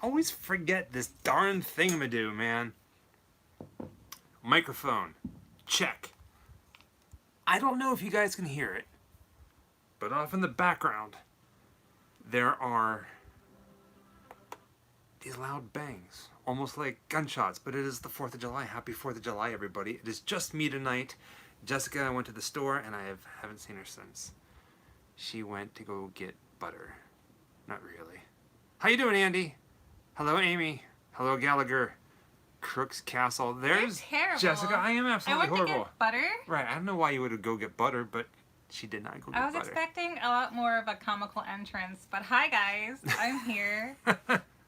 always forget this darn thingamadoo, man. Microphone. Check. I don't know if you guys can hear it, but off in the background, there are these loud bangs. Almost like gunshots, but it is the 4th of July. Happy 4th of July, everybody. It is just me tonight. Jessica went to the store, and I haven't seen her since. She went to go get butter. Not really. How you doing, Andy? Hello, Amy. Hello, Gallagher. Crooks Castle. There's Jessica. I am absolutely horrible. I went to get butter. Right. I don't know why you would go get butter, but she did not go get butter. I was expecting a lot more of a comical entrance, but hi, guys. I'm here.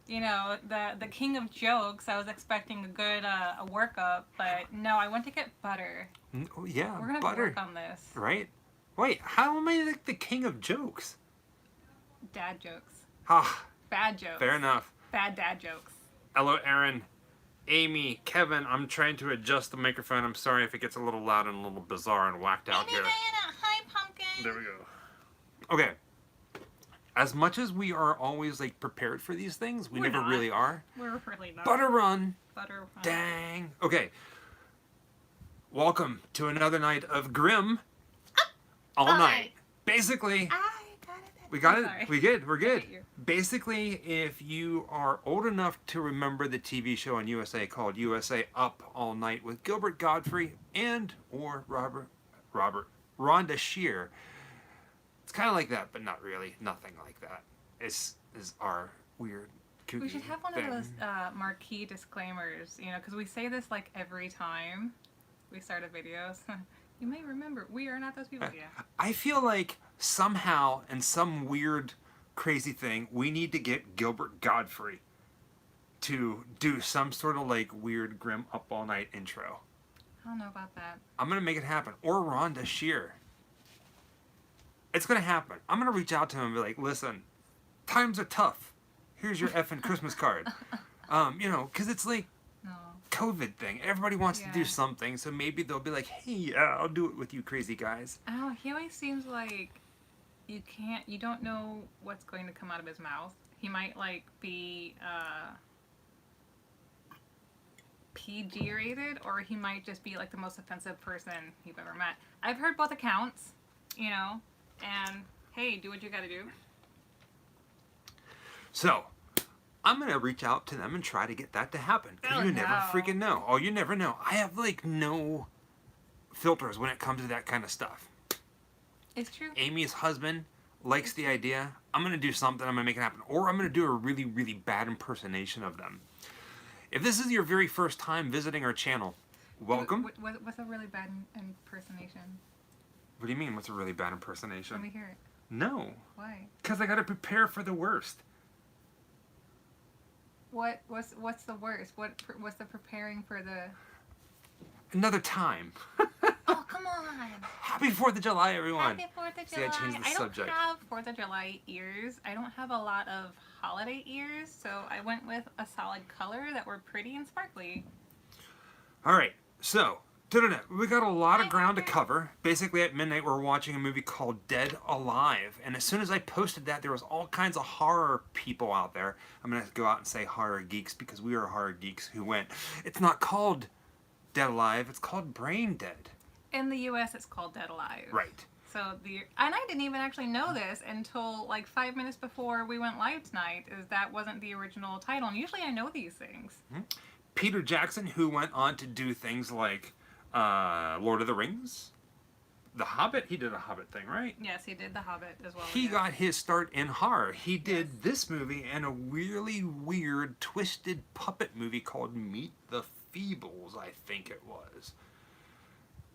You know, the king of jokes. I was expecting a good a workup, but no, I went to get butter. Oh, yeah, we're gonna butter. Work on this. Right? Wait, how am I like the king of jokes? Dad jokes. Ah. Bad jokes. Fair enough. Bad dad jokes. Hello, Aaron. Amy, Kevin, I'm trying to adjust the microphone. I'm sorry if it gets a little loud and a little bizarre and whacked out here. Diana, hi, pumpkin. There we go. Okay. As much as we are always like prepared for these things, we're never really are. We're really not. Butter run. Butter run. Dang. Okay. Welcome to another night of Grimm. All night. Basically, we got it. We good. We're good. Basically, if you are old enough to remember the TV show on USA called USA Up All Night with Gilbert Godfrey and or Rhonda Shear, it's kind of like that, but not really. Nothing like that. Is our weird. We should have one of those marquee disclaimers, you know, because we say this like every time we start a video. So you may remember, we are not those people. Yeah. I feel like somehow, in some weird, crazy thing, we need to get Gilbert Godfrey to do some sort of like weird Grimm Up All Night intro. I don't know about that. I'm gonna make it happen. Or Rhonda Shear. It's gonna happen. I'm gonna reach out to him and be like, listen, times are tough. Here's your effing Christmas card. You know, because it's like COVID thing. Everybody wants to do something, so maybe they'll be like, hey, yeah, I'll do it with you crazy guys. Oh, he always seems like you don't know what's going to come out of his mouth. He might like be PG rated, or he might just be like the most offensive person you've ever met. I've heard both accounts, you know, and hey, do what you gotta do. So, I'm going to reach out to them and try to get that to happen. Because you never freaking know. Oh, you never know. I have, like, no filters when it comes to that kind of stuff. It's true. Amy's husband likes the idea. I'm going to do something. I'm going to make it happen. Or I'm going to do a really, really bad impersonation of them. If this is your very first time visiting our channel, welcome. What's a really bad impersonation? What do you mean, what's a really bad impersonation? Let me hear it. No. Why? Because I got to prepare for the worst. What's the worst? What's the preparing for the... Another time. Oh, come on. Happy 4th of July, everyone. Happy 4th of See, I July. changed the subject. Don't have 4th of July ears. I don't have a lot of holiday ears, so I went with a solid color that were pretty and sparkly. All right, so we got a lot of ground to cover. Basically, at midnight, we're watching a movie called Dead Alive. And as soon as I posted that, there was all kinds of horror people out there. I'm going to go out and say horror geeks because we are horror geeks who went, it's not called Dead Alive, it's called Brain Dead. In the U.S., it's called Dead Alive. Right. So and I didn't even actually know this until like 5 minutes before we went live tonight, is that wasn't the original title. And usually I know these things. Mm-hmm. Peter Jackson, who went on to do things like Lord of the Rings, The Hobbit. He did a Hobbit thing, right? Yes, he did The Hobbit as well. He got his start in horror. He did this movie and a really weird, twisted puppet movie called Meet the Feebles, I think it was.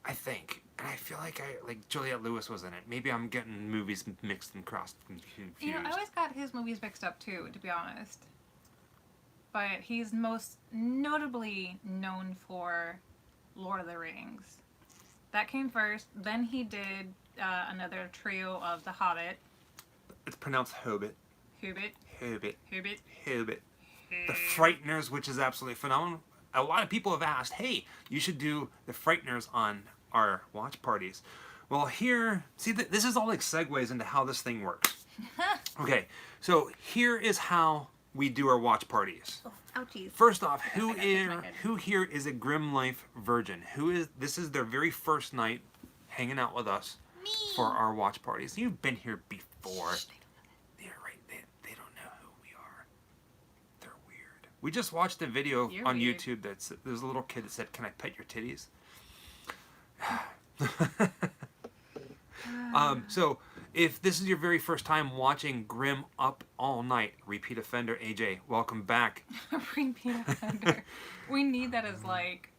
I think. And I feel like Juliette Lewis was in it. Maybe I'm getting movies mixed and crossed and confused. You know, I always got his movies mixed up too, to be honest. But he's most notably known for Lord of the Rings. That came first. Then he did another trio of The Hobbit. It's pronounced Hobbit. Hobbit. Hobbit. Hobbit. Hobbit. The Frighteners, which is absolutely phenomenal. A lot of people have asked, hey, you should do The Frighteners on our watch parties. Well, here, see, this is all like segues into how this thing works. Okay, so here is how we do our watch parties. Oh, ouchies. First off, who here is a Grim Life virgin? This is their very first night hanging out with us for our watch parties. You've been here before. They're right. They don't know who we are. They're weird. We just watched a video on YouTube there's a little kid that said, "Can I pet your titties?" So if this is your very first time watching Grim Up All Night, repeat offender AJ, welcome back. Repeat offender. We need that as like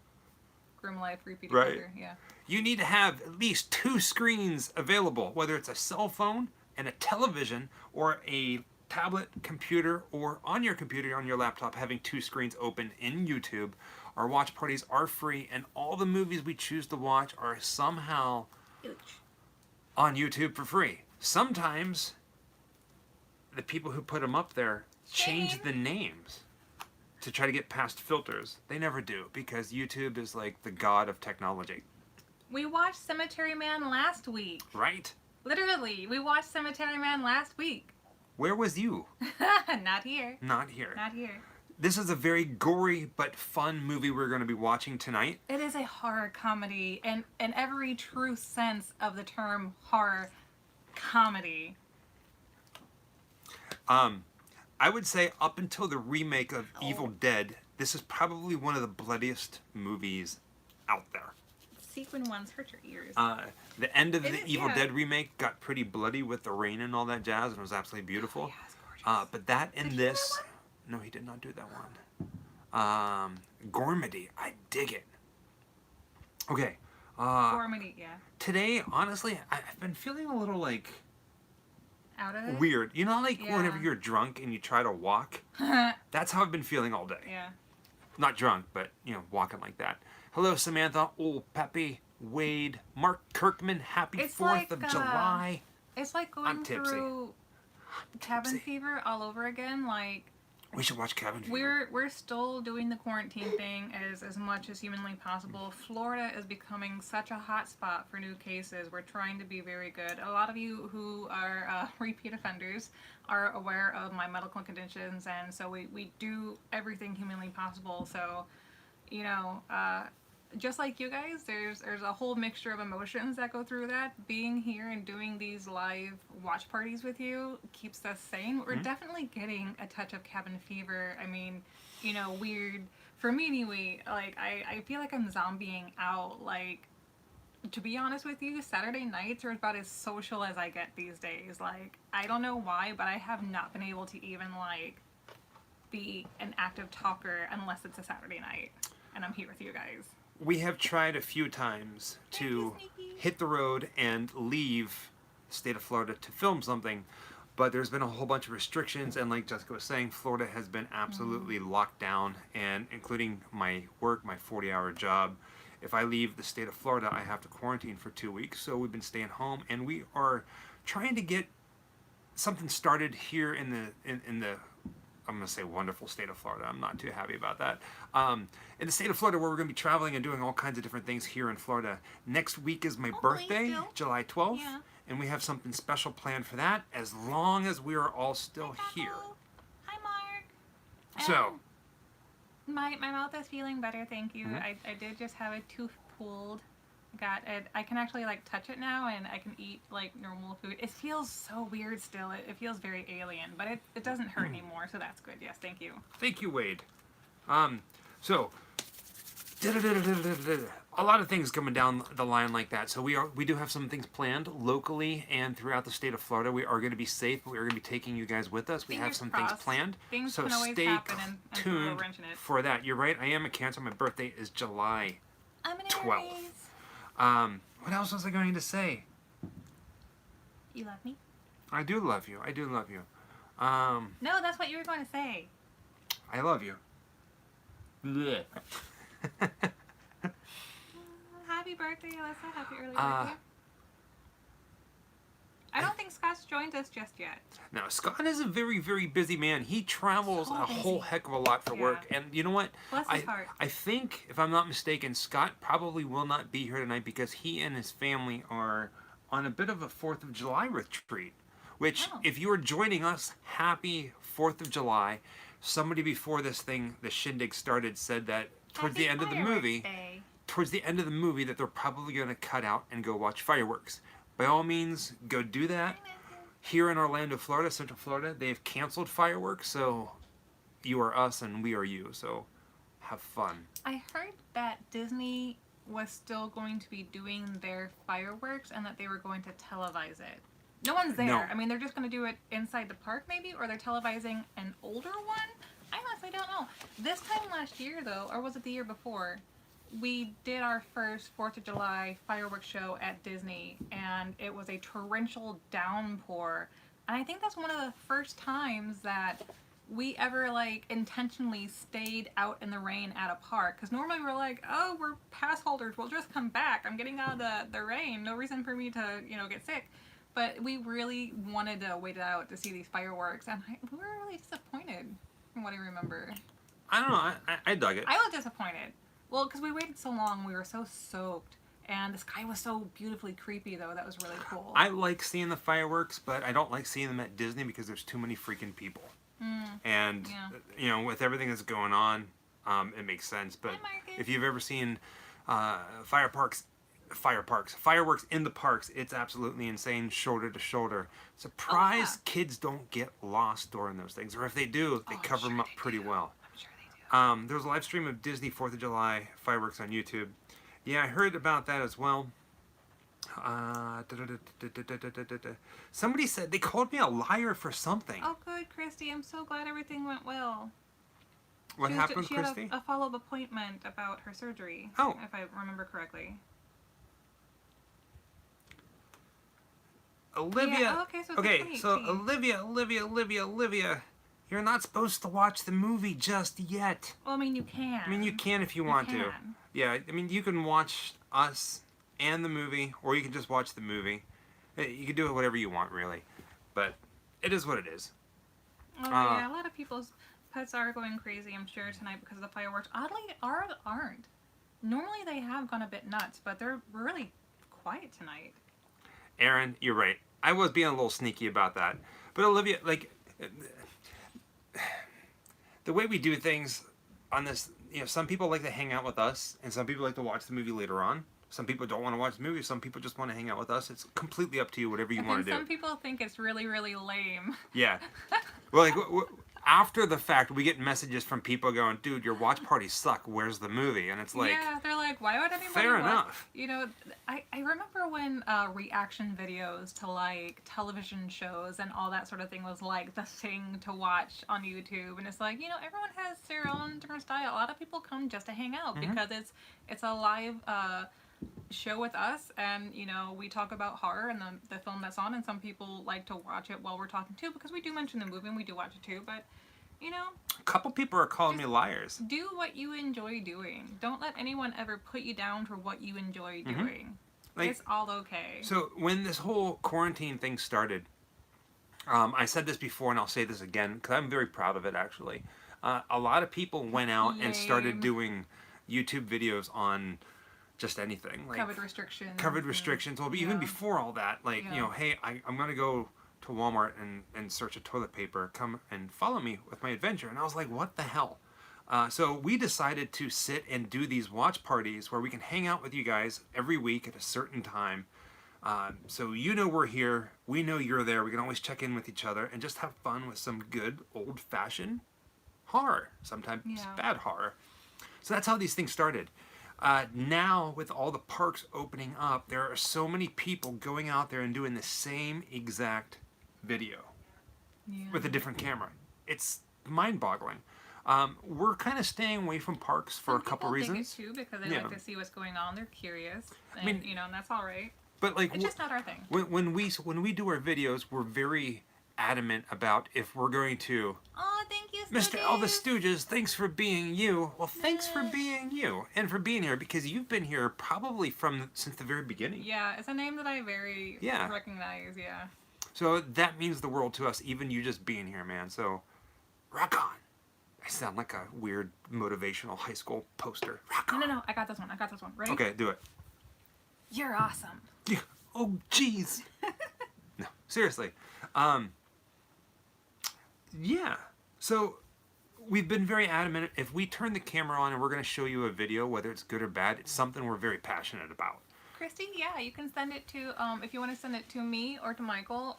Grim Life repeat offender. Yeah. You need to have at least 2 screens available, whether it's a cell phone and a television or a tablet, computer, or on your computer, on your laptop, having 2 screens open in YouTube. Our watch parties are free, and all the movies we choose to watch are somehow on YouTube for free. Sometimes the people who put them up there change the names to try to get past filters. They never do, because YouTube is like the god of technology. We watched Cemetery Man last week. Right? Literally, we watched Cemetery Man last week. Where was you? Not here. Not here. Not here. This is a very gory but fun movie we're going to be watching tonight. It is a horror comedy in every true sense of the term horror comedy. I would say up until the remake of Evil Dead, this is probably one of the bloodiest movies out there. Sequin ones hurt your ears. The end of the Evil Dead remake got pretty bloody with the rain and all that jazz, and it was absolutely beautiful. Oh, yeah, it's gorgeous. But that and this... No, he did not do that one. Gormity. I dig it. Okay. Gormity, yeah. Today, honestly, I've been feeling a little, like... Out of it? Weird. You know, like, whenever you're drunk and you try to walk? That's how I've been feeling all day. Yeah. Not drunk, but, you know, walking like that. Hello, Samantha. Old Peppy. Wade. Mark Kirkman. Happy 4th of July. It's like going through cabin fever all over again. Like... We should watch Cabin Fever. We're still doing the quarantine thing as much as humanly possible. Florida is becoming such a hot spot for new cases. We're trying to be very good. A lot of you who are repeat offenders are aware of my medical conditions, and so we do everything humanly possible. So, you know, just like you guys, there's a whole mixture of emotions that go through that. Being here and doing these live watch parties with you keeps us sane. We're definitely getting a touch of cabin fever. I mean, you know, weird. For me anyway, like, I feel like I'm zombieing out. Like, to be honest with you, Saturday nights are about as social as I get these days. Like, I don't know why, but I have not been able to even, like, be an active talker unless it's a Saturday night and I'm here with you guys. We have tried a few times to hit the road and leave the state of Florida to film something, but there's been a whole bunch of restrictions, and like Jessica was saying, Florida has been absolutely locked down, and including my work, my 40-hour job. If I leave the state of Florida, I have to quarantine for 2 weeks, so we've been staying home, and we are trying to get something started here in the I'm going to say wonderful state of Florida. I'm not too happy about that. In the state of Florida, where we're going to be traveling and doing all kinds of different things here in Florida. Next week is my birthday, July 12th, and we have something special planned for that, as long as we are all still here. Hi, Mark. So, my mouth is feeling better, thank you. I did just have a tooth pulled. Got it. I can actually like touch it now, and I can eat like normal food. It feels so weird still. It feels very alien, but it doesn't hurt anymore, so that's good. Yes, thank you. Thank you, Wade. So a lot of things coming down the line like that. So we do have some things planned locally and throughout the state of Florida. We are going to be safe, but we are going to be taking you guys with us. We have some things planned. So stay tuned for that. You're right. I am a Cancer. My birthday is July 12th. What else was I going to say? You love me? I do love you. I do love you. No, that's what you were going to say. I love you. Happy birthday, Alyssa. Happy early birthday. I don't think Scott's joined us just yet. No, Scott is a very, very busy man. He travels a whole heck of a lot for work. And you know what? Bless his heart. I think, if I'm not mistaken, Scott probably will not be here tonight because he and his family are on a bit of a 4th of July retreat. Which, if you are joining us, happy 4th of July. somebody before this thing, the shindig started, said that towards Happy the end of the Fireworks movie, Day. that they're probably going to cut out and go watch fireworks. By all means, go do that. Here in Orlando, Florida, Central Florida, they've canceled fireworks, so you are us and we are you. So have fun. I heard that Disney was still going to be doing their fireworks and that they were going to televise it. No one's there. No. I mean, they're just going to do it inside the park maybe, or they're televising an older one? I honestly don't know. This time last year, though, or was it the year before, we did our first 4th of July fireworks show at Disney, and it was a torrential downpour. And I think that's one of the first times that we ever, like, intentionally stayed out in the rain at a park. Because normally we're like, oh, we're pass holders, we'll just come back. I'm getting out of the rain. No reason for me to, get sick. But we really wanted to wait it out to see these fireworks, and we were really disappointed, from what I remember. I don't know. I dug it. I was disappointed. Well, because we waited so long, we were so soaked, and the sky was so beautifully creepy, though. That was really cool. I like seeing the fireworks, but I don't like seeing them at Disney because there's too many freaking people. And, with everything that's going on, it makes sense. But if you've ever seen fireworks in the parks, it's absolutely insane, shoulder to shoulder. Surprised kids don't get lost during those things. Or if they do, they cover them up pretty well. There was a live stream of Disney 4th of July fireworks on YouTube. Yeah, I heard about that as well. Somebody said they called me a liar for something. Oh, good, Christy. I'm so glad everything went well. What happened, Christy? She had a follow-up appointment about her surgery. Oh. If I remember correctly. Olivia. Yeah, okay, so Olivia. You're not supposed to watch the movie just yet. Well, I mean, you can. I mean, you can if you want to. Yeah, I mean, you can watch us and the movie, or you can just watch the movie. You can do it whatever you want, really. But it is what it is. Oh, yeah, a lot of people's pets are going crazy, I'm sure, tonight because of the fireworks. Oddly, ours aren't. Normally they have gone a bit nuts, but they're really quiet tonight. Aaron, you're right. I was being a little sneaky about that. But Olivia, like, the way we do things on this, some people like to hang out with us, and some people like to watch the movie later on. Some people don't want to watch the movie. Some people just want to hang out with us. It's completely up to you, whatever you want to do. Some people think it's really, really lame. Yeah. Well, like, after the fact, we get messages from people going, dude, your watch parties suck. Where's the movie? And it's like... Yeah, they're like, why would anybody fair enough. I remember when reaction videos to, like, television shows and all that sort of thing was, like, the thing to watch on YouTube. And it's like, everyone has their own different style. A lot of people come just to hang out because it's a live... show with us, and we talk about horror and the film that's on, and some people like to watch it while we're talking too, because we do mention the movie and we do watch it too. But a couple people are calling me liars. Do what you enjoy doing. Don't let anyone ever put you down for what you enjoy doing. Like, it's all okay. So when this whole quarantine thing started, I said this before and I'll say this again because I'm very proud of it, actually. A lot of people went out and started doing YouTube videos on just anything, like COVID restrictions. Well, even before all that, like, hey, I'm going to go to Walmart and search a toilet paper. Come and follow me with my adventure. And I was like, what the hell? So we decided to sit and do these watch parties where we can hang out with you guys every week at a certain time. So we're here. We know you're there. We can always check in with each other and just have fun with some good old-fashioned horror. Sometimes bad horror. So that's how these things started. Now, with all the parks opening up, there are so many people going out there and doing the same exact video with a different camera. It's mind-boggling. We're kind of staying away from parks for a couple reasons. Some people dig it too because they like to see what's going on. They're curious, and and that's all right. But like, it's just not our thing. When we do our videos, we're very adamant about if we're going to. Oh, thank you, Mr. Elvis Stooges, thanks for being you. Well, thanks for being you and for being here because you've been here probably since the very beginning. Yeah, it's a name that I very recognize, yeah. So that means the world to us, even you just being here, man. So, rock on. I sound like a weird motivational high school poster. Rock on. No, I got this one. Ready? Okay, do it. You're awesome. Yeah. Oh, jeez. No, seriously. Yeah. So, we've been very adamant. If we turn the camera on and we're going to show you a video, whether it's good or bad, it's something we're very passionate about. Christy, yeah, you can send it to, if you want to send it to me or to Michael,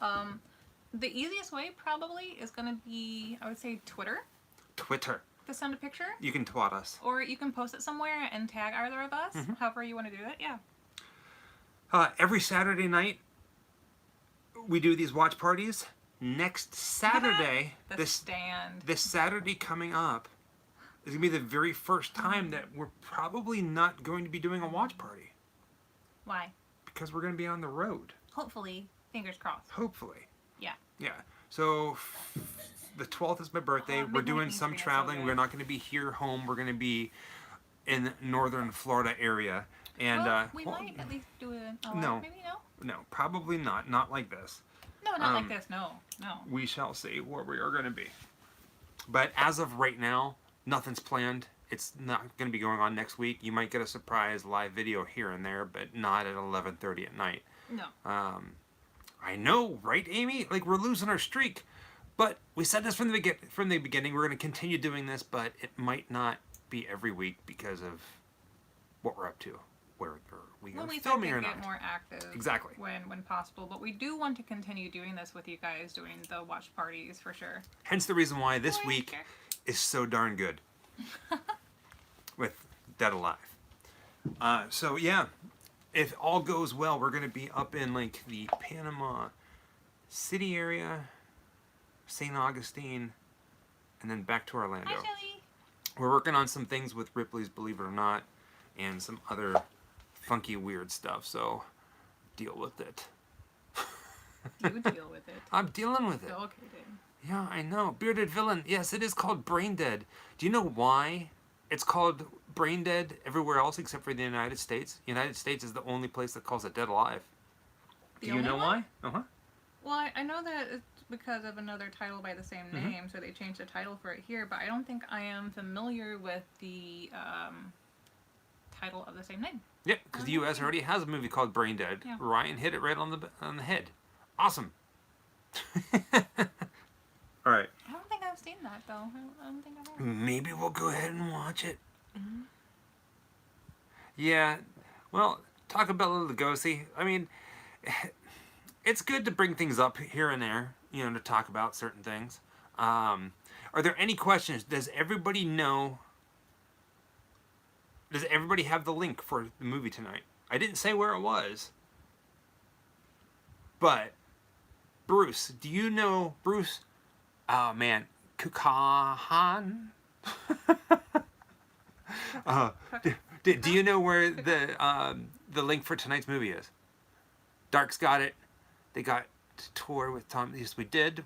the easiest way probably is going to be, I would say, Twitter. Twitter. To send a picture. You can twat us. Or you can post it somewhere and tag either of us, however you want to do it, yeah. Every Saturday night, we do these watch parties. Next Saturday, this Saturday coming up, is going to be the very first time that we're probably not going to be doing a watch party. Why? Because we're going to be on the road. Hopefully. Fingers crossed. Hopefully. Yeah. Yeah. So, the 12th is my birthday. We're doing some traveling. We're not going to be here home. We're going to be in northern Florida area. And we might at least do it. No. Maybe no? No, probably not. Not like this. No, not like this. No. We shall see where we are going to be. But as of right now, nothing's planned. It's not going to be going on next week. You might get a surprise live video here and there, but not at 11:30 at night. No. I know, right, Amy? Like, we're losing our streak. But we said this from the beginning. We're going to continue doing this, but it might not be every week because of what we're up to. Where we are filming or not. Get more active. Exactly. When possible. But we do want to continue doing this with you guys, doing the watch parties for sure. Hence the reason why this week is so darn good. With Dead Alive. So yeah, if all goes well, we're going to be up in like the Panama City area, St. Augustine, and then back to Orlando. Hi, Shelly. We're working on some things with Ripley's Believe It or Not, and some other funky weird stuff. So deal with it. You deal with it. I'm dealing with it. Okay, then. Yeah, I know. Bearded Villain. Yes, it is called Brain Dead. Do you know why it's called Brain Dead everywhere else except for the United States? The United States is the only place that calls it Dead Alive. Do you know why? Uh-huh. Well, I know that it's because of another title by the same name, so they changed the title for it here, but I don't think I am familiar with the title of the same name. Yeah, because the U.S. already has a movie called Brain Dead. Yeah. Ryan hit it right on the head. Awesome. All right. I don't think I've seen that, though. I don't think I have. Maybe we'll go ahead and watch it. Yeah. Well, talk about Lugosi. I mean, it's good to bring things up here and there, you know, to talk about certain things. Are there any questions? Does everybody know? Does everybody have the link for the movie tonight? I didn't say where it was. But, Bruce, do you know Bruce? Oh, man. Kukahan? Do you know where the link for tonight's movie is? Dark's got it. They got to tour with Tom. Yes, we did.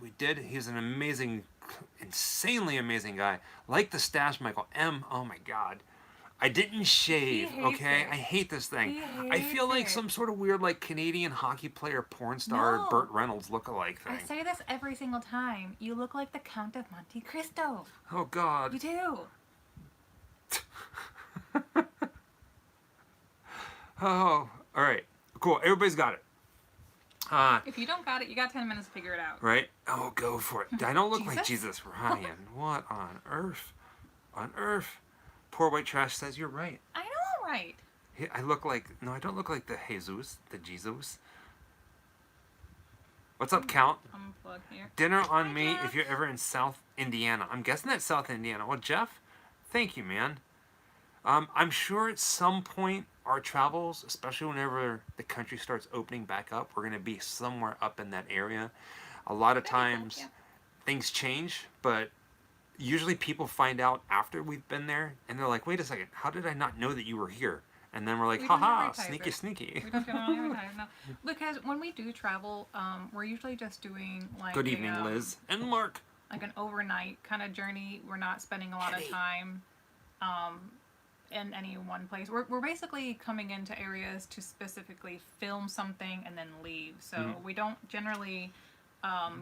He's an amazing, insanely amazing guy. Like the stash, Michael M. Oh, my God. I didn't shave, okay? I hate this thing. I feel like some sort of weird, like, Canadian hockey player, porn star, Burt Reynolds lookalike thing. I say this every single time. You look like the Count of Monte Cristo. Oh, God. You do. Oh, all right. Cool. Everybody's got it. If you don't got it, you got 10 minutes to figure it out. Right? Oh, go for it. I don't look like Jesus, Ryan. What on earth? On earth? Poor White Trash says you're right. I know I'm right. I look like... No, I don't look like the Jesus. The Jesus. What's up, Count? Unplug here. Dinner on me if you're ever in South Indiana. I'm guessing that's South Indiana. Well, Jeff, thank you, man. I'm sure at some point our travels, especially whenever the country starts opening back up, we're going to be somewhere up in that area. A lot of times things change, but usually people find out after we've been there, and they're like, wait a second, how did I not know that you were here? And then we're like, haha, sneaky, sneaky. We don't generally advertise, no. Because when we do travel, we're usually just doing like Good evening, Liz and Mark. Like an overnight kind of journey. We're not spending a lot of time in any one place. We're basically coming into areas to specifically film something and then leave. So we don't generally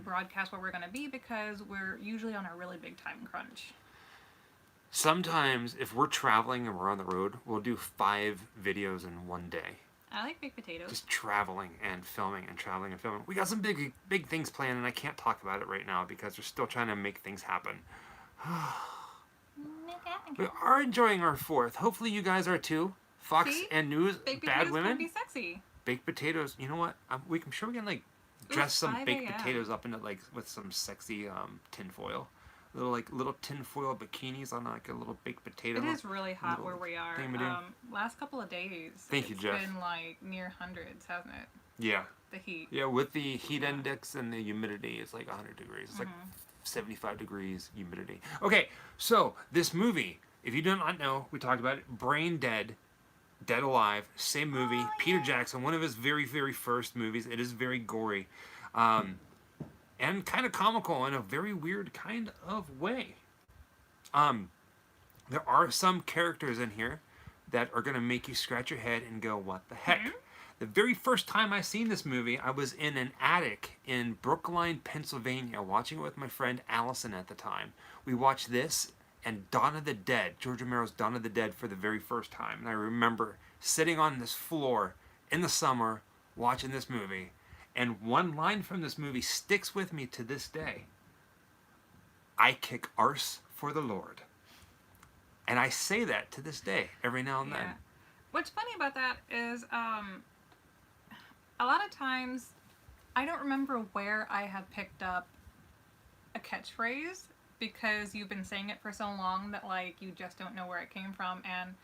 broadcast where we're going to be because we're usually on a really big time crunch. Sometimes, if we're traveling and we're on the road, we'll do 5 videos in one day. I like baked potatoes. Just traveling and filming and traveling and filming. We got some big things planned, and I can't talk about it right now because we're still trying to make things happen. We are enjoying our 4th. Hopefully you guys are too. Fox See? and News, Baked bad potatoes women. can be sexy. Baked potatoes. You know what? I'm sure we can like dress some 5 baked a.m. potatoes up into like with some sexy tinfoil. Little tinfoil bikinis on like a little baked potato. It is really hot where little we are. thingamadoo. Last couple of days, Thank you, Jeff. It's been like near hundreds, hasn't it? Yeah. The heat. Yeah, with the heat index and the humidity, it's like 100 degrees. It's like 75 degrees humidity. Okay, so this movie, if you do not know, we talked about it. Brain Dead, Dead Alive, same movie. Oh, Peter yeah. Jackson, one of his very, very first movies. It is very gory. And kind of comical in a very weird kind of way. There are some characters in here that are going to make you scratch your head and go, what the heck? The very first time I seen this movie, I was in an attic in Brookline, Pennsylvania, watching it with my friend Allison at the time. We watched this and Dawn of the Dead, George Romero's Dawn of the Dead for the very first time. And I remember sitting on this floor in the summer watching this movie. And one line from this movie sticks with me to this day. I kick arse for the Lord. And I say that to this day, every now and then. What's funny about that is a lot of times I don't remember where I have picked up a catchphrase because you've been saying it for so long that like you just don't know where it came from. And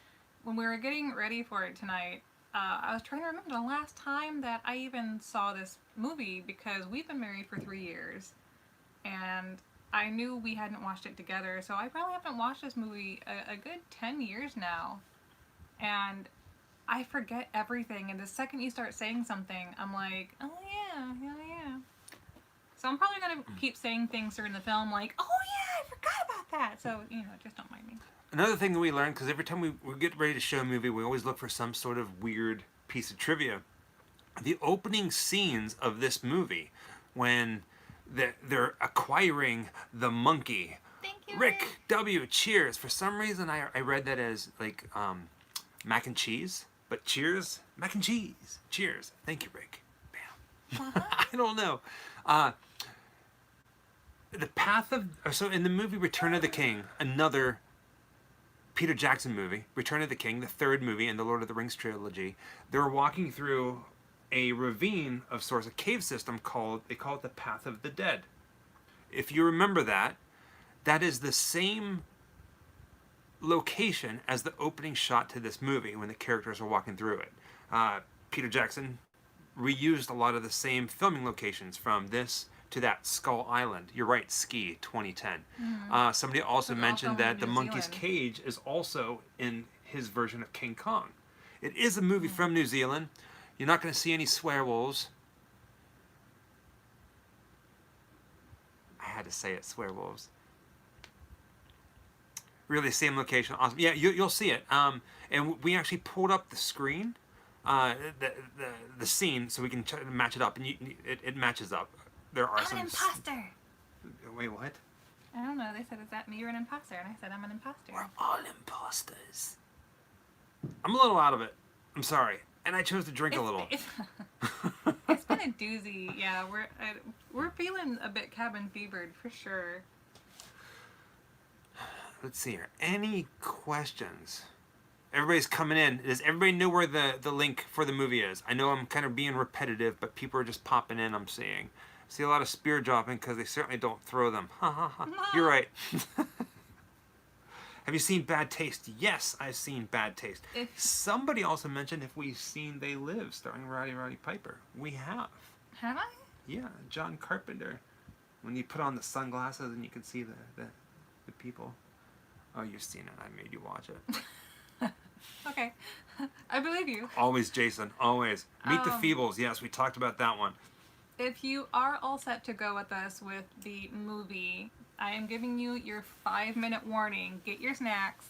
when we were getting ready for it tonight, I was trying to remember the last time that I even saw this movie because we've been married for 3 years and I knew we hadn't watched it together, so I probably haven't watched this movie a good 10 years now. And I forget everything, and the second you start saying something, I'm like, oh yeah. So I'm probably going to keep saying things during the film like, oh yeah, I forgot about that. So, just don't mind me. Another thing that we learned, because every time we get ready to show a movie, we always look for some sort of weird piece of trivia. The opening scenes of this movie, when they're acquiring the monkey. Thank you, Rick W. Cheers. For some reason, I read that as like mac and cheese, but cheers, mac and cheese. Cheers. Thank you, Rick. Bam. I don't know. The path of so in the movie Return of the King, another Peter Jackson movie, Return of the King, the 3rd movie in the Lord of the Rings trilogy, they're walking through a ravine of sorts, a cave system they call it the Path of the Dead. If you remember that is the same location as the opening shot to this movie when the characters are walking through it. Peter Jackson reused a lot of the same filming locations from this to that Skull Island. You're right, Ski 2010. Somebody also mentioned that the monkey's cage is also in his version of King Kong. It is a movie from New Zealand. You're not going to see any swearwolves. I had to say it, swearwolves. Really, same location. Awesome. Yeah, you'll see it. And we actually pulled up the screen, the scene, so we can match it up, and it matches up. There are I'm an imposter. Wait, what? I don't know. They said, is that me? You're an imposter. And I said, I'm an imposter. We're all imposters. I'm a little out of it. I'm sorry. And I chose to drink a little. It's been a doozy. Yeah, we're feeling a bit cabin fevered for sure. Let's see here. Any questions? Everybody's coming in. Does everybody know where the link for the movie is? I know I'm kind of being repetitive, but people are just popping in, I'm seeing. I see a lot of spear dropping because they certainly don't throw them. Ha ha ha. You're right. Have you seen Bad Taste? Yes, I've seen Bad Taste. Somebody also mentioned if we've seen They Live, starring Roddy Piper. We have. Have I? Yeah, John Carpenter. When you put on the sunglasses and you can see the people. Oh, you've seen it. I made you watch it. Okay. I believe you. Always, Jason. Always. Meet the Feebles. Yes, we talked about that one. If you are all set to go with us with the movie, I am giving you your 5-minute warning. Get your snacks,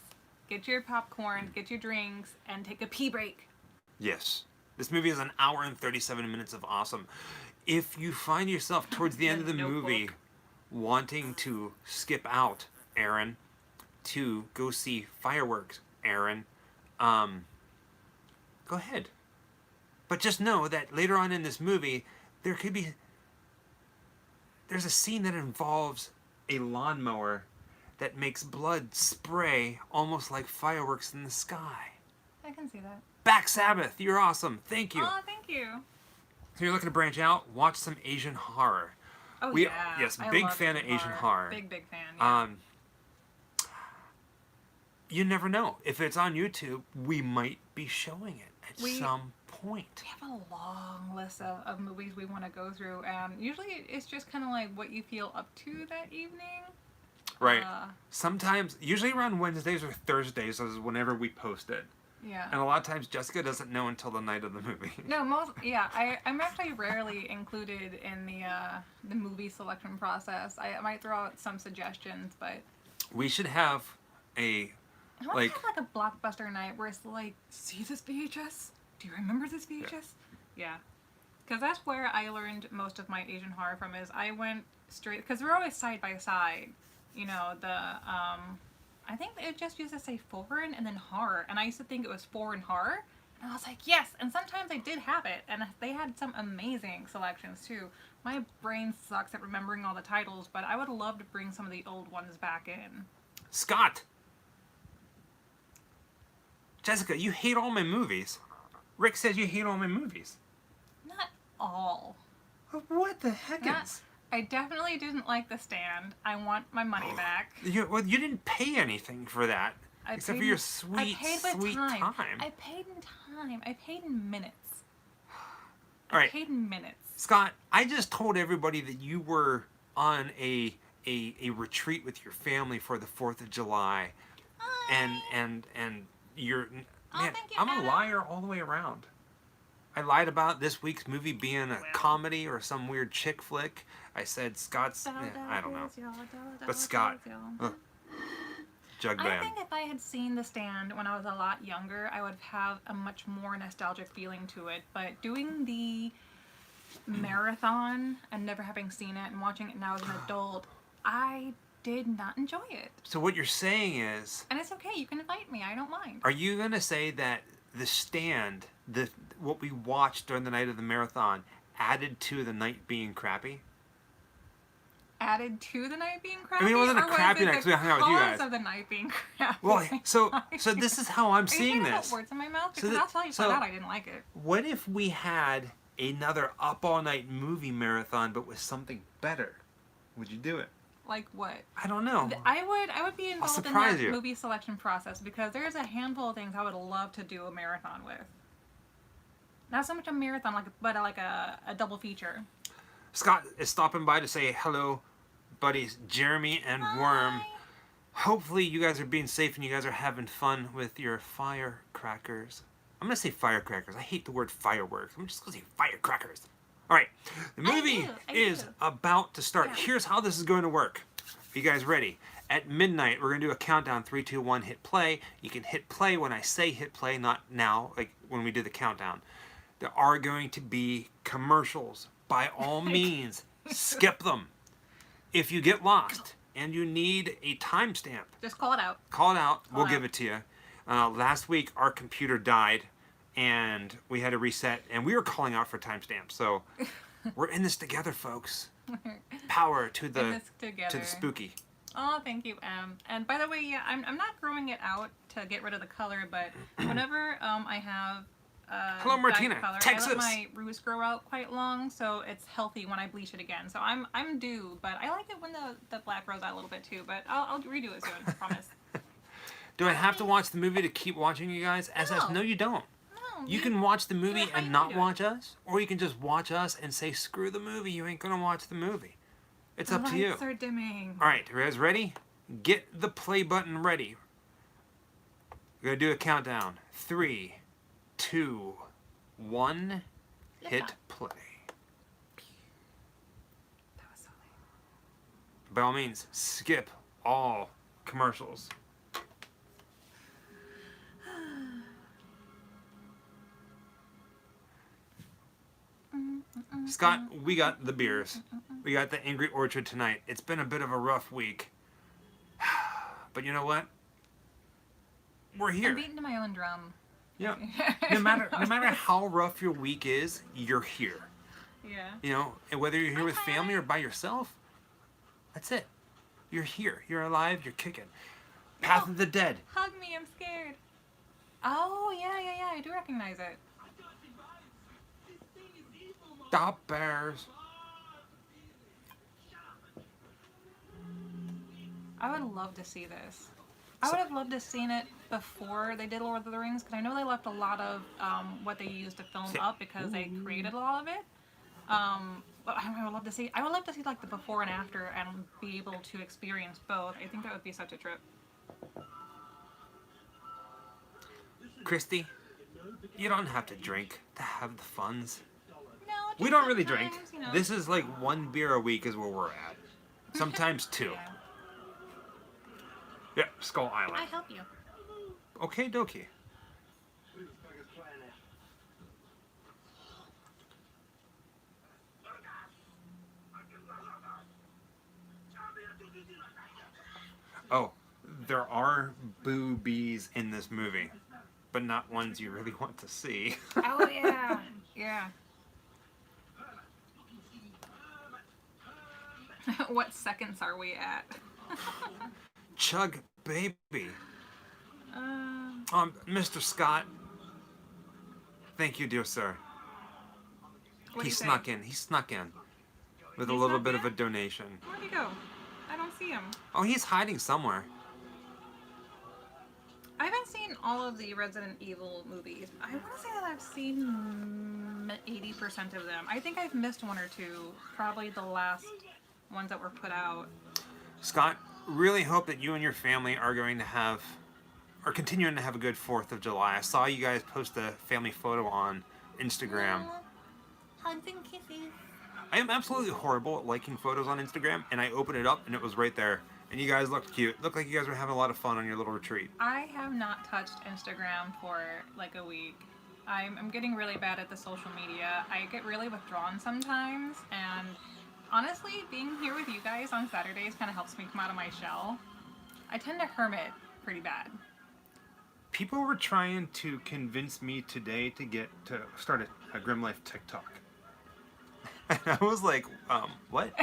get your popcorn, get your drinks, and take a pee break. Yes. This movie is an hour and 37 minutes of awesome. If you find yourself towards the end of the movie wanting to skip out, Aaron, to go see fireworks, Aaron, go ahead. But just know that later on in this movie, there's a scene that involves a lawnmower that makes blood spray almost like fireworks in the sky. I can see that. Black Sabbath, you're awesome. Thank you. Oh, thank you. So you're looking to branch out, watch some Asian horror. Oh, We, yeah. yes, I big love fan of Asian horror. Big fan, yeah. You never know. If it's on YouTube, we might be showing it at some point. We have a long list of movies we want to go through, and usually it's just kind of like what you feel up to that evening. Right. Sometimes, usually around Wednesdays or Thursdays is whenever we post it. Yeah. And a lot of times Jessica doesn't know until the night of the movie. No, I'm actually rarely included in the movie selection process. I might throw out some suggestions, but We should have a I want to have like a blockbuster night where it's like, see this VHS? Do you remember this VHS? Yeah. Because that's where I learned most of my Asian horror from is I went straight, because we're always side by side. You know, I think it just used to say foreign and then horror. And I used to think it was foreign horror. And I was like, yes. And sometimes they did have it. And they had some amazing selections too. My brain sucks at remembering all the titles, but I would love to bring some of the old ones back in. Scott! Jessica, you hate all my movies. Rick says you hate all my movies. Not all. What the heck is... I definitely didn't like The Stand. I want my money back. You didn't pay anything for that. Except for your sweet time. I paid in time. I paid in minutes. All right. I paid in minutes. Scott, I just told everybody that you were on a retreat with your family for the 4th of July. And you're... Man, I'm a liar all the way around. I lied about this week's movie being a comedy or some weird chick flick. I said Scott's... I don't know. But Scott... Jug band. I think if I had seen The Stand when I was a lot younger, I would have a much more nostalgic feeling to it. But doing the marathon and never having seen it and watching it now as an adult, I did not enjoy it. So what you're saying is... And it's okay, you can invite me, I don't mind. Are you going to say that The Stand, what we watched during the night of the marathon, added to the night being crappy? Added to the night being crappy? I mean, it wasn't a crappy night because we hung out with you guys. Of the night being crappy. Well, so this is how I'm seeing this. Are you put words in my mouth? Because that's how you found out I didn't like it. What if we had another up all night movie marathon, but with something better? Would you do it? Like what? I don't know. I would be involved in that movie selection process because there's a handful of things I would love to do a marathon with. Not so much a marathon, but like a double feature. Scott is stopping by to say hello, buddies Jeremy and Worm. Hopefully you guys are being safe and you guys are having fun with your firecrackers. I'm going to say firecrackers. I hate the word fireworks. I'm just going to say firecrackers. All right. The movie is about to start. Yeah. Here's how this is going to work. Are you guys ready? At midnight, we're going to do a countdown. 3, 2, 1, hit play. You can hit play when I say hit play, not now, like when we do the countdown. There are going to be commercials. By all means, skip them. If you get lost and you need a timestamp, just call it out. Call it out. We'll give it to you. Last week, our computer died, and we had to reset, and we were calling out for timestamps. So we're in this together, folks. Power to the spooky. Oh, thank you, Em. And by the way, yeah, I'm not growing it out to get rid of the color, but whenever I have hello, Martina, color, Texas. I let my roots grow out quite long, so it's healthy when I bleach it again. So I'm due, but I like it when the black grows out a little bit too. But I'll redo it soon, I promise. Do I have to watch the movie to keep watching you guys? No, you don't. No, you can watch the movie and not watch us, or you can just watch us and say, screw the movie, you ain't gonna watch the movie. It's up to you. Lights are dimming. All right, you guys ready? Get the play button ready. We're gonna do a countdown. 3, 2, 1, hit play. That was so late. By all means, skip all commercials. Scott, we got the beers. We got the Angry Orchard tonight. It's been a bit of a rough week. But you know what? We're here. I'm beating to my own drum. Yeah. No matter how rough your week is, you're here. Yeah. You know, and whether you're here with family or by yourself, that's it. You're here. You're alive. You're kicking. Path of the Dead. Hug me, I'm scared. Oh, yeah, I do recognize it. Stop bears. I would love to see this. I would have loved to have seen it before they did Lord of the Rings, because I know they left a lot of what they used to film up because they created a lot of it. But I would love to see. I would love to see like the before and after, and be able to experience both. I think that would be such a trip. Christy, you don't have to drink to have the funds. No, We don't really drink. You know. This is like 1 beer a week is where we're at. Sometimes 2. Yeah. Yep, Skull I Island. help you. Okay, dokie. Oh, there are boobies in this movie, but not ones you really want to see. Oh yeah, yeah. What seconds are we at? Chug baby. Um, Mr. Scott. Thank you, dear sir. what do He you say? snuck in. He snuck in with a He little snuck bit of a in? donation. Where'd he go? I don't see him. Oh, he's hiding somewhere. I haven't seen all of the Resident Evil movies. I want to say that I've seen 80% of them. I think I've missed 1 or 2. Probably the last ones that were put out. Scott, really hope that you and your family are continuing to have a good 4th of July. I saw you guys post a family photo on Instagram. Hugs and kisses. I am absolutely horrible at liking photos on Instagram, and I opened it up and it was right there. And you guys looked cute. Looked like you guys were having a lot of fun on your little retreat. I have not touched Instagram for like a week. I'm getting really bad at the social media. I get really withdrawn sometimes, and honestly, being here with you guys on Saturdays kind of helps me come out of my shell. I tend to hermit pretty bad. People were trying to convince me today to start a Grim Life TikTok. And I was like, what?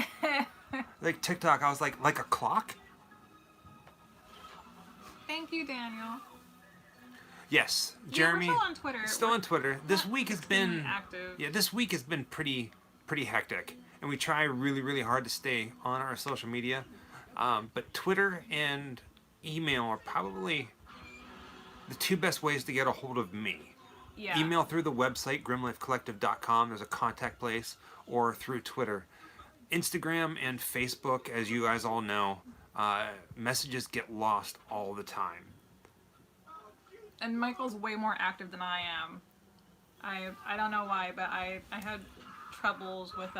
Like TikTok, I was like a clock? Thank you, Daniel. Yes, Jeremy. We're still on Twitter. Still on Twitter. This week has extremely been active. Yeah, this week has been pretty hectic, and we try really, really hard to stay on our social media. But Twitter and email are probably the 2 best ways to get a hold of me. Yeah. Email through the website grimlifecollective.com. There's a contact place, or through Twitter. Instagram and Facebook, as you guys all know, messages get lost all the time. And Michael's way more active than I am. I don't know why, but I had troubles with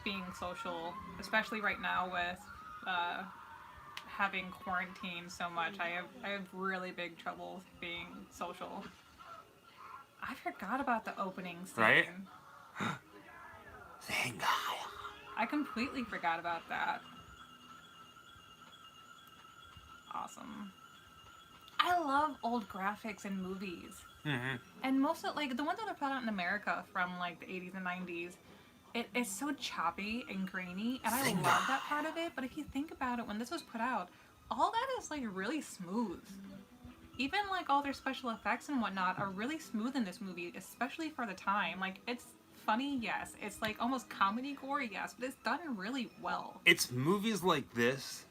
being social, especially right now with having quarantined so much. I have really big trouble being social. I forgot about the opening scene. Right? Thank God. I completely forgot about that. Awesome. I love old graphics in movies. Mm-hmm. And most of, like, the ones that are put out in America from, like, the 80s and 90s, it's so choppy and grainy, and I love that part of it, but if you think about it, when this was put out, all that is, like, really smooth. Even, like, all their special effects and whatnot are really smooth in this movie, especially for the time. Like, it's funny, yes. It's, like, almost comedy gore, yes, but it's done really well. It's movies like this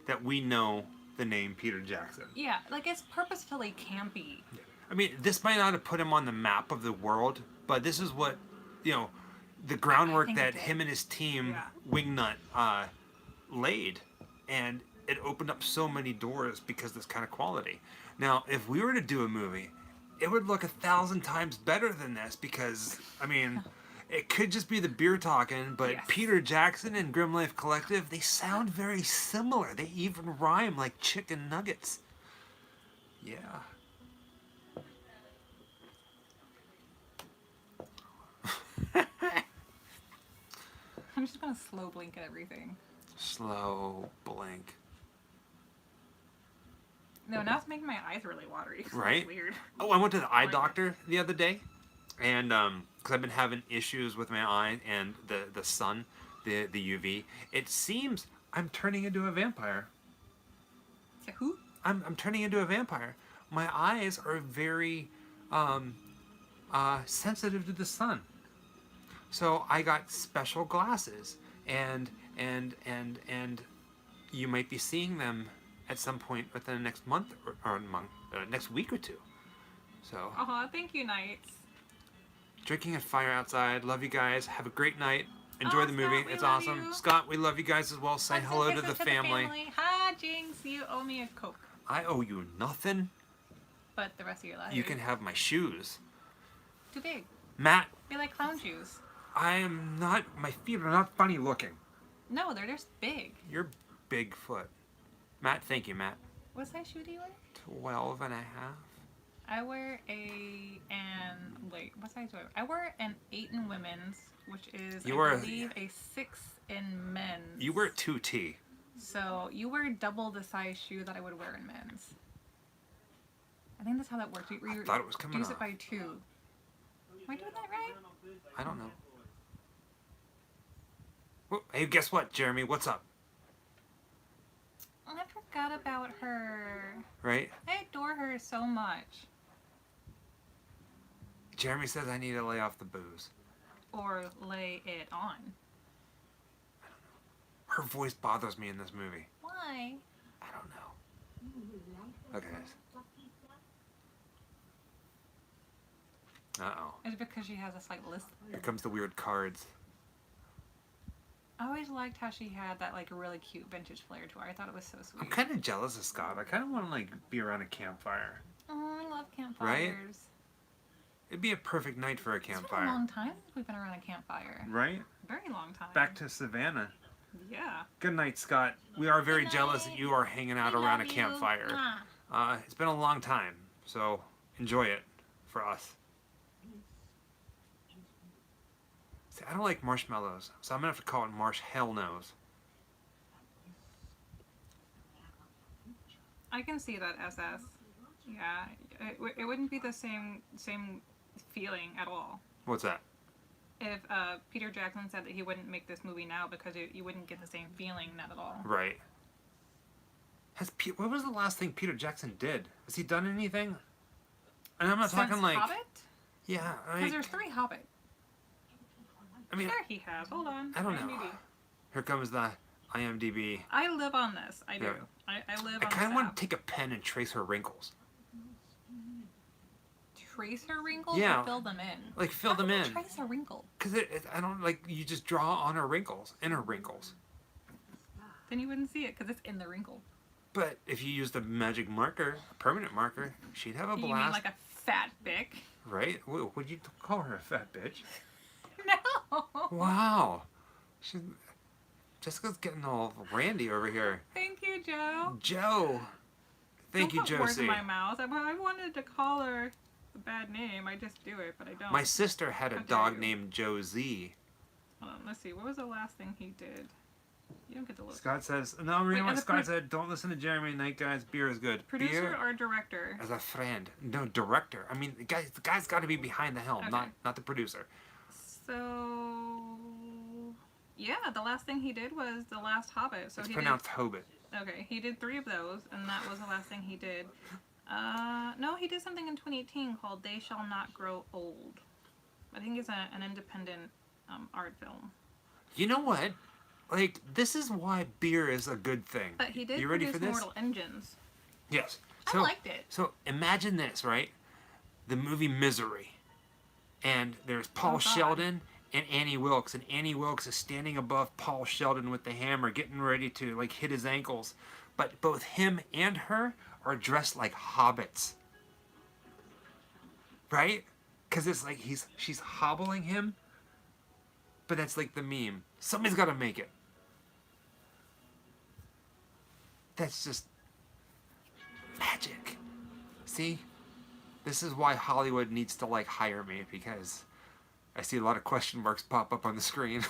that we know the name Peter Jackson. Yeah, like, it's purposefully campy. I mean, this might not have put him on the map of the world, but this is what, the groundwork that him and his team, Wingnut, laid. And it opened up so many doors because of this kind of quality. Now, if we were to do a movie, it would look 1,000 times better than this because, I mean, it could just be the beer talking, but Yes. Peter Jackson and Grim Life Collective, they sound very similar. They even rhyme like chicken nuggets. Yeah. I'm just gonna slow blink at everything. Slow blink. No, now it's making my eyes really watery. Right? It's weird. Oh, I went to the eye doctor the other day, and because I've been having issues with my eye and the sun, the UV. It seems I'm turning into a vampire. So who? I'm turning into a vampire. My eyes are very sensitive to the sun. So I got special glasses, and you might be seeing them at some point within the next month or next week or two. So. Thank you, Knights. Drinking a fire outside. Love you guys. Have a great night. Enjoy the movie. Scott, it's love awesome. you. Scott, we love you guys as well. Say hello to the family. Hi, Jinx. You owe me a Coke. I owe you nothing. But the rest of your life. You can have my shoes. Too big. Matt. They like clown shoes. I am not. My feet are not funny looking. No, they're just big. You're Bigfoot. Matt, thank you, Matt. What size shoe do you wear? 12 and a half. I wear what size do I wear? I wear an 8 in women's, which is, I believe, a 6 in men's. You wear 2T. So you wear double the size shoe that I would wear in men's. I think that's how that works. I thought it was coming reduce off. it by 2. Am I doing that right? I don't know. Well, hey, guess what, Jeremy? What's up? I forgot about her. Right? I adore her so much. Jeremy says I need to lay off the booze. Or lay it on. Her voice bothers me in this movie. Why? I don't know. Okay. Uh-oh. It's because she has a slight lisp. Here comes the weird cards. I always liked how she had that like really cute vintage flair to her. I thought it was so sweet. I'm kind of jealous of Scott. I kind of want to like be around a campfire. Oh, I love campfires. Right? It'd be a perfect night for a It's been campfire. a long time since we've been around a campfire. Right? Very long time. Back to Savannah. Yeah. Good night, Scott. We are very Good jealous night. that you are hanging out I around a love you. campfire. Mwah. It's been a long time, so enjoy it for us. See, I don't like marshmallows, so I'm gonna have to call it Marsh Hell Nose. I can see that SS. Yeah, it wouldn't be the same feeling at all What's that? if Peter Jackson said that he wouldn't make this movie now because you wouldn't get the same feeling, not at all. Right. What was the last thing Peter Jackson did? Has he done anything? And I'm not Since talking like... Hobbit? Yeah, Because there's 3 Hobbit. I mean... Sure he has. Hold on. I don't know. IMDb. Here comes the IMDb. I live on this. I do. Yeah. I live I on kind of this want app. to take a pen and trace her wrinkles. Trace her wrinkles Yeah. or fill them in? Like, fill How them do you in. trace a wrinkle? Because I don't, like, you just draw on her wrinkles, inner wrinkles. Then you wouldn't see it because it's in the wrinkle. But if you used a magic marker, a permanent marker, she'd have a blast. You mean like a fat bic? Right? Would you call her a fat bitch? No. Wow. Jessica's getting all randy over here. Thank you, Joe. Joe. Thank you, Don't put words in Josie. my mouth. I wanted to call her a bad name. I just do it, but I don't. My sister had a How dare dog you. named Josie. Hold on, let's see. What was the last thing he did? You don't get to look. Scott says, no, you know what as a Scott said? Don't listen to Jeremy Night, guys. Beer is good. Producer Beer or director? as a friend. No, director. I mean, the guy's got to be behind the helm, Okay. not the producer. So, yeah, the last thing he did was The Last Hobbit. So It's he pronounced Hobbit. Okay, he did 3 of those, and that was the last thing he did. No, he did something in 2018 called They Shall Not Grow Old. I think it's an independent art film. You know what? Like, this is why beer is a good thing. But he did You ready produce for this? Mortal Engines. Yes. I liked it. So imagine this, right? The movie Misery. And there's Paul God. Sheldon and Annie Wilkes. And Annie Wilkes is standing above Paul Sheldon with the hammer, getting ready to, like, hit his ankles. But both him and her are dressed like hobbits. Right? Because it's like she's hobbling him. But that's like the meme. Somebody's got to make it. That's just magic. See? This is why Hollywood needs to, like, hire me, because I see a lot of question marks pop up on the screen.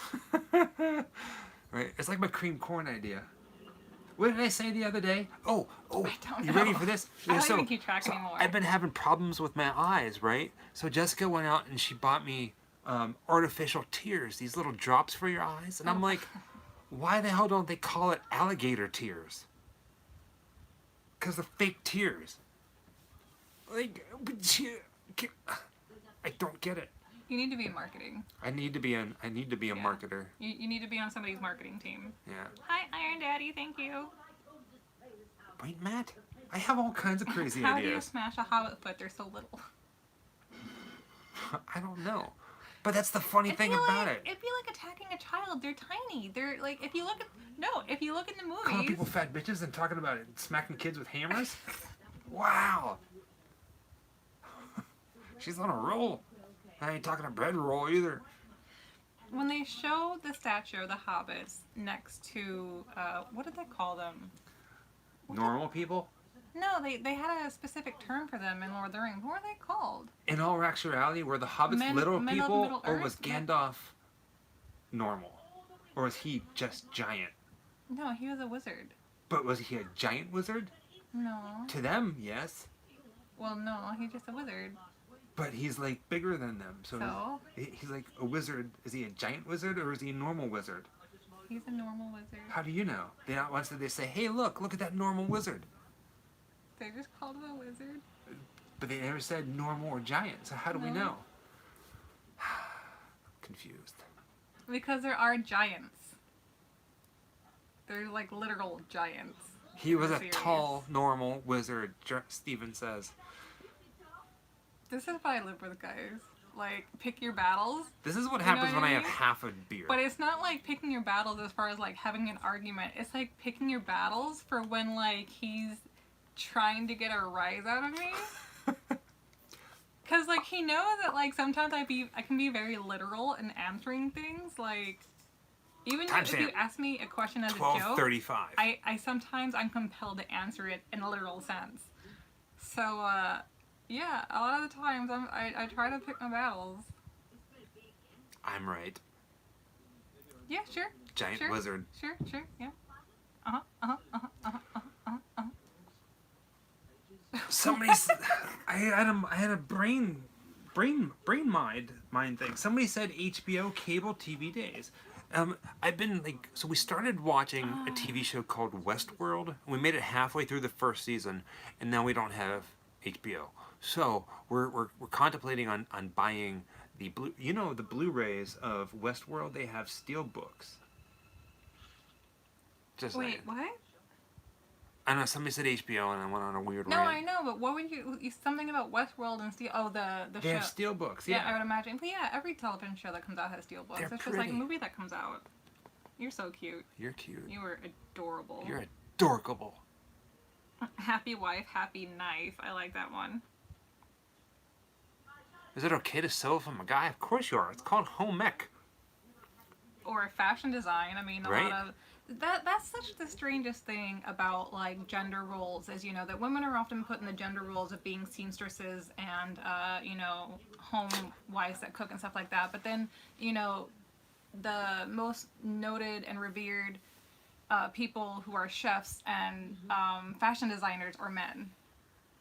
Right? It's like my cream corn idea. What did I say the other day? Oh, don't you know. ready for this? I don't even keep track anymore. I've been having problems with my eyes, right? So Jessica went out and she bought me artificial tears, these little drops for your eyes. And I'm like, Why the hell don't they call it alligator tears? Because they're fake tears. Like, I don't get it. You need to be in marketing. I need to be a marketer. You need to be on somebody's marketing team. Yeah. Hi, Iron Daddy. Thank you. Wait, Matt. I have all kinds of crazy How do you ideas. smash a hobbit foot? They're so little. I don't know. But that's the funny thing about it. It'd be like attacking a child. They're tiny. They're like, if you look in the movies. Calling people fat bitches and talking about it, smacking kids with hammers? Wow. She's on a roll. I ain't talking a bread roll either. When they show the statue of the hobbits next to, what did they call them? Normal people? No, they had a specific term for them in Lord of the Rings. What were they called? In all actuality, were the hobbits Men little of the people, Middle or Earth? was Gandalf normal? Or was he just giant? No, he was a wizard. But was he a giant wizard? No. To them, yes. Well, no, he's just a wizard. But he's like bigger than them, so he's like a wizard. Is he a giant wizard or is he a normal wizard? He's a normal wizard. How do you know? They not once did they say, "Hey, look at that normal wizard." They just called him a wizard. But they never said normal or giant. So how do we know? Confused. Because there are giants. They're like literal giants. He was a Serious. tall, normal wizard. Steven says. This is why I live with guys. Like, pick your battles. This is what You happens know when what I I have mean? half a beer. But it's not like picking your battles as far as like having an argument. It's like picking your battles for when like he's trying to get a rise out of me. Cause like he knows that like sometimes I can be very literal in answering things. Like even if you ask me a question as a joke, 12:35. I sometimes I'm compelled to answer it in a literal sense. So yeah, a lot of the times I try to pick my battles. I'm right. Yeah, sure. Giant sure, wizard. Sure, yeah. Somebody, I had a brain mind thing. Somebody said HBO cable TV days. I've been like, so we started watching a TV show called Westworld. We made it halfway through the first season, and now we don't have HBO. So we're contemplating on buying the the Blu-rays of Westworld. They have steel books. Just Wait, saying. what? I don't know. Somebody said HBO, and I went on a weird No, rant. I know, but what would you something about Westworld and steel? Oh, the They show. have steel books. Yeah, I would imagine. But yeah, every television show that comes out has steel books. They're It's just like a pretty. movie that comes out. You're so cute. You're cute. You are adorable. You're adorkable. Happy wife, happy knife. I like that one. Is it okay to sew from a guy? Of course you are. It's called home ec. Or fashion design. I mean, a Right. lot of that's such the strangest thing about like gender roles is that women are often put in the gender roles of being seamstresses and home wives that cook and stuff like that. But then the most noted and revered people who are chefs and fashion designers are men.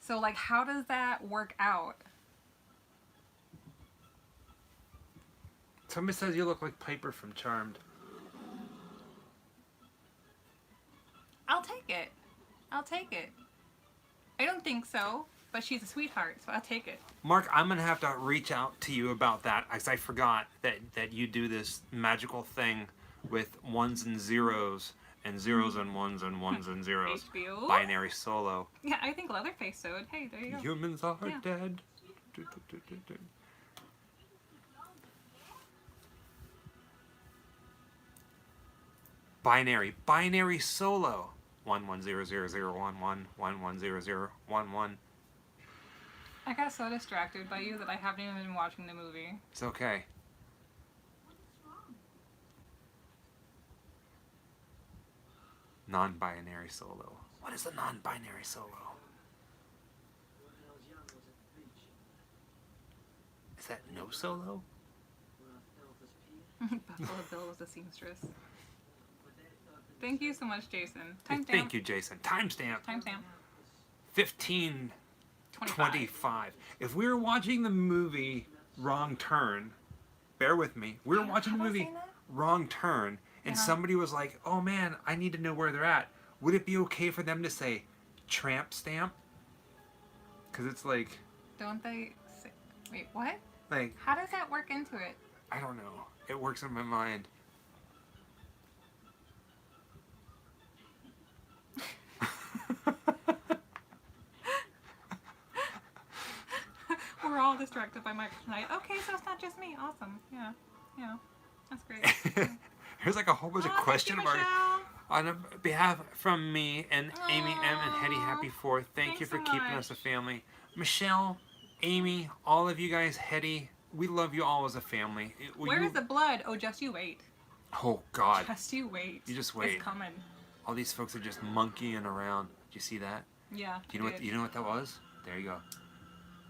So like, how does that work out? Somebody says you look like Piper from Charmed. I'll take it. I'll take it. I don't think so, but she's a sweetheart, so I'll take it. Mark, I'm going to have to reach out to you about that, because I forgot that you do this magical thing with ones and zeros, and zeros and ones and ones and zeros. HBO? Binary solo. Yeah, I think Leatherface sewed. Hey, there you go. Humans are Yeah. dead. Binary solo. 110011110011. I got so distracted by you that I haven't even been watching the movie. It's okay. Non-binary solo. What is a non-binary solo? Is that no solo? Buffalo Bill was a seamstress. Thank you so much, Jason. Hey, Timestamp. thank you, Jason. Timestamp. Timestamp. 15:25. If we were watching the movie Wrong Turn, bear with me. We were watching the How do I movie say that? Wrong Turn, and somebody was like, oh man, I need to know where they're at. Would it be okay for them to say tramp stamp? Because it's like... Don't they say... Wait, what? Like... How does that work into it? I don't know. It works in my mind. We're all distracted by Michael tonight. Okay, so it's not just me. Awesome. Yeah. Yeah. That's great. There's like a whole bunch of question marks. On behalf from me and Amy M and Hetty, happy 4th. Thank you for keeping us a family. Michelle, Amy, all of you guys, Hetty, we love you all as a family. Where is the blood? Oh, just you wait. Oh, God. Just you wait. You just wait. It's coming. All these folks are just monkeying around. Do you see that? Yeah. Do you know what that was? There you go.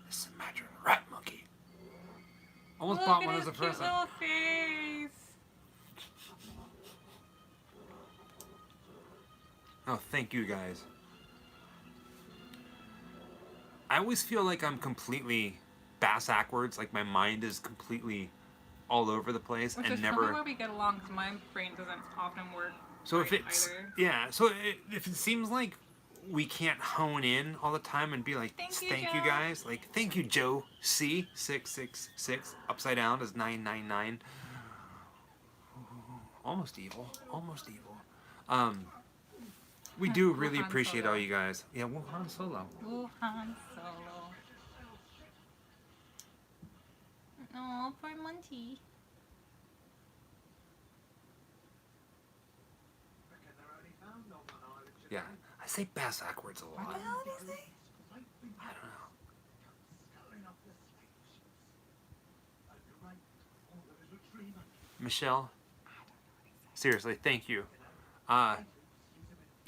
The Sumatran rat monkey. Almost bought one as a present. Look at his cute little face. Oh, thank you guys. I always feel like I'm completely bass-ackwards, like my mind is completely all over the place. Which and is never... probably why we get along, because my brain doesn't often work. So right if it's... either. Yeah, so if it seems like we can't hone in all the time and be like, thank you guys. Like, thank you, Joe C. 666. Upside down is 999. Almost evil. Almost evil. We do really appreciate all you guys. Yeah, Wuhan Solo. Wuhan Solo. Oh, poor Monty. Yeah, I say bass-ackwards a lot. What the hell did he say? I don't know. Michelle, seriously, thank you.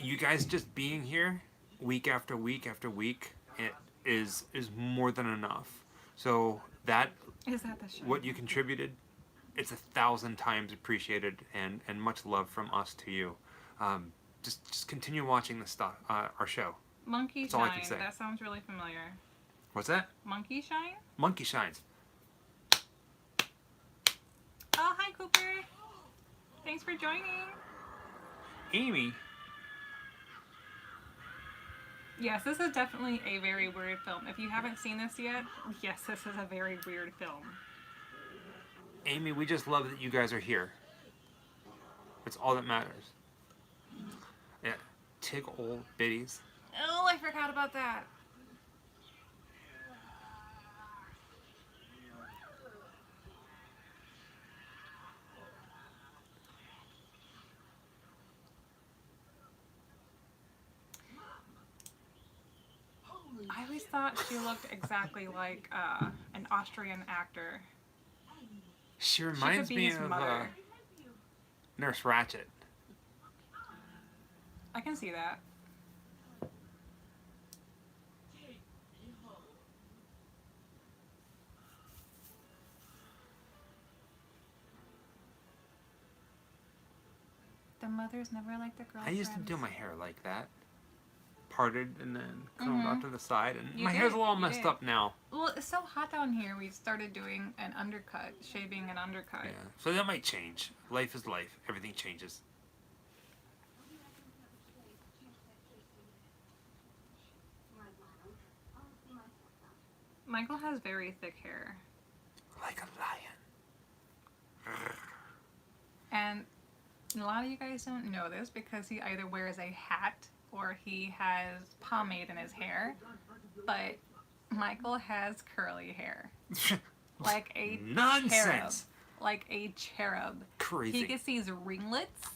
You guys just being here week after week after week, it is more than enough. So that Is that the show? what you contributed, it's 1,000 times appreciated, and much love from us to you. Just continue watching the stuff, our show. Monkey That's all I can Shine. say. That sounds really familiar. What's that? Monkey Shine? Monkey Shines. Oh, hi, Cooper. Thanks for joining. Amy. Yes, this is definitely a very weird film. If you haven't seen this yet, yes, this is a very weird film. Amy, we just love that you guys are here. It's all that matters. Yeah, tig old biddies. Oh, I forgot about that. I always thought she looked exactly like an Austrian actor. She reminds me of Nurse Ratched. I can see that. The mothers never liked the girlfriends. I used to do my hair like that. Parted and then combed out to the side. And my hair's a little messed up now. Well, it's so hot down here, we started doing an undercut, shaving an undercut. Yeah, so that might change. Life is life. Everything changes. Michael has very thick hair. Like a lion. And a lot of you guys don't know this because he either wears a hat or he has pomade in his hair. But Michael has curly hair. Like a Nonsense. cherub. Like a cherub. Crazy. He gets these ringlets,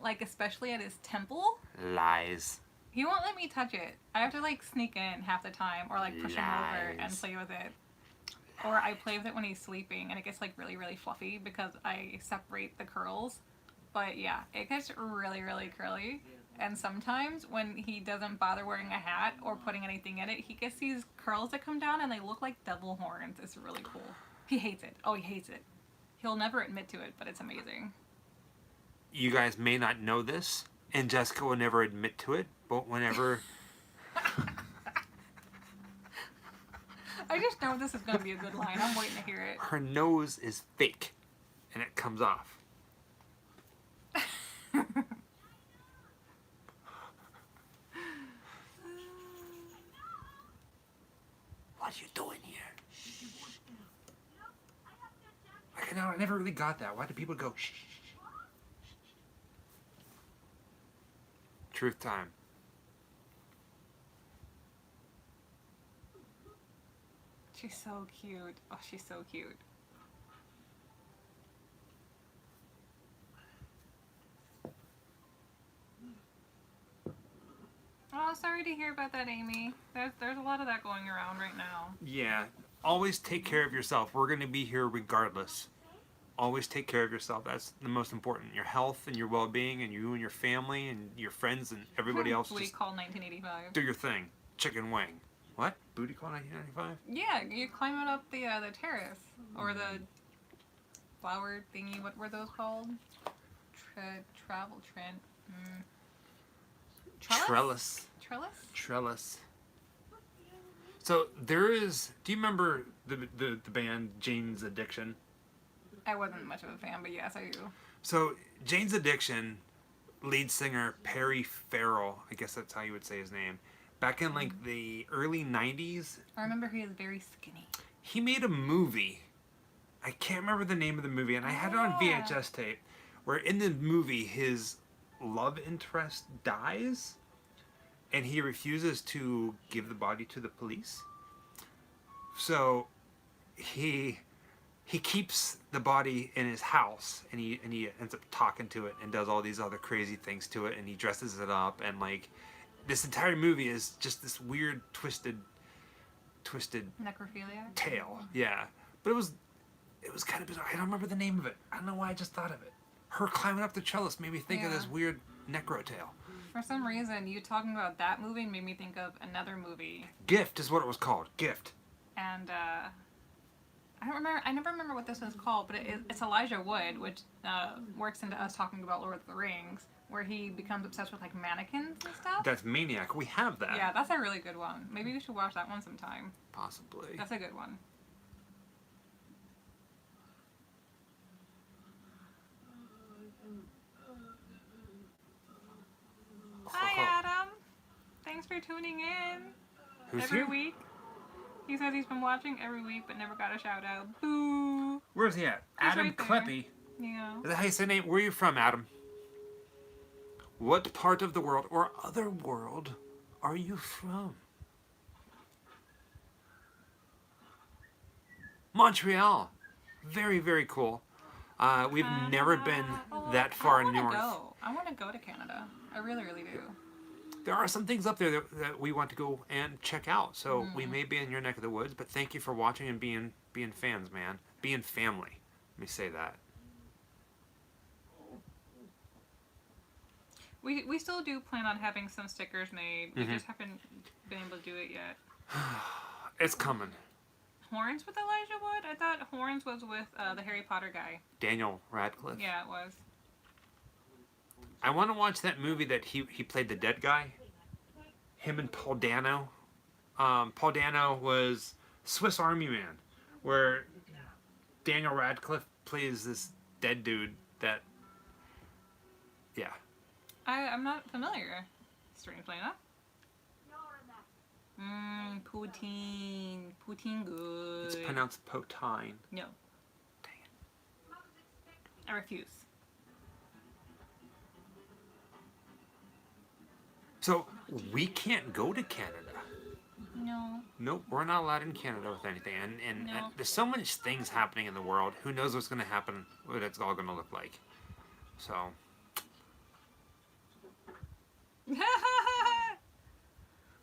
like especially at his temple. Lies. He won't let me touch it. I have to like sneak in half the time or like push him over and play with it. Or I play with it when he's sleeping and it gets like really, really fluffy because I separate the curls. But yeah, it gets really, really curly. And sometimes when he doesn't bother wearing a hat or putting anything in it, he gets these curls that come down and they look like devil horns. It's really cool. He hates it. Oh, he hates it. He'll never admit to it, but it's amazing. You guys may not know this, and Jessica will never admit to it, but whenever... I just know this is going to be a good line. I'm waiting to hear it. Her nose is fake, and it comes off. are you doing here? I never really got that. Why do people go shh? Truth time. She's so cute. Oh, she's so cute. Oh, sorry to hear about that, Amy. There's a lot of that going around right now. Yeah. Always take care of yourself. We're going to be here regardless. Always take care of yourself. That's the most important. Your health and your well-being, and you and your family and your friends and everybody else. Booty call 1985. Do your thing. Chicken wing. What? Booty call 1995? Yeah, you're climbing up the terrace or the flower thingy. What were those called? Travel trend. Trellis? Trellis. So there is. Do you remember the band Jane's Addiction? I wasn't much of a fan, but yes, I do. So Jane's Addiction, lead singer Perry Farrell, I guess that's how you would say his name, back in like the early 90s. I remember he was very skinny. He made a movie. I can't remember the name of the movie, and I had it on VHS tape, where in the movie his love interest dies, and he refuses to give the body to the police. So he keeps the body in his house, and he ends up talking to it and does all these other crazy things to it, and he dresses it up, and like this entire movie is just this weird twisted necrophilia tale. Yeah, but it was kind of bizarre. I don't remember the name of it. I don't know why I just thought of it. Her climbing up the trellis made me think of this weird necro tale. For some reason, you talking about that movie made me think of another movie. Gift is what it was called. Gift. And I never remember what this was called, but it's Elijah Wood, which works into us talking about Lord of the Rings, where he becomes obsessed with like mannequins and stuff. That's Maniac. We have that. Yeah, that's a really good one. Maybe we should watch that one sometime. Possibly. That's a good one. Hi, Adam. Thanks for tuning in. Who's every here? week. He says he's been watching every week, but never got a shout out. Boo. Where's he at? He's Adam right there. Kleppy. Yeah. Is that how you say name? Where are you from, Adam? What part of the world or other world are you from? Montreal. Very, very cool. We've never been that far north. I want to go to Canada. I really, really do. There are some things up there that we want to go and check out. So we may be in your neck of the woods, but thank you for watching and being fans, man. Being family. Let me say that. We still do plan on having some stickers made. We just haven't been able to do it yet. It's coming. Horns with Elijah Wood? I thought Horns was with the Harry Potter guy. Daniel Radcliffe. Yeah, it was. I want to watch that movie that he played the dead guy. Him and Paul Dano. Paul Dano was Swiss Army Man, where Daniel Radcliffe plays this dead dude that, yeah. I'm not familiar, strangely enough. Poutine. Poutine good. It's pronounced potine. No. Dang it. I refuse. So, we can't go to Canada. No. Nope, we're not allowed in Canada with anything. And No. there's so much things happening in the world. Who knows what's going to happen, what it's all going to look like. So.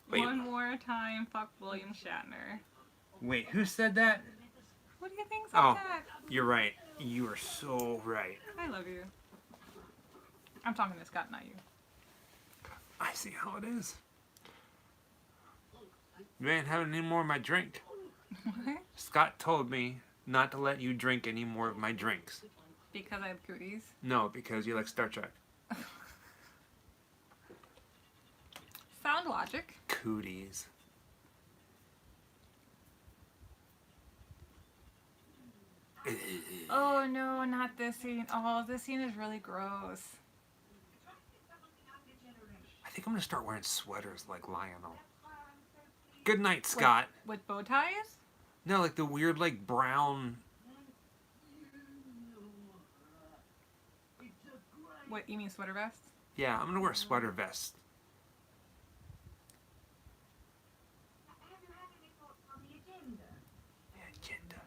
Wait. One more time, fuck William Shatner. Wait, who said that? What do you think said that? You're right. You are so right. I love you. I'm talking to Scott, not you. I see how it is. You ain't having any more of my drink. What? Scott told me not to let you drink any more of my drinks. Because I have cooties? No, because you like Star Trek. Sound logic. Cooties. Oh no, not this scene. Oh, this scene is really gross. I think I'm gonna start wearing sweaters like Lionel. Good night, Scott. With bow ties? No, like the weird, like, brown... What, you mean sweater vests? Yeah, I'm gonna wear a sweater vest. Agenda.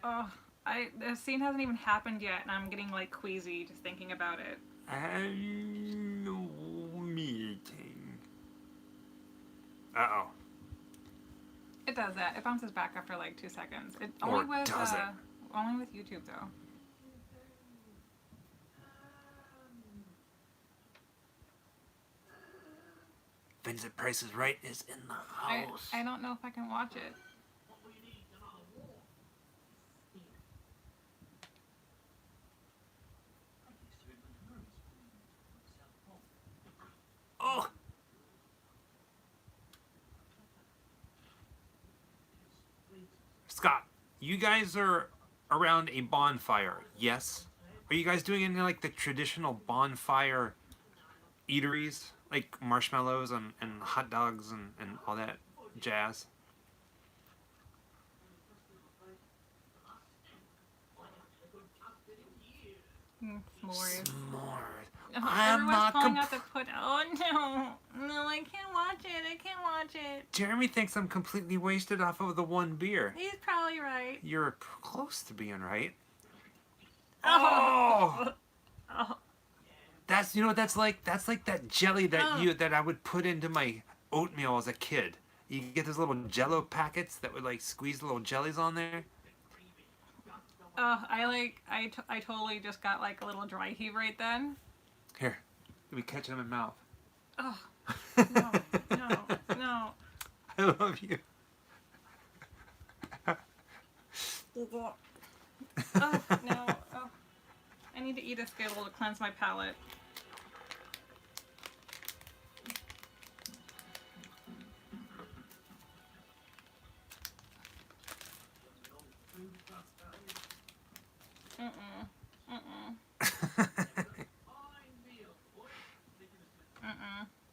Oh, the scene hasn't even happened yet, and I'm getting like queasy just thinking about it. Annual meeting. Uh-oh. It does that. It bounces back after like 2 seconds. It Or only with does it? only with YouTube though. Vincent Price is Right is in the house. I don't know if I can watch it. Oh! Scott, you guys are around a bonfire, yes? Are you guys doing any like the traditional bonfire eateries? Like marshmallows and hot dogs and all that jazz? S'mores. S'mores. Oh, I'm everyone's not calling out the put. Oh no, I can't watch it. I can't watch it. Jeremy thinks I'm completely wasted off of the one beer. He's probably right. You're close to being right. Oh. Oh! That's, you know what that's like? That's like that jelly that I would put into my oatmeal as a kid. You get those little Jello packets that would like squeeze little jellies on there. I totally just got like a little dry heave right then. Here, let me catch it in my mouth. Oh, no, no. I love you. Oh, no. Oh. I need to eat a Skittle to cleanse my palate.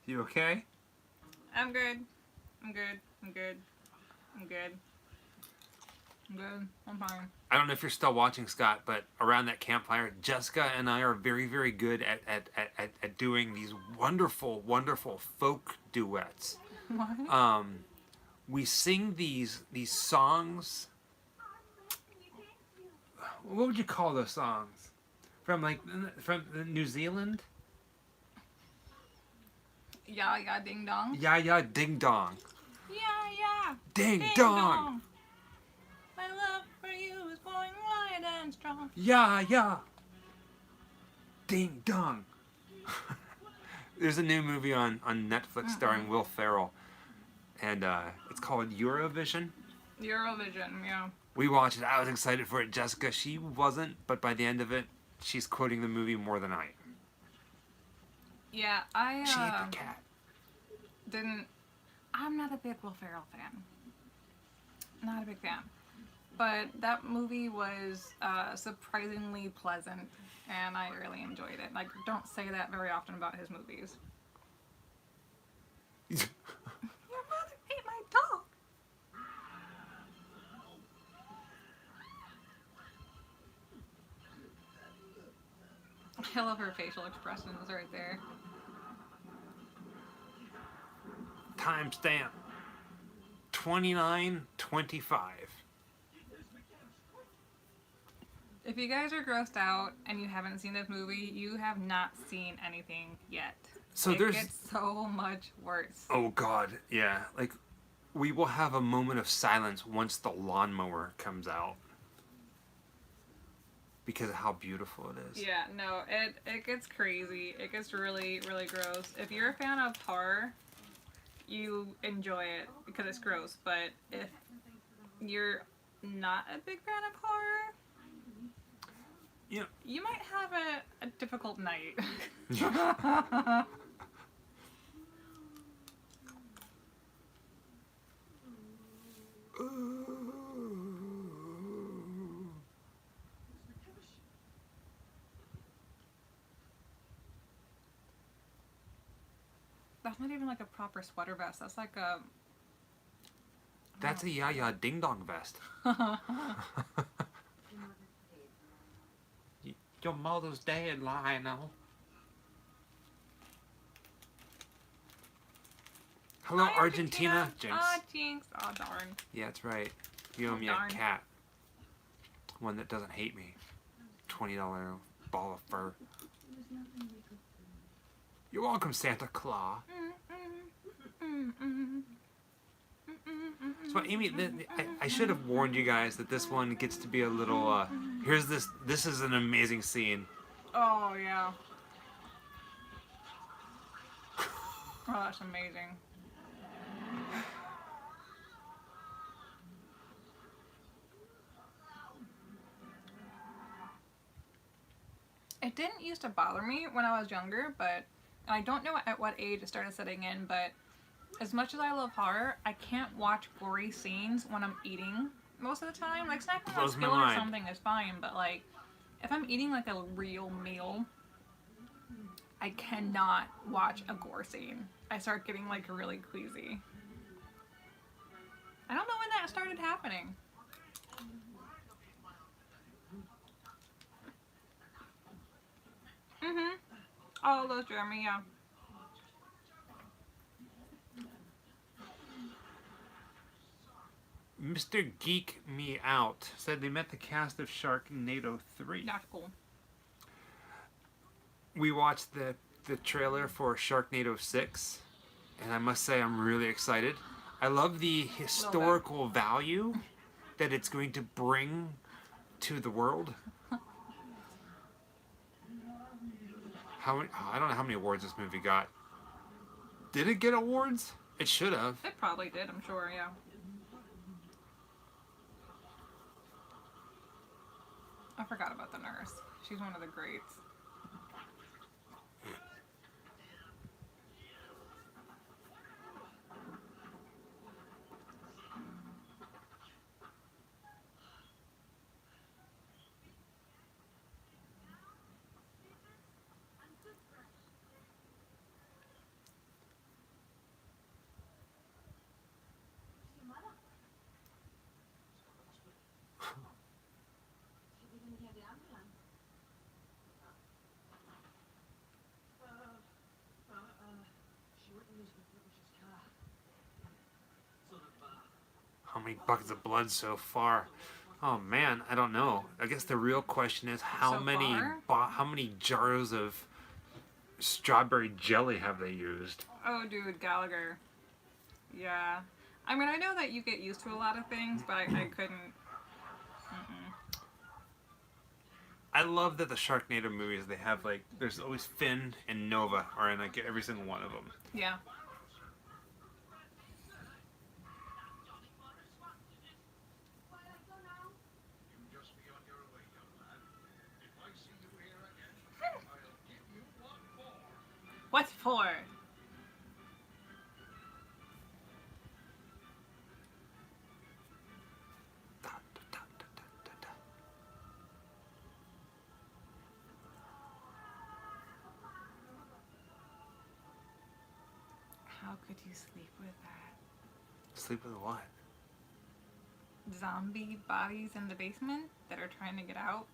You okay? I'm good. I'm good. I'm good. I'm good. I'm good. I'm fine. I don't know if you're still watching, Scott, but around that campfire, Jessica and I are very, very good at doing these wonderful, wonderful folk duets. What? We sing these songs. What would you call those songs? From New Zealand? Yeah, yeah, ding dong. Yeah, yeah, ding dong. Yeah, yeah. Ding dong. My love for you is going wide and strong. Yeah, yeah. Ding dong. There's a new movie on Netflix starring Will Ferrell, and it's called Eurovision. Eurovision, yeah. We watched it. I was excited for it. Jessica, she wasn't, but by the end of it, she's quoting the movie more than I am. Yeah, She ate the cat. I'm not a big Will Ferrell fan. Not a big fan. But that movie was surprisingly pleasant, and I really enjoyed it. Like, don't say that very often about his movies. Your mother ate my dog! I love her facial expressions right there. Timestamp 29:25. If you guys are grossed out and you haven't seen this movie, you have not seen anything yet. So it gets so much worse. Oh God, yeah. Like, we will have a moment of silence once the lawnmower comes out. Because of how beautiful it is. Yeah, no, it gets crazy. It gets really, really gross. If you're a fan of horror, you enjoy it because it's gross. But if you're not a big fan of horror, yeah, you might have a difficult night. That's not even like a proper sweater vest. That's like a... That's a ya-ya ding-dong vest. Your mother's dead, Lionel. Hello, Hi, Argentina. Jinx. Ah, Jinx. Oh, darn. Yeah, that's right. You owe me darn. a cat. One that doesn't hate me. $20 ball of fur. You're welcome, Santa Claus. So, Amy, I should have warned you guys that this one gets to be a little, here's this. This is an amazing scene. Oh, yeah. Oh, that's amazing. It didn't used to bother me when I was younger, but I don't know at what age it started setting in, but as much as I love horror, I can't watch gory scenes when I'm eating most of the time. Like, snacking on a skillet or something is fine, but like, if I'm eating like a real meal, I cannot watch a gore scene. I start getting like really queasy. I don't know when that started happening. Oh, those Jeremy, yeah. Mr. Geek Me Out said they met the cast of Sharknado 3. That's cool. We watched the trailer for Sharknado 6, and I must say I'm really excited. I love the historical value that it's going to bring to the world. I don't know how many awards this movie got. Did it get awards? It should have. It probably did, I'm sure, yeah. I forgot about the nurse. She's one of the greats. How many buckets of blood so far? Oh man, I don't know. I guess the real question is how many jars of strawberry jelly have they used? Oh, dude, Gallagher. Yeah. I mean, I know that you get used to a lot of things, but I couldn't. I love that the Sharknado movies, they have like, there's always Finn and Nova are in like every single one of them. Yeah. What for? How could you sleep with that? Sleep with what? Zombie bodies in the basement that are trying to get out?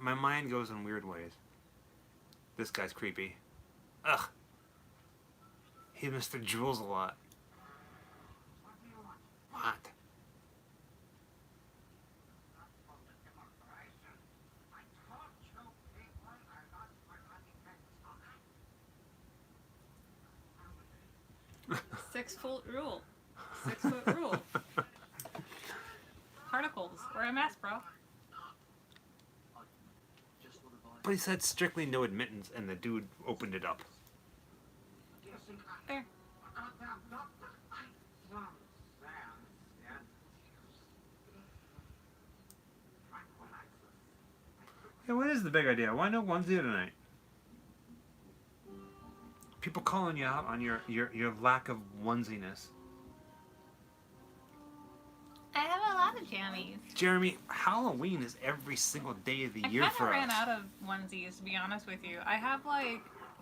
My mind goes in weird ways. This guy's creepy. Ugh. He Mr. Jules a lot. What? Six-foot rule. 6-foot rule. Particles. Wear a mask, bro. But he said strictly no admittance, and the dude opened it up. There. Yeah, what is the big idea? Why no onesie tonight? People calling you out on your lack of onesiness. I have a lot of jammies. Jeremy, Halloween is every single day of the year for us. I kind of ran out of onesies, to be honest with you. I have like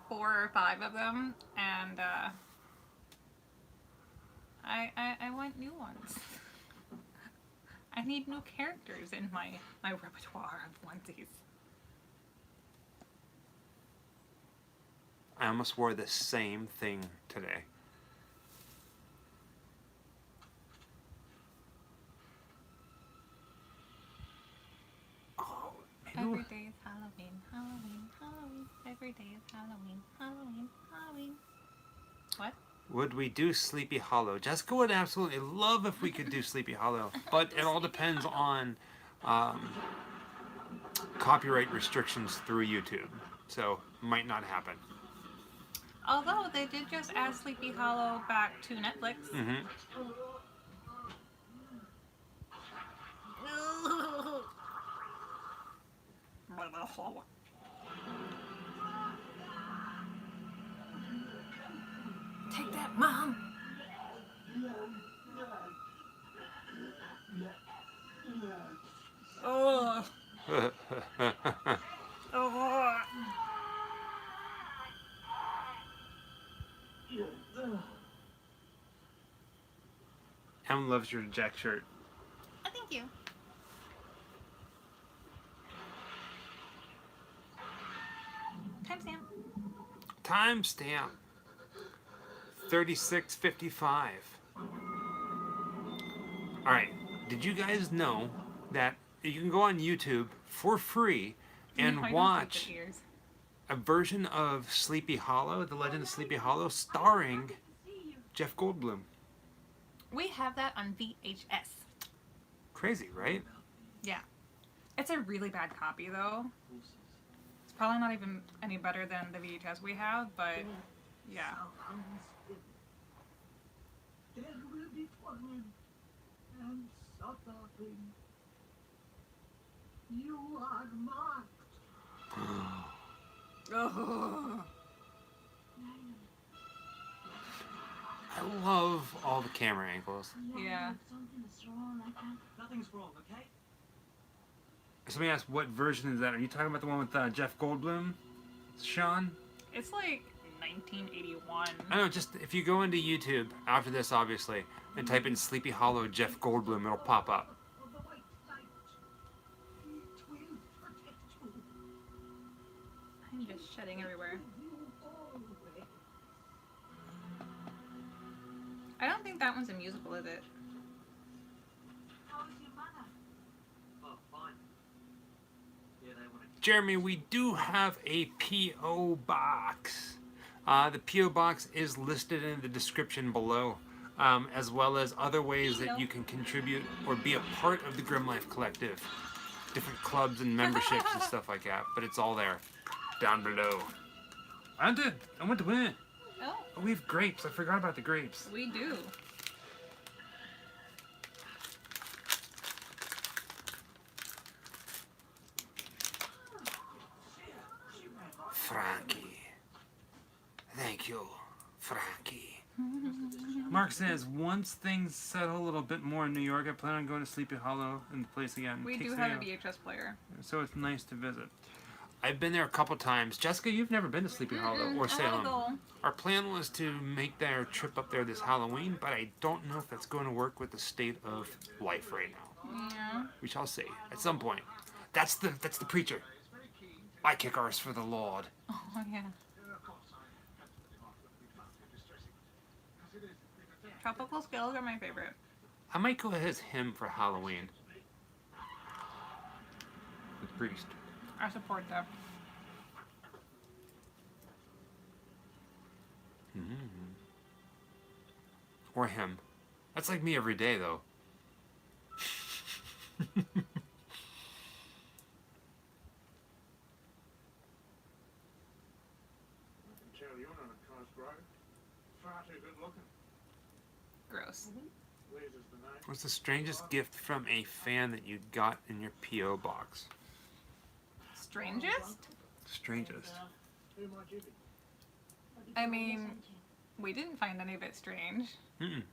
4 or 5 of them, and I want new ones. I need new characters in my repertoire of onesies. I almost wore the same thing today. Oh, every day is Halloween, Halloween, Halloween. Every day is Halloween, Halloween, Halloween. What? Would we do Sleepy Hollow? Jessica would absolutely love if we could do Sleepy Hollow, but it all depends on copyright restrictions through YouTube, so might not happen. Although they did just add Sleepy Hollow back to Netflix. Mm-hmm. Take that, Mom! Oh. Oh. Em loves your Jack shirt. Oh, thank you. Timestamp. Timestamp. 36:55. Alright, did you guys know that you can go on YouTube for free and watch a version of Sleepy Hollow, The Legend of Sleepy Hollow, starring Jeff Goldblum? We have that on VHS. Crazy, right? Yeah. It's a really bad copy, though. It's probably not even any better than the VHS we have, but yeah. There will be fun and suffering. You are marked. Oh. I love all the camera angles. Yeah. Something's wrong. Nothing's wrong, okay? So let me ask, what version is that? Are you talking about the one with Jeff Goldblum, Sean? It's like 1981. I know, just if you go into YouTube after this, obviously, and type in Sleepy Hollow Jeff Goldblum, it'll pop up. I'm just shedding everywhere. I don't think that one's a musical, is it? How is your mother? Oh, fine. Yeah, they want to. Jeremy, we do have a P.O. box. The P.O. box is listed in the description below, as well as other ways that you can contribute or be a part of the Grim Life Collective. Different clubs and memberships and stuff like that, but it's all there, down below. I went to win. Oh, Oh, we have grapes. I forgot about the grapes. we do. Frankie. Thank you, Frankie. Mark says, once things settle a little bit more in New York, I plan on going to Sleepy Hollow and the place again. We Takes do the have a day VHS player. off, so it's nice to visit. I've been there a couple times. Jessica, you've never been to Sleepy Hollow or Salem. Go. Our plan was to make their trip up there this Halloween, but I don't know if that's going to work with the state of life right now. Yeah. We shall see at some point. That's the preacher. I kick ours for the Lord. Oh, yeah. Tropical Skills are my favorite. I might go as him for Halloween. The priest. I support that. Or him. That's like me every day, though. You're not a close bro. Far too good looking. Gross. Liz is the name. What's the strangest gift from a fan that you got in your P.O. box? Strangest? Strangest. Who might you be? I mean, we didn't find any of it strange, Mm-mm.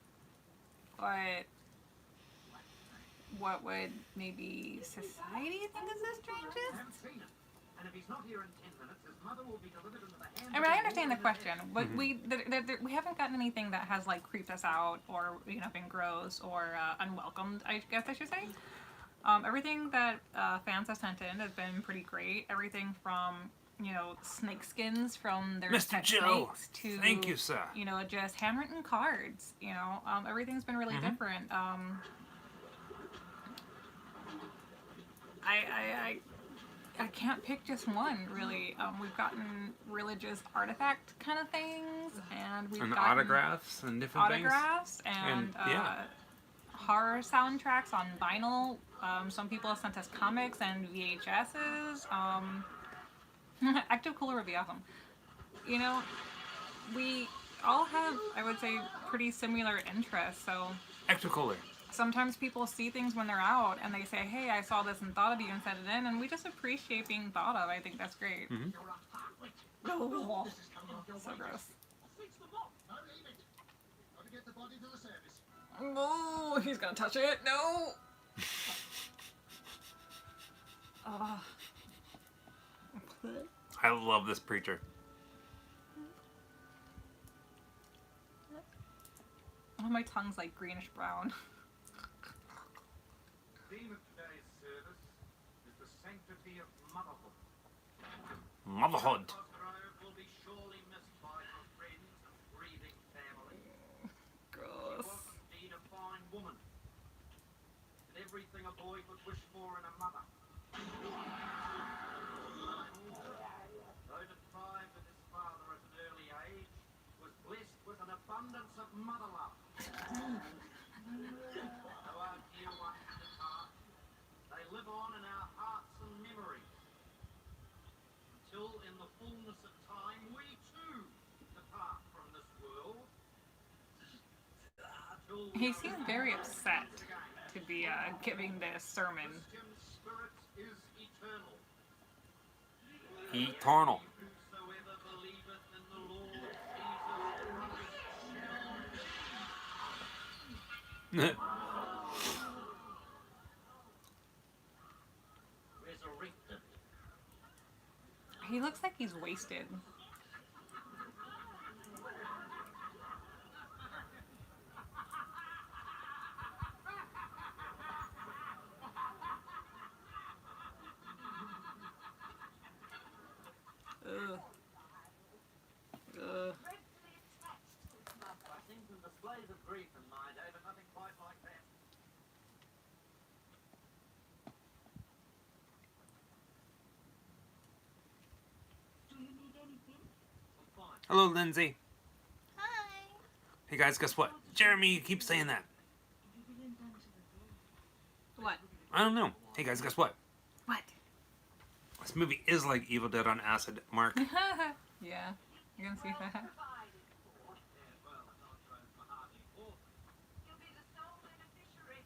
but what would maybe society think is the strangest? haven't seen him. And if he's not here in 10 minutes, his mother will be delivered into the hands I mean, I understand the question, but we haven't gotten anything that has like creeped us out or been gross or unwelcomed. I guess I should say. Everything that fans have sent in has been pretty great. Everything from snake skins from their Mr. pet Joe, snakes to thank you, sir. Just handwritten cards. Everything's been really different. I can't pick just one really. We've gotten religious artifact kind of things, and we've gotten autographs and different autographs and yeah. horror soundtracks on vinyl. Some people have sent us comics and VHSs. Active Cooler would be awesome. We all have, I would say, pretty similar interests. So Extra cooler. sometimes people see things when they're out and they say, hey, I saw this and thought of you and sent it in, and we just appreciate being thought of. I think that's great. Mm-hmm. Oh, so gross. Oh, he's gonna touch it. No. Oh. I love this preacher. Oh, my tongue's like greenish brown. theme of today's service is the sanctity of motherhood. Motherhood. Cosgrove will be surely missed by her friends and grieving family. She Gross. was indeed a fine woman, and everything a boy could wish for in a mother. Though deprived of his father at an early age, was blessed with an abundance of mother love. Though our dear ones depart, they live on in our hearts and memories. Until in the fullness of time we too depart from this world. He seems very upset to be giving this sermon. Christian spirit is eternal. Eternal. Whosoever believeth in the Lord Jesus Christ resurrected. He looks like he's wasted. Ugh. Ugh. Blessings and displays of grief in my day, but nothing quite like that. Do you need anything? I'm fine. Hello, Lindsay. Hi. Hey guys, guess what? Jeremy, you keep saying that. What? I don't know. Hey guys, guess what? What? This movie is like Evil Dead on acid, Mark. Yeah, you can see that. Well, I'm not trying for hardly awful. You'll be the sole beneficiary.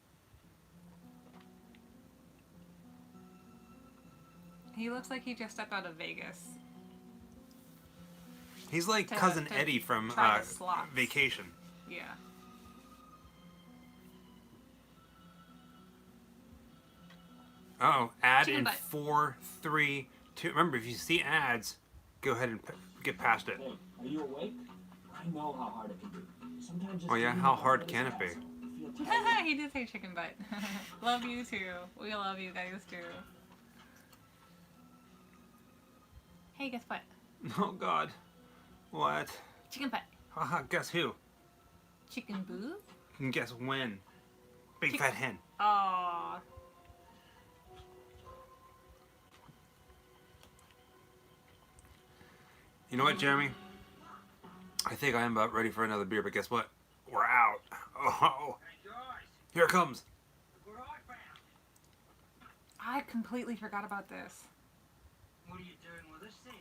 He looks like he just stepped out of Vegas. He's like To- Cousin to Eddie from try the slots. Vacation. Yeah. Uh-oh, ad Chicken in butt. 4, 3, 2. Remember, if you see ads, go ahead and get past it. Hey, are you awake? I know how hard it can be. Sometimes just Oh yeah, dreaming how about hard what is can it be? past. You feel tired. He did say chicken butt. Love you too. We love you guys too. Hey, guess what? Oh God. What? Chicken butt. Haha, guess who? Chicken boo? And guess when? Big Chick- fat hen. Aww. You know what, Jeremy? I think I am about ready for another beer, but guess what? We're out. Oh, Hey guys, here it comes. look what I found. I completely forgot about this. What are you doing with this thing?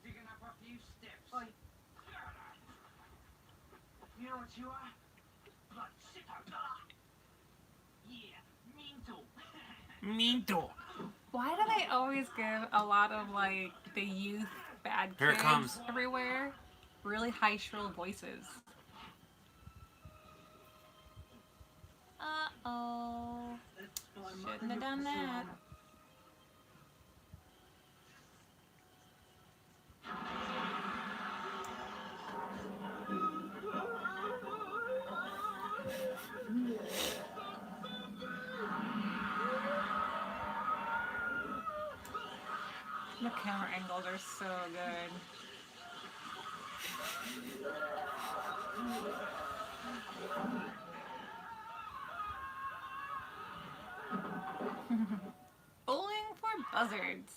Digging up a few steps. Oi. You know what you are? Blood sicko. Yeah, mental. Minto. Why do they always give a lot of like the youth bad kids Here it comes. everywhere really high shrill voices? Uh-oh. Shouldn't have done that. The camera angles are so good. Bowling for buzzards.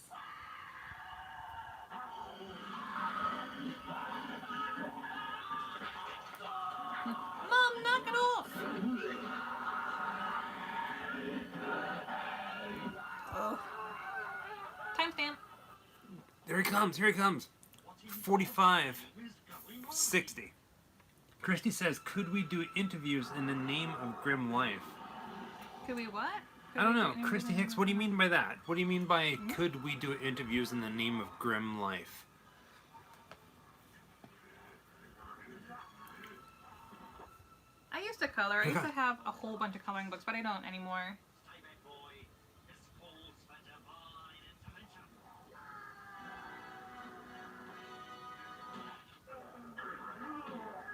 Mom, knock it off! Oh. Timestamp. There he comes. Here he comes. 45, 60. Christy says, could we do interviews in the name of Grim Life? Could we what? I don't know. Christy Hicks, what do you mean by that? What do you mean by could we do interviews in the name of Grim Life? I used to color. I used to have a whole bunch of coloring books, but I don't anymore.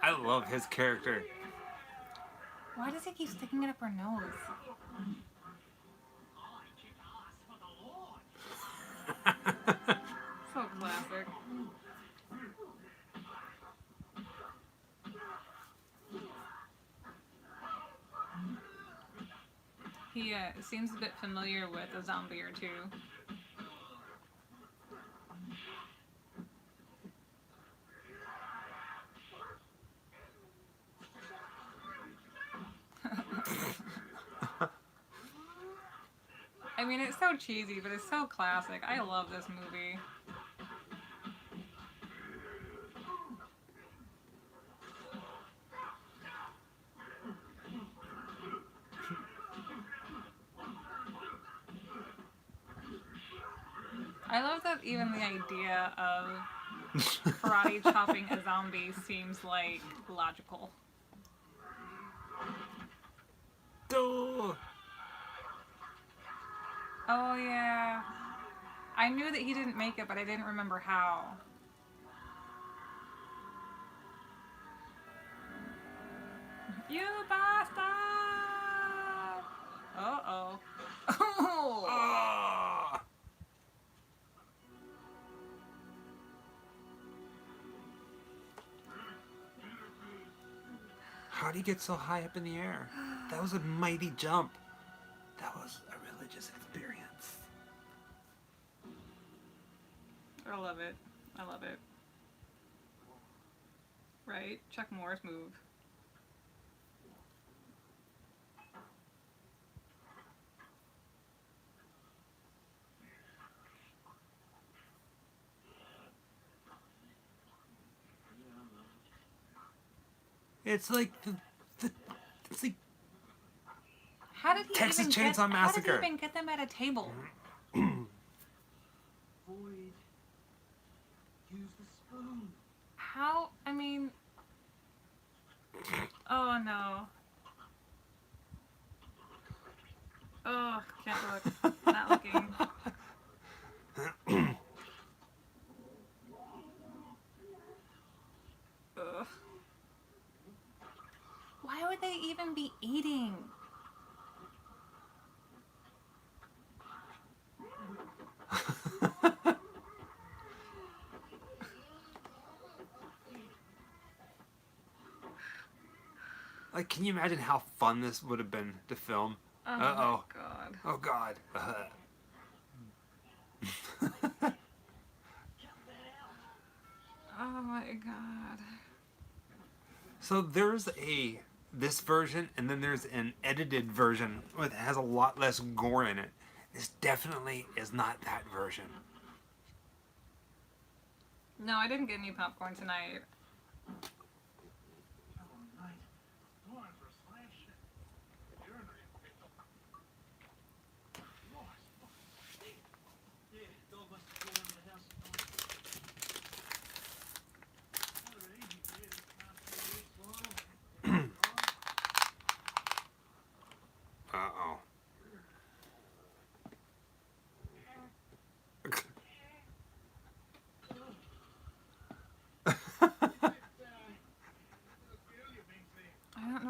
I love his character. Why does he keep sticking it up her nose? So classic. He seems a bit familiar with a zombie or two. I mean, it's so cheesy, but it's so classic. I love this movie. I love that even the idea of karate chopping a zombie seems like logical. Duh. Oh yeah. I knew that he didn't make it, but I didn't remember how. You bastard! Uh-oh. Oh! Ah. How'd he get so high up in the air? That was a mighty jump. That was a religious experience. I love it. I love it. Right? Chuck Norris move. It's like it's like How did he Texas even Chainsaw get, Massacre. How did he even get them at a table? Void. Use the spoon. How? I mean... Oh no. Oh, can't look. Not looking. Ugh. Why would they even be eating? Like, can you imagine how fun this would have been to film? Oh Uh-oh. my god. Oh God. Oh my god. So there's this version, and then there's an edited version that has a lot less gore in it. This definitely is not that version. No, I didn't get any popcorn tonight.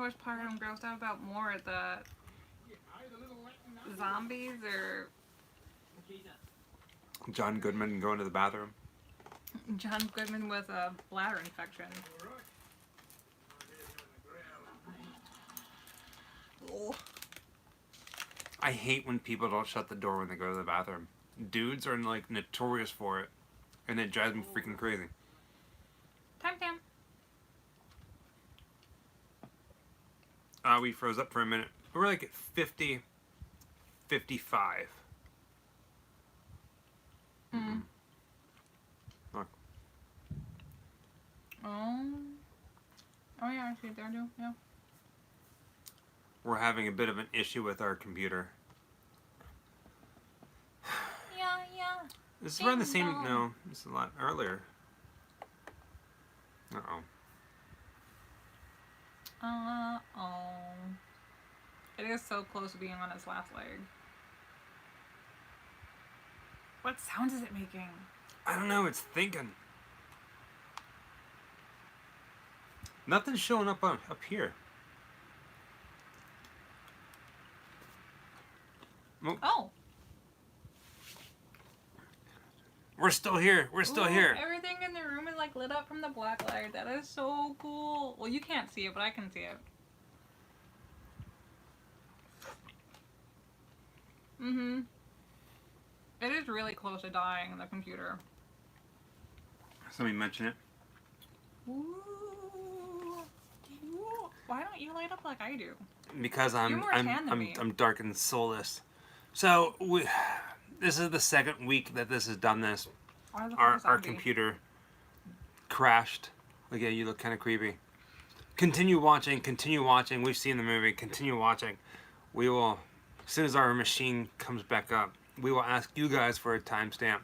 worst part I'm grossed out about more the zombies or John Goodman going to the bathroom. John Goodman with a bladder infection. I hate when people don't shut the door when they go to the bathroom. Dudes are like notorious for it, and it drives me freaking crazy. Time. We froze up for a minute. We're like at 50, 55. Mm. Look. Oh yeah, I see it there too. Yeah. We're having a bit of an issue with our computer. Yeah. This is around the same. Ding-dong. No, this is a lot earlier. Uh-oh. It is so close to being on its last leg. What sounds is it making? I don't know. It's thinking. Nothing's showing up up here. Oh. We're still here. We're still Ooh, here. Everything in the room is like lit up from the black light. That is so cool. Well, you can't see it, but I can see it. Mm-hmm. It is really close to dying on the computer. Somebody mention it. Ooh. Why don't you light up like I do? Because You're more tan than me. I'm dark and soulless. So this is the second week that this has done this. Our computer crashed. Look at you, look kind of creepy. Continue watching. We've seen the movie. Continue watching. We will, as soon as our machine comes back up, we will ask you guys for a timestamp.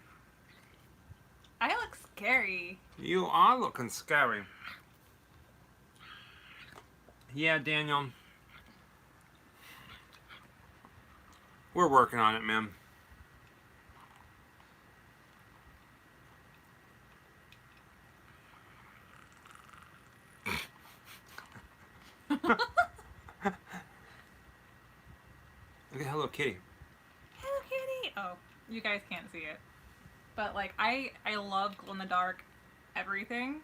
I look scary. You are looking scary. Yeah, Daniel. We're working on it, man. Look at Hello Kitty. Hello Kitty. Oh, you guys can't see it. But like I love glow in the dark everything.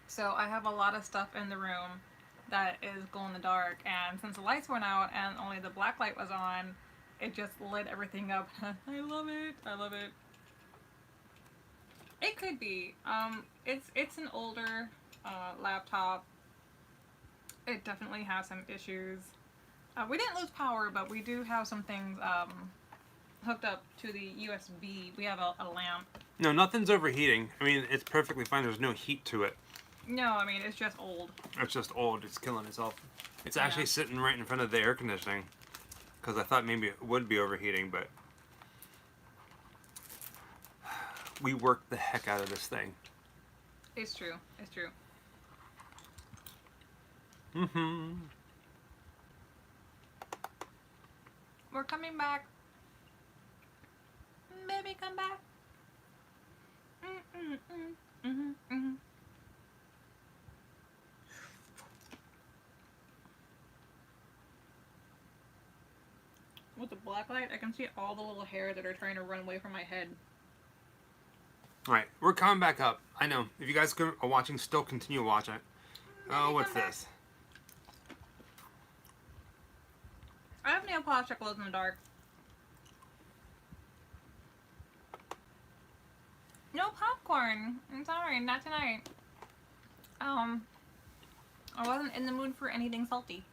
So I have a lot of stuff in the room that is glow in the dark, and since the lights went out and only the black light was on, it just lit everything up. I love it. I love it. It could be. It's an older laptop. It definitely has some issues. We didn't lose power, but we do have some things hooked up to the USB. We have a lamp. No, nothing's overheating. I mean, it's perfectly fine. There's no heat to it. No, I mean, it's just old. It's just old. It's killing itself. It's actually sitting right in front of the air conditioning. Because I thought maybe it would be overheating, but we worked the heck out of this thing. It's true. It's true. Mm-hmm. We're coming back. Baby, come back. With the black light, I can see all the little hairs that are trying to run away from my head. Alright, we're coming back up. I know. If you guys are watching, still continue watching. Oh, what's this? I have nail polish that glows in the dark. No popcorn. I'm sorry, not tonight. I wasn't in the mood for anything salty.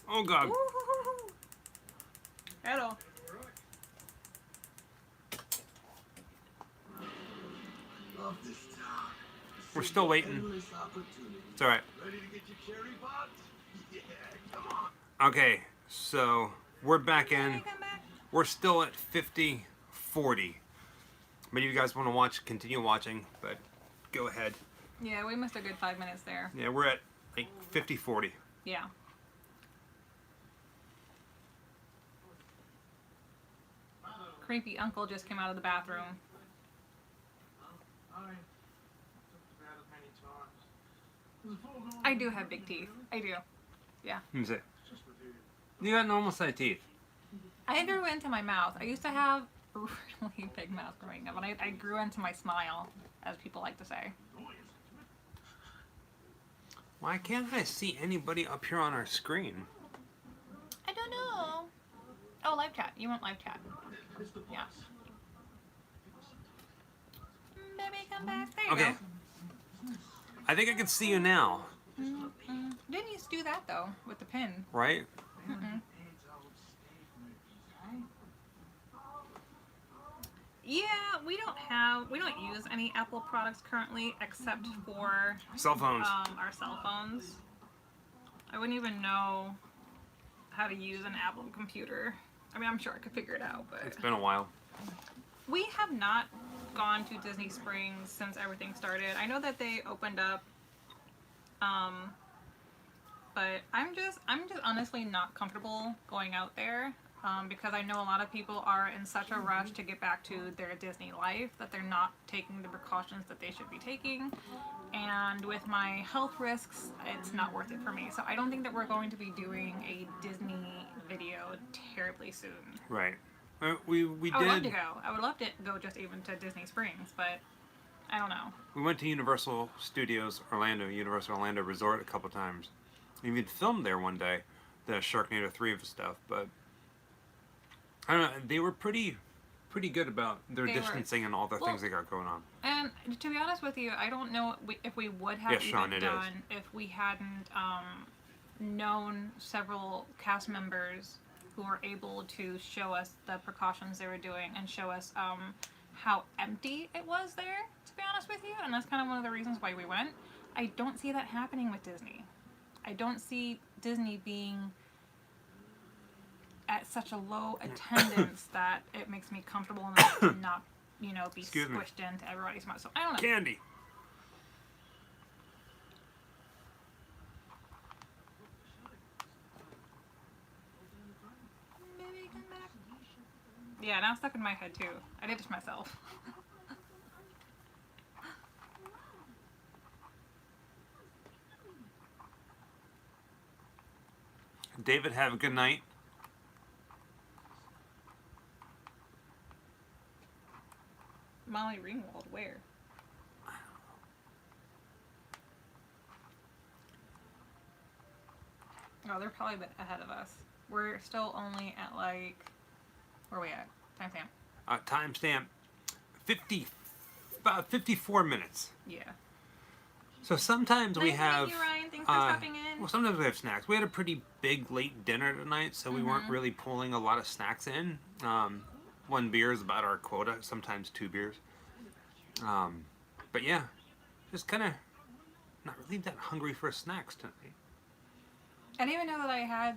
Oh, God. Ooh. Hello. We're still waiting. It's alright. Okay, so we're back in. Come back. We're still at 50-40. Maybe you guys want to watch, continue watching, but go ahead. Yeah, we missed a good 5 minutes there. Yeah, we're at like 50-40. Yeah. Creepy uncle just came out of the I took the bed many times. I do have big teeth. I do. Let me see. You got normal sized teeth. I grew into my mouth. I used to have a really big mouth growing up, and I grew into my smile, as people like to say. Why can't I see anybody up here on our screen? I don't know. Oh, live chat. You want live chat? Yeah. Baby, come back. There you Okay. go. I think I can see you now, Didn't used to do that though with the pin. right? Yeah, we don't use any Apple products currently except for Cell phones. our cell phones. I wouldn't even know how to use an Apple computer. I mean, I'm sure I could figure it out, but It's been a while. we have not gone to Disney Springs since everything started. I know that they opened up, but I'm just honestly not comfortable going out there because I know a lot of people are in such a rush to get back to their Disney life that they're not taking the precautions that they should be taking. And with my health risks, it's not worth it for me. So I don't think that we're going to be doing a Disney video terribly soon. Right. We I would love to go. I would love to go just even to Disney Springs, but I don't know. We went to Universal Studios Orlando, Universal Orlando Resort a couple times. We even filmed there one day, the Sharknado 3 of stuff, but I don't know, they were pretty good about their They were. distancing and all the things they got going on. And to be honest with you, I don't know if we would have Yes, Sean, even it is. done if we hadn't known several cast members who were able to show us the precautions they were doing and show us how empty it was there, to be honest with you. And that's kind of one of the reasons why we went. I don't see that happening with Disney. I don't see Disney being at such a low attendance that it makes me comfortable enough to not, be Excuse me. squished into everybody's mouth. So I don't know. Candy! Baby, come back. Yeah, now it's stuck in my head too. I did it to myself. David, have a good night. Molly Ringwald, where? Oh, they're probably a bit ahead of us. We're still only at where are we at? Timestamp. Timestamp 54 minutes. Yeah. So sometimes we Nice to have. meet you, Ryan. Thanks for stopping in. Well, sometimes we have snacks. We had a pretty big late dinner tonight, so we weren't really pulling a lot of snacks in. One beer is about our quota, sometimes 2 beers. But yeah, just kind of not really that hungry for snacks tonight. I didn't even know that I had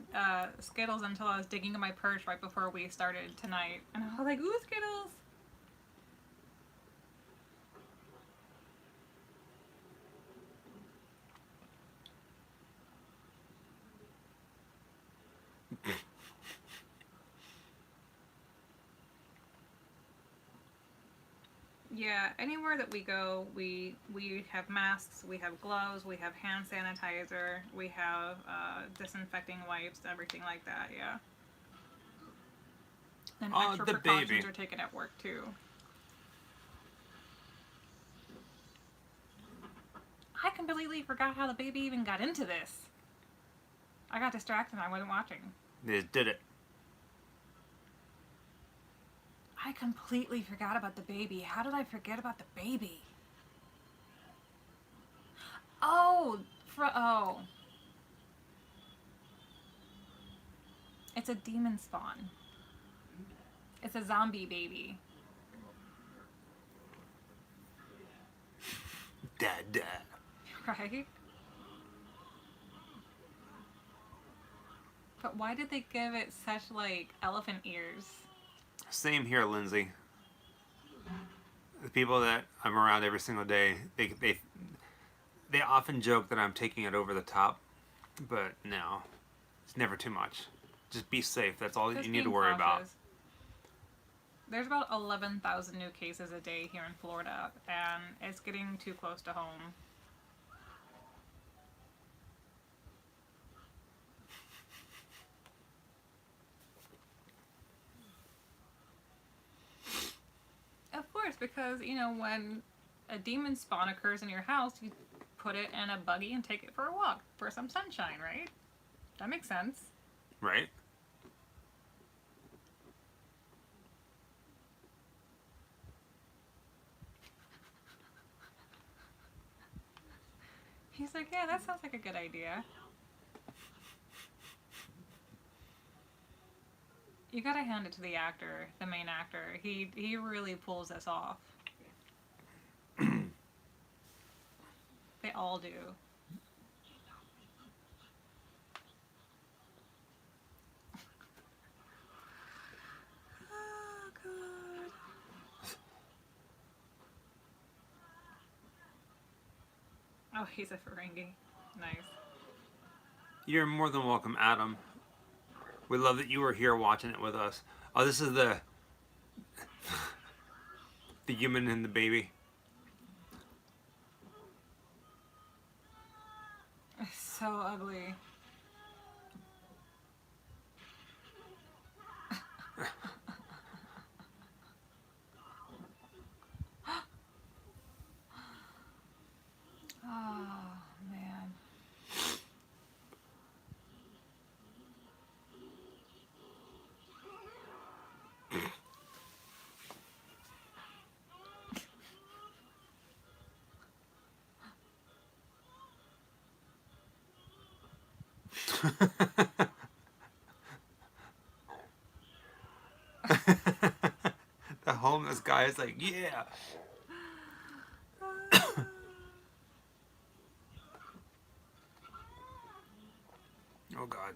Skittles until I was digging in my purse right before we started tonight. And I was like, ooh, Skittles! Yeah, anywhere that we go, we have masks, we have gloves, we have hand sanitizer, we have disinfecting wipes, everything like that, yeah. And Oh, extra the precautions baby. are taken at work too. I completely forgot how the baby even got into this. I got distracted and I wasn't watching. They just did it. I completely forgot about the baby. How did I forget about the baby? Oh, oh. It's a demon spawn. It's a zombie baby. Dad. Right? But why did they give it such, elephant ears? Same here, Lindsay. The people that I'm around every single day, they often joke that I'm taking it over the top, but no, it's never too much. Just be safe. That's all Just you need to being worry about. cautious. There's about 11,000 new cases a day here in Florida, and it's getting too close to home. works because, you know, when a demon spawn occurs in your house, you put it in a buggy and take it for a walk for some sunshine, right? That makes sense. Right? He's like, yeah, that sounds like a good idea. You gotta hand it to the actor, the main actor. He really pulls this off. They all do. Oh, God. Oh, he's a Ferengi. Nice. You're more than welcome, Adam. We love that you were here watching it with us. Oh, this is the the human and the baby. It's so ugly. Oh, man. The homeless guy is like, yeah. Oh, God.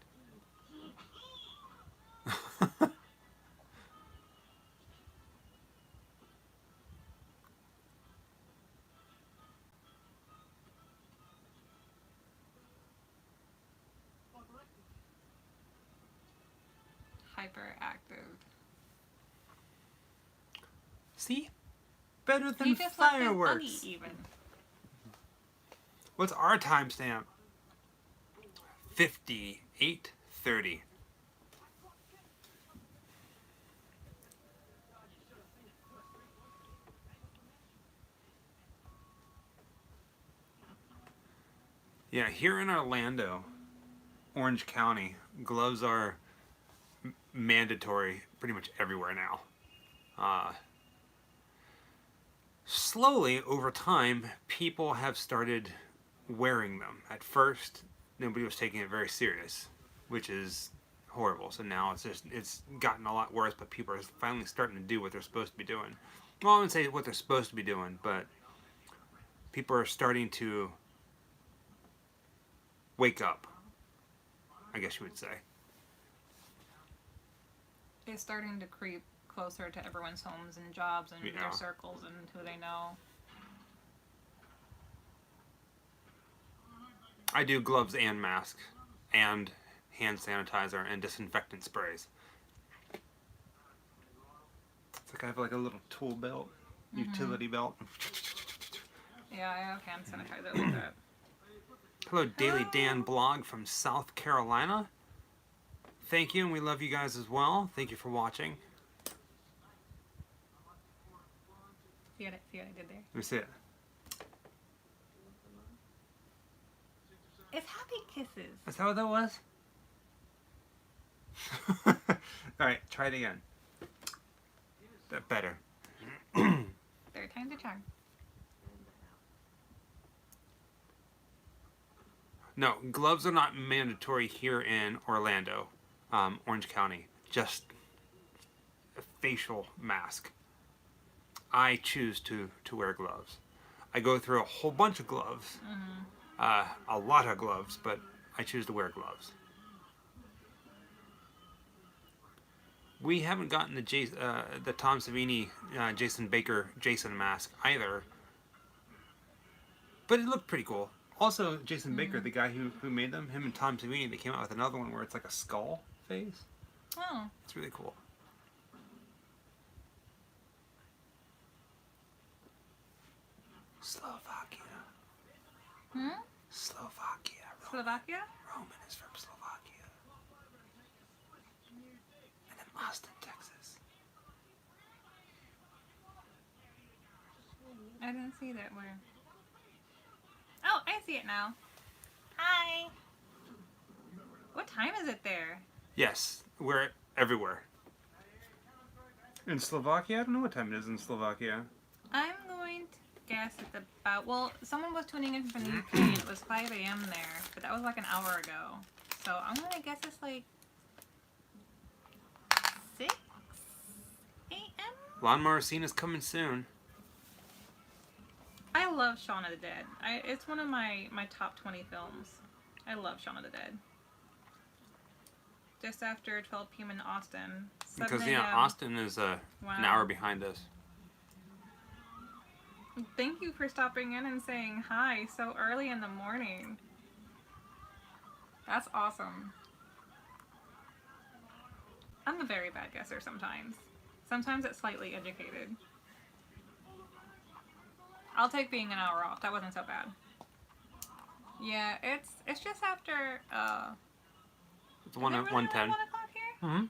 Hyperactive. See? Better He than just left his fireworks. buggy even. What's our timestamp? 58:30. Yeah, here in Orlando, Orange County, gloves are mandatory pretty much everywhere now. Slowly, over time, people have started wearing them. At first, nobody was taking it very serious, which is horrible. So now it's gotten a lot worse, but people are finally starting to do what they're supposed to be doing. Well, I wouldn't say what they're supposed to be doing, but people are starting to wake up, I guess you would say. It's starting to creep closer to everyone's homes and jobs and Yeah. their circles and who they know. I do gloves and masks and hand sanitizer and disinfectant sprays. It's like I have like a little tool belt, utility belt. Yeah, I have hand sanitizer like that. Hello, Daily Dan blog from South Carolina. Thank you, and we love you guys as well. Thank you for watching. See what I did there? Let me see it. It's happy kisses. Is that what that was? Alright, try it again. That better. Third time's a charm. No, gloves are not mandatory here in Orlando, Orange County. Just a facial mask. I choose to wear gloves. I go through a whole bunch of gloves, a lot of gloves, but I choose to wear gloves. We haven't gotten the Tom Savini, Jason Baker, Jason mask either, but it looked pretty cool. Also, Jason Baker, the guy who made them, him and Tom Savini, they came out with another one where it's like a skull face. Oh. It's really cool. Slovakia. Hmm? Slovakia. Slovakia? Roman is from Slovakia. And then Austin, Texas. I didn't see that. Where? Oh, I see it now. Hi. What time is it there? Yes, we're everywhere. In Slovakia? I don't know what time it is in Slovakia. I'm going to guess it's about... Well, someone was tuning in from the UK and it was 5 a.m. there. But that was like an hour ago. So I'm going to guess it's like... 6 a.m.? Lawnmower Scene is coming soon. I love Shaun of the Dead. It's one of my top 20 films. I love Shaun of the Dead. Just after 12 p.m. in Austin. 7 Because, yeah, a.m. Austin is an hour behind us. Thank you for stopping in and saying hi so early in the morning. That's awesome. I'm a very bad guesser sometimes. Sometimes it's slightly educated. I'll take being an hour off. That wasn't so bad. Yeah, it's just after It's 1:10. 1 o'clock here? Mm-hmm.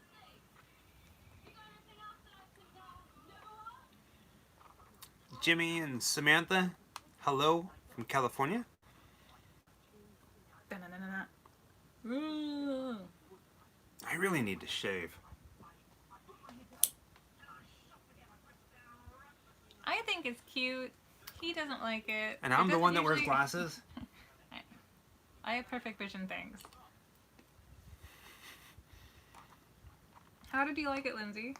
Jimmy and Samantha, hello from California. Da-na-na-na-na. Ooh. I really need to shave. I think it's cute. He doesn't like it. And It I'm the doesn't one that wears usually- glasses. I have perfect vision, thanks. How did you like it, Lindsay?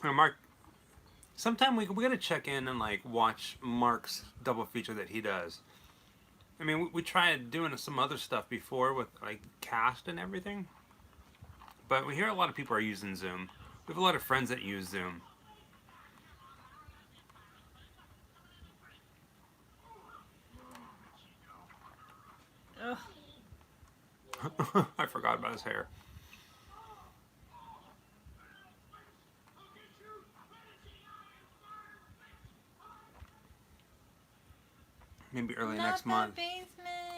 Mark, sometime we gotta check in and like watch Mark's double feature that he does. I mean, we tried doing some other stuff before with like cast and everything, but we hear a lot of people are using Zoom. We have a lot of friends that use Zoom. Ugh. I forgot about his hair. Maybe early Not next the month basement.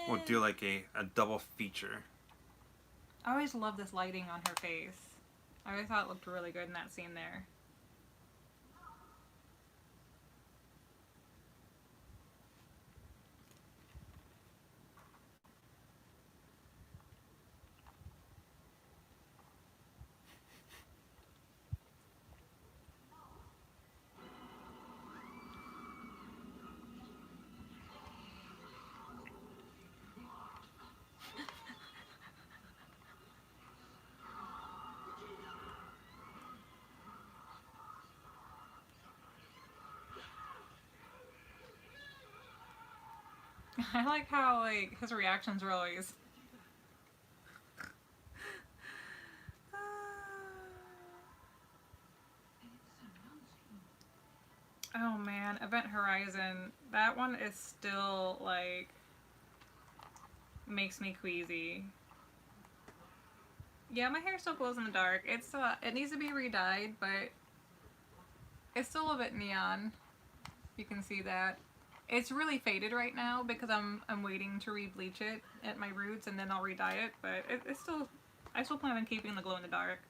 we'll do like a double feature. I always love this lighting on her face. I always thought it looked really good in that scene there. I like how like his reactions are always. Oh man, Event Horizon. That one is still like makes me queasy. Yeah, my hair still glows in the dark. It needs to be re-dyed, but it's still a bit neon. You can see that. It's really faded right now because I'm waiting to re-bleach it at my roots and then I'll re-dye it, but it's still, I still plan on keeping the glow in the dark.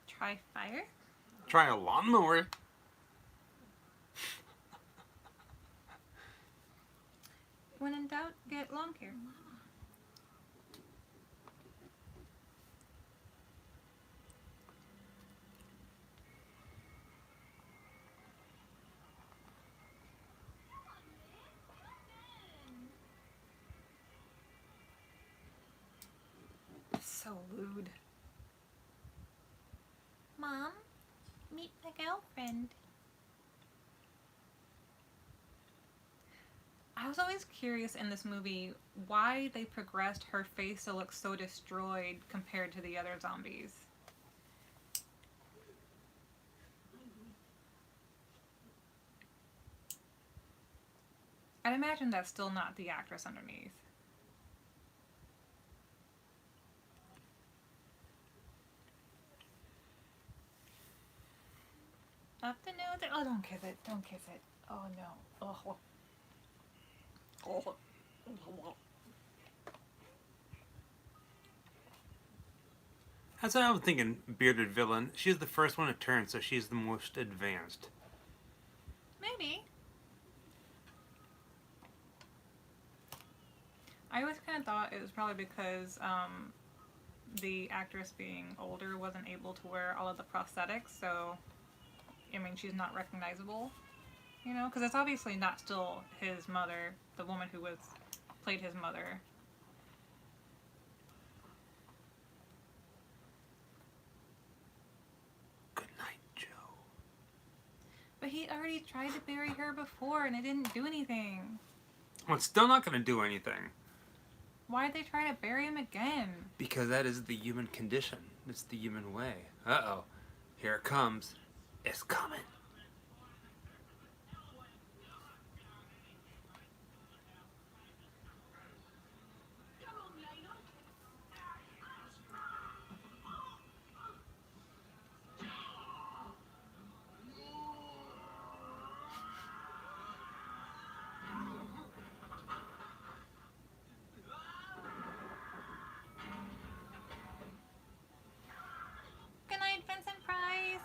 Try fire? Try a lawnmower. When in doubt, get lawn care. So lewd. Mom, meet my girlfriend. I was always curious in this movie why they progressed her face to look so destroyed compared to the other zombies. I'd imagine that's still not the actress underneath. Up the nose. Oh, don't kiss it. Don't kiss it. Oh, no. Oh. Oh. That's what I was thinking, bearded villain. She's the first one to turn, so she's the most advanced. Maybe. I always kind of thought it was probably because the actress being older wasn't able to wear all of the prosthetics, so, I mean, she's not recognizable, you know? Because it's obviously not still his mother, the woman who played his mother. Good night, Joe. But he already tried to bury her before, and it didn't do anything. Well, it's still not going to do anything. Why'd they try to bury him again? Because that is the human condition. It's the human way. Uh-oh. Here it comes. It's coming. Good night, Vincent Price.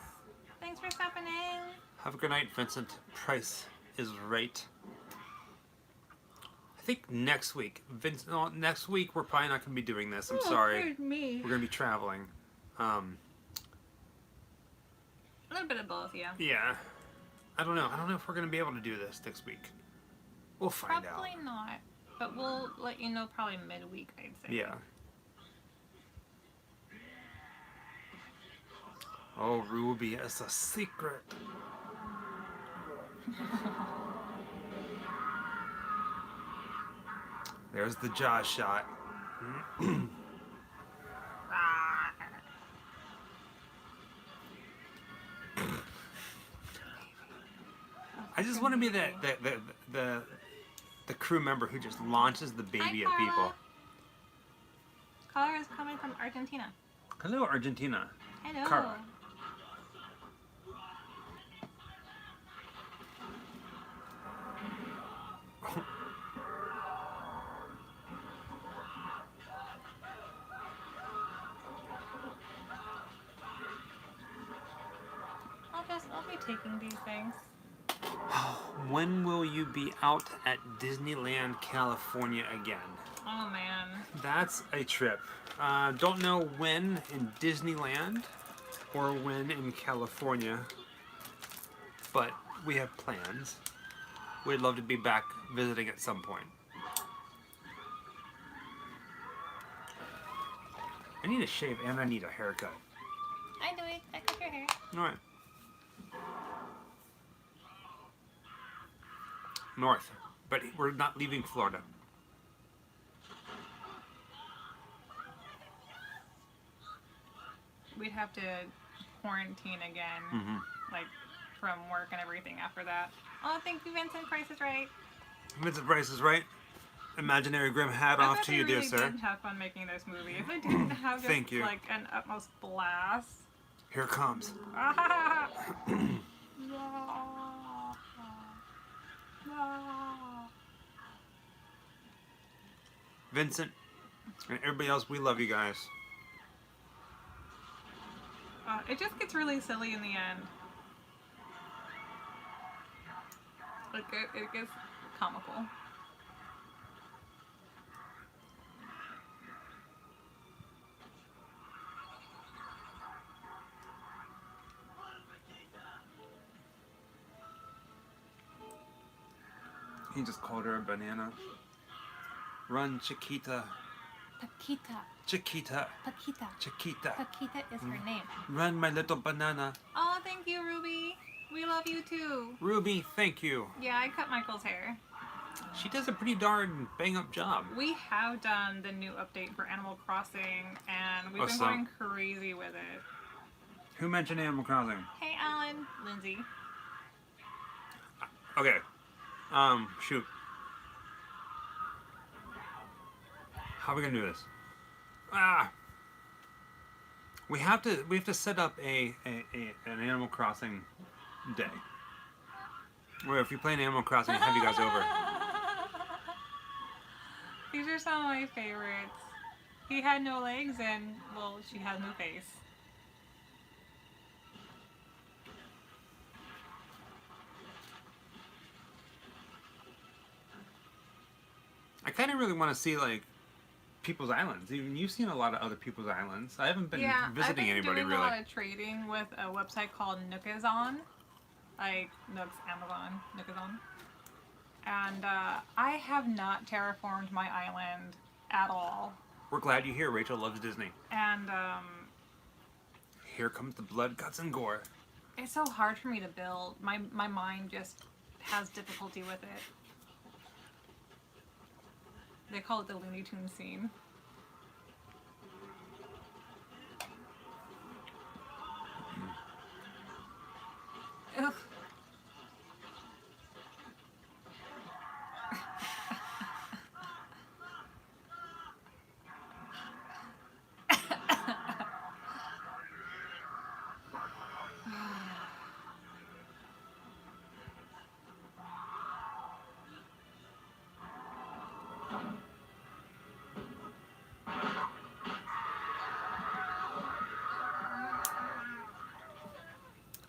Thanks for stopping in. Have a good night, Vincent. Price is right. I think next week, next week we're probably not going to be doing this. I'm sorry. Pardon me. We're going to be traveling. A little bit of both, yeah. Yeah. I don't know. I don't know if we're going to be able to do this next week. We'll find out. Probably not. But we'll let you know probably midweek, I'd say. Yeah. Oh, Ruby, it's a secret. There's the jaw shot. I just want to be the crew member who just launches the baby at people. Caller is coming from Argentina. Hello, Argentina. Hello. Carla. I'll be taking these things. When will you be out at Disneyland, California again? Oh man. That's a trip. Don't know when in Disneyland or when in California, but we have plans. We'd love to be back visiting at some point. I need a shave and I need a haircut. I do it. I cut your hair. Alright. North, but we're not leaving Florida. We'd have to quarantine again, like from work and everything after that. Oh, thank you, Vincent Price is right. Vincent Price is right. Imaginary Grim hat off to you, dear sir. I did have fun making this movie. If I didn't have Thank you. like an utmost blast. Here it comes. Vincent and everybody else, we love you guys. It just gets really silly in the end. Like it gets comical. He just called her a banana. Run, Chiquita. Paquita. Chiquita. Paquita. Chiquita. Paquita is her name. Run, my little banana. Oh, thank you, Ruby. We love you too. Ruby, thank you. Yeah, I cut Michael's hair. She does a pretty darn bang-up job. We have done the new update for Animal Crossing, and we've been going crazy with it. Who mentioned Animal Crossing? Hey, Alan. Lindsay. Okay. Shoot. How are we gonna do this? We have to set up an Animal Crossing day. Or if you're playing Animal Crossing, have you guys over. These are some of my favorites. He had no legs and, well, she has no face. I kind of really want to see, like, people's islands. Even you've seen a lot of other people's islands. I haven't been visiting anybody I've been really. doing a lot of trading with a website called Nookazon. Like, Nook's Amazon, Nookazon. And I have not terraformed my island at all. We're glad you're here. Rachel loves Disney. And Here comes the blood, guts, and gore. it's so hard for me to build. My mind just has difficulty with it. They call it the Looney Tunes scene. Ugh.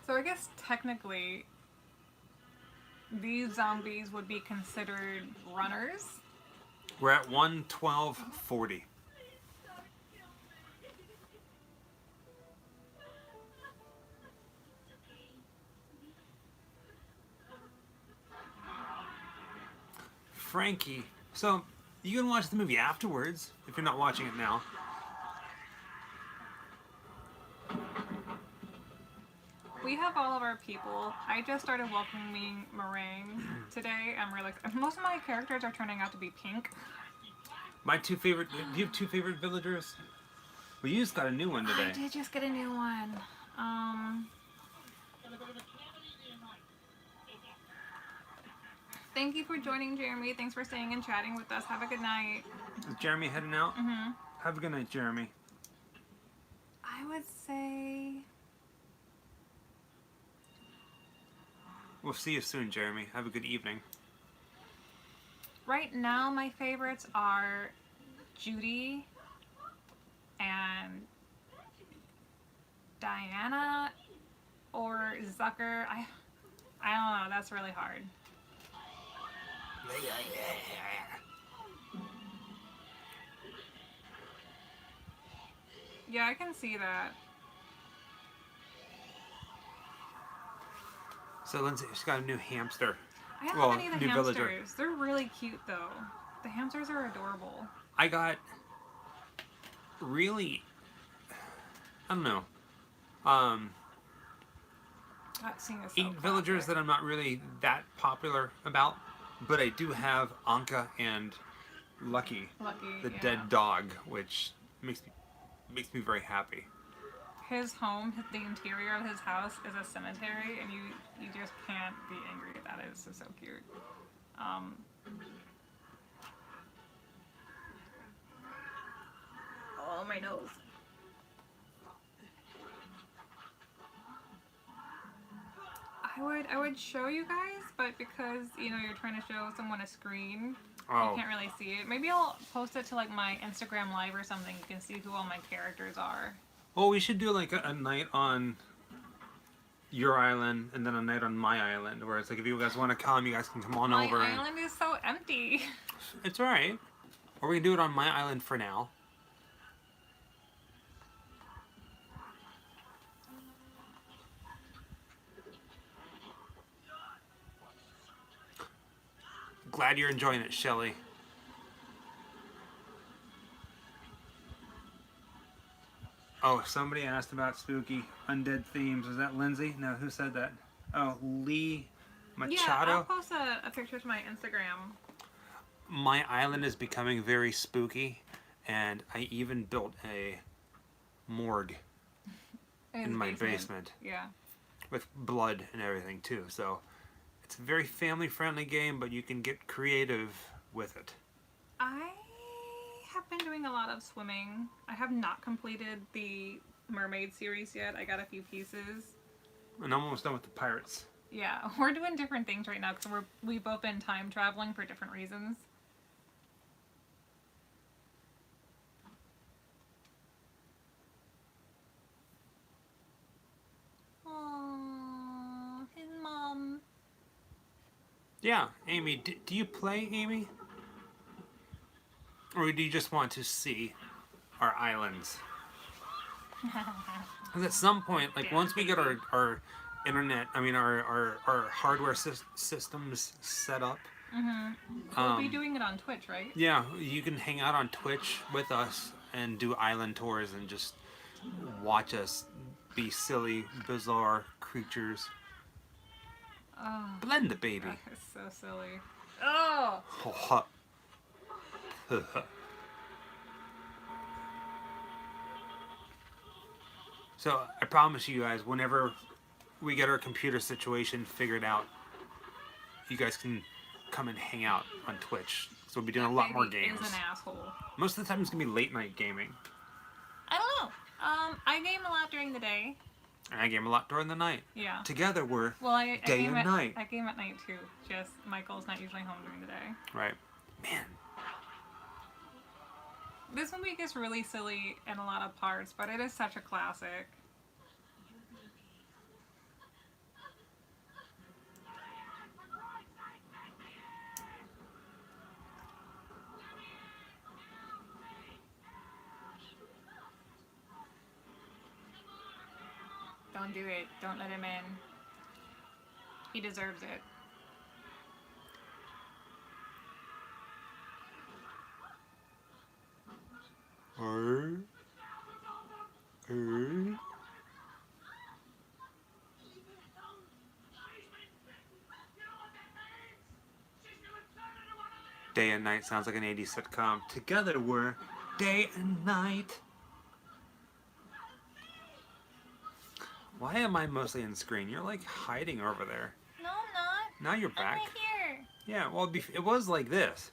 So I guess technically these zombies would be considered runners. We're at 1:12:40. Frankie. So you can watch the movie afterwards if you're not watching it now. We have all of our people. I just started welcoming Meringue today. I'm really most of my characters are turning out to be pink. My two favorite. Do you have two favorite villagers? Well, you just got a new one today. I did just get a new one. Thank you for joining, Jeremy. Thanks for staying and chatting with us. Have a good night. Is Jeremy heading out? Mm-hmm. Have a good night, Jeremy. I would say We'll see you soon, Jeremy. Have a good evening. right now my favorites are Judy and Diana or Zucker. I don't know. That's really hard. Yeah, I can see that. So Lindsay, she's got a new hamster. I don't Well, have any of the new hamsters. villager. They're really cute though. The hamsters are adorable. I got really, I don't know, That scene is so 8 villagers classic. that I'm not really that popular about, but I do have Anka and Lucky, Lucky, the yeah. dead dog, which makes me very happy. His home, the interior of his house is a cemetery, and you just can't be angry at that. It's so cute. Oh, my nose. I would show you guys, but because you're trying to show someone a screen, Oh. you can't really see it. Maybe I'll post it to like my Instagram live or something. You can see who all my characters are. Well, we should do like a night on your island and then a night on my island, where it's like if you guys want to come, you guys can come on My over. island is so empty. It's alright. Or we can do it on my island for now. Glad you're enjoying it, Shelly. Oh, somebody asked about spooky undead themes. Was that Lindsay? No, who said that? Oh, Lee Machado. Yeah, I'll post a picture to my Instagram. My island is becoming very spooky, and I even built a morgue in my basement Yeah. with blood and everything too. So it's a very family-friendly game, but you can get creative with it. I have been doing a lot of swimming. I have not completed the mermaid series yet. I got a few pieces. And I'm almost done with the pirates. Yeah, we're doing different things right now because we've both been time traveling for different reasons. Aww, his mom. Yeah, Amy, do you play, Amy? Or do you just want to see our islands? Because at some point, like once we get our internet, I mean our hardware systems set up. We'll be doing it on Twitch, right? Yeah, you can hang out on Twitch with us and do island tours and just watch us be silly, bizarre creatures. Oh, Blend the baby. that is so silly. Oh! So I promise you guys, whenever we get our computer situation figured out, you guys can come and hang out on Twitch. So we'll be doing a lot more Baby games. is an asshole. Most of the time it's gonna be late night gaming. I don't know. I game a lot during the day. And I game a lot during the night. Yeah. Together we're Well, I day game and at night. I game at night too. Just Michael's not usually home during the day. Right. Man. This movie gets really silly in a lot of parts, but it is such a classic. Don't do it. Don't let him in. He deserves it. Day and night sounds like an 80s sitcom. Together we're day and night. Why am I mostly on screen? You're like hiding over there. No, I'm not. Now you're I'm back. right here. Yeah, well, it was like this.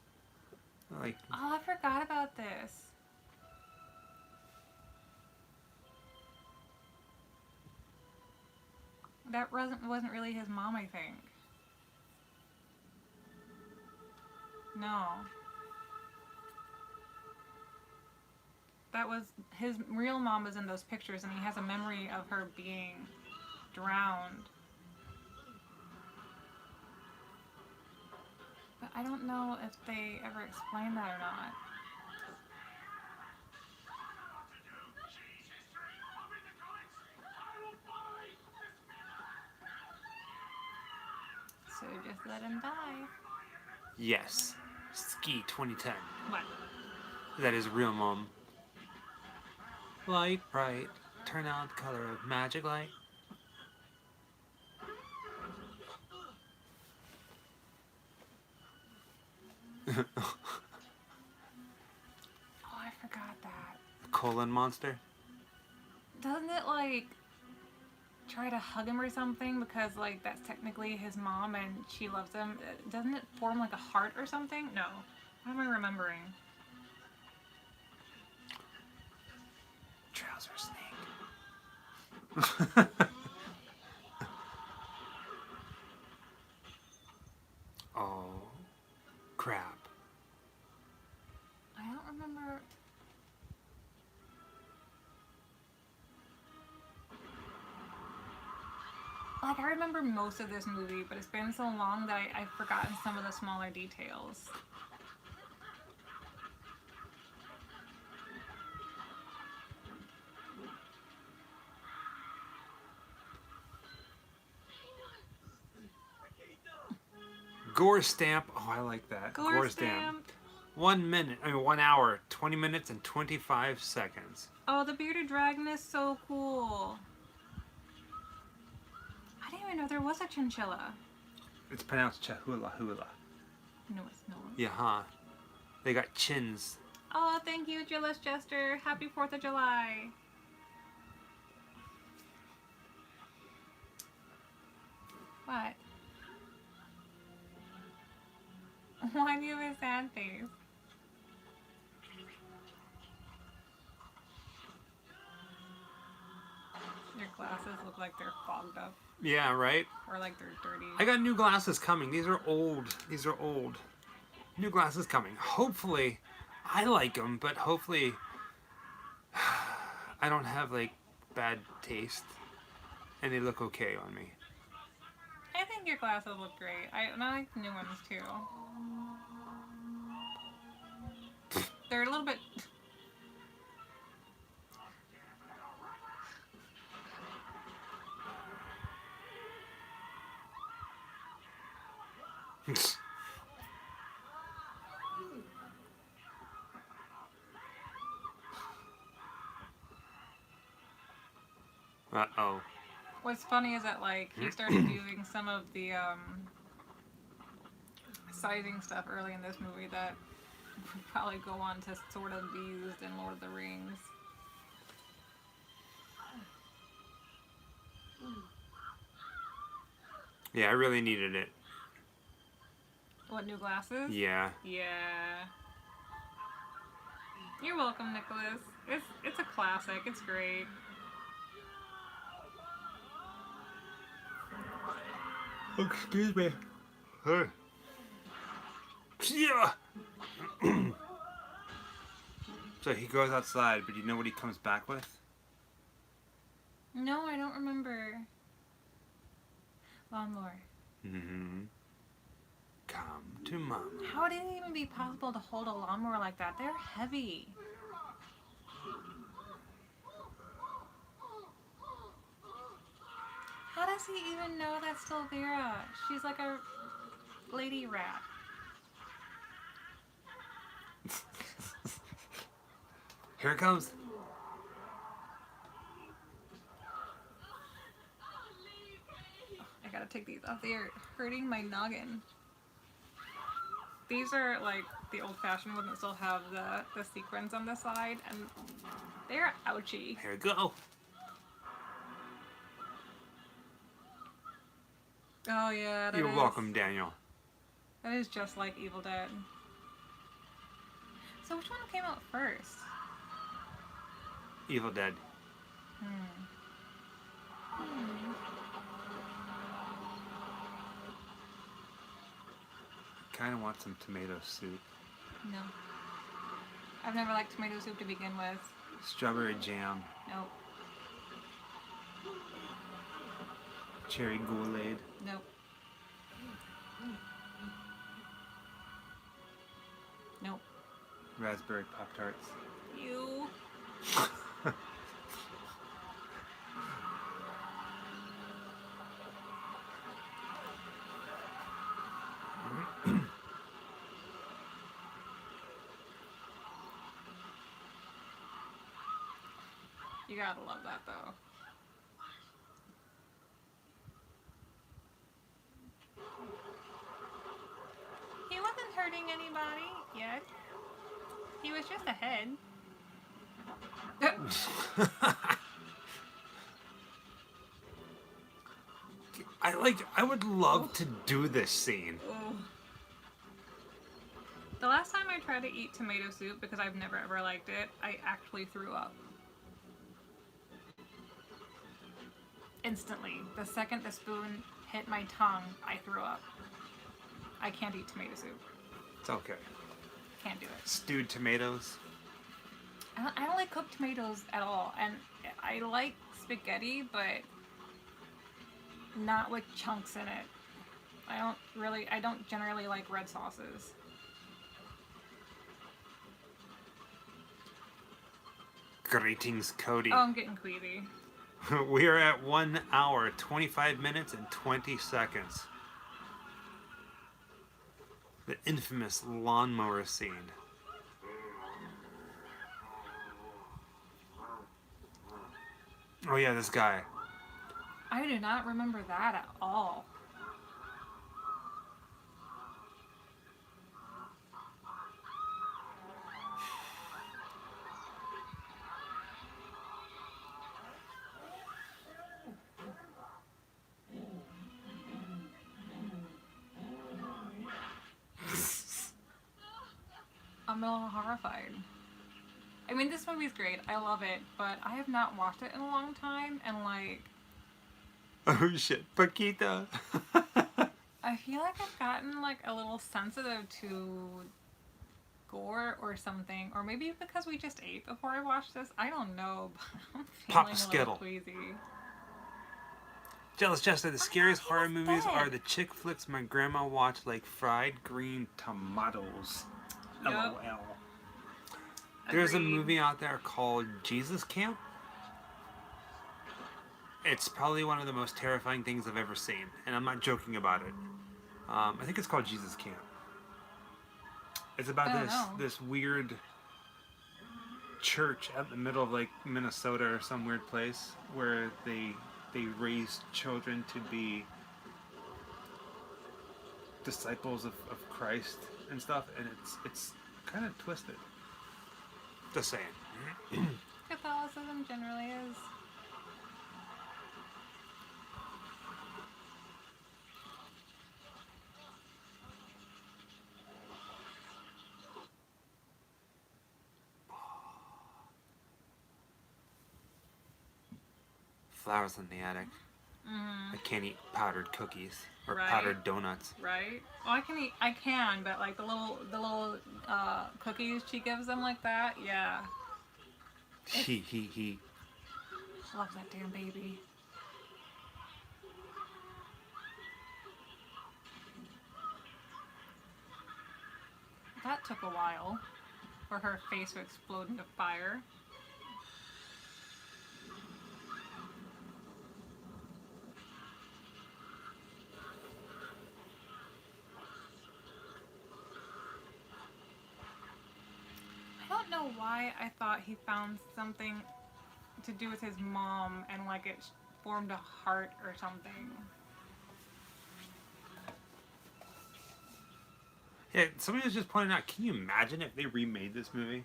Like, Oh, I forgot about this. That wasn't really his mom, I think. No. That was his real mom was in those pictures, and he has a memory of her being drowned. But I don't know if they ever explain that or not. So just let him die. yes. Ski 2010. What? That is real mom. Light bright, turn out the color of magic light. Oh, I forgot that. Colon monster. Doesn't it like try to hug him or something because like that's technically his mom and she loves him? Doesn't it form like a heart or something? No. What am I remembering? Trouser snake. Oh, crap. I don't remember. Like, I remember most of this movie, but it's been so long that I've forgotten some of the smaller details. Gore stamp. Oh, I like that. Gore stamp. 1 minute. I mean, 1 hour, 20 minutes, and 25 seconds. Oh, the bearded dragon is so cool. I didn't even know there was a chinchilla. It's pronounced Chahula Hula. No, it's not. Yeah, huh? They got chins. Oh, thank you, Jealous Jester. Happy 4th of July. What? Why do you have a sad face? Your glasses look like they're fogged up Yeah, right? or like they're dirty. I got new glasses coming. These are old. These are old. New glasses coming. Hopefully, I like them, but hopefully I don't have like bad taste and they look okay on me. I think your glasses look great. And I like the new ones too. They're a little bit. Uh-oh. What's funny is that like he started doing some of the sizing stuff early in this movie that would probably go on to sort of be used in Lord of the Rings. Yeah, I really needed it. What, new glasses? Yeah. Yeah. You're welcome, Nicholas. It's a classic. It's great. Excuse me. Hey. Yeah. So he goes outside, but you know what he comes back with? No, I don't remember. Lawnmower. Mm-hmm. Come to mama. How would it even be possible to hold a lawnmower like that? They're heavy. How does he even know that's still Vera? She's like a lady rat. Here it comes. I gotta take these off. They're hurting my noggin. These are like the old-fashioned ones that still have the sequins on the side, and they're ouchy. Here we go. Oh yeah, You're welcome, Daniel. That is just like Evil Dead. So which one came out first? Evil Dead. Kind of want some tomato soup. No. I've never liked tomato soup to begin with. Strawberry jam. Nope. Cherry Kool-Aid. Nope. Nope. Raspberry Pop-Tarts. You. You gotta love that though. He wasn't hurting anybody yet. He was just ahead. I would love to do this scene. Oh. The last time I tried to eat tomato soup, because I've never ever liked it, I actually threw up. Instantly. The second the spoon hit my tongue, I threw up. I can't eat tomato soup. It's okay. Can't do it. Stewed tomatoes. I don't like cooked tomatoes at all, and I like spaghetti, but not with chunks in it. I don't generally like red sauces. Greetings, Cody. Oh, I'm getting queasy. We are at 1 hour, 25 minutes, and 20 seconds. The infamous lawnmower scene. Oh yeah, this guy. I do not remember that at all. I'm a little horrified. I mean, this movie's great. I love it, but I have not watched it in a long time, and like, Oh shit, Paquita. I feel like I've gotten like a little sensitive to gore or something, or maybe because we just ate before I watched this. I don't know, but I'm Pop feeling a a Skittle. little queasy. Jealous Jester, the scariest he horror was movies dead. are the chick flicks my grandma watched like fried green tomatoes. Yup. LOL. There's a Agreed. movie out there called Jesus Camp. It's probably one of the most terrifying things I've ever seen, and I'm not joking about it. I think it's called Jesus Camp. It's about I don't know. this weird church out in the middle of like Minnesota or some weird place where they raise children to be disciples of Christ and stuff, and it's kind of twisted. Just saying. Catholicism generally is. Flowers in the attic. I can't eat powdered cookies or Right. powdered donuts. Right? Well, I can, but like the little cookies she gives them like that, yeah. He. Love that damn baby. That took a while for her face to explode into fire. I don't know why I thought he found something to do with his mom and like it formed a heart or something. Yeah, somebody was just pointing out, can you imagine if they remade this movie?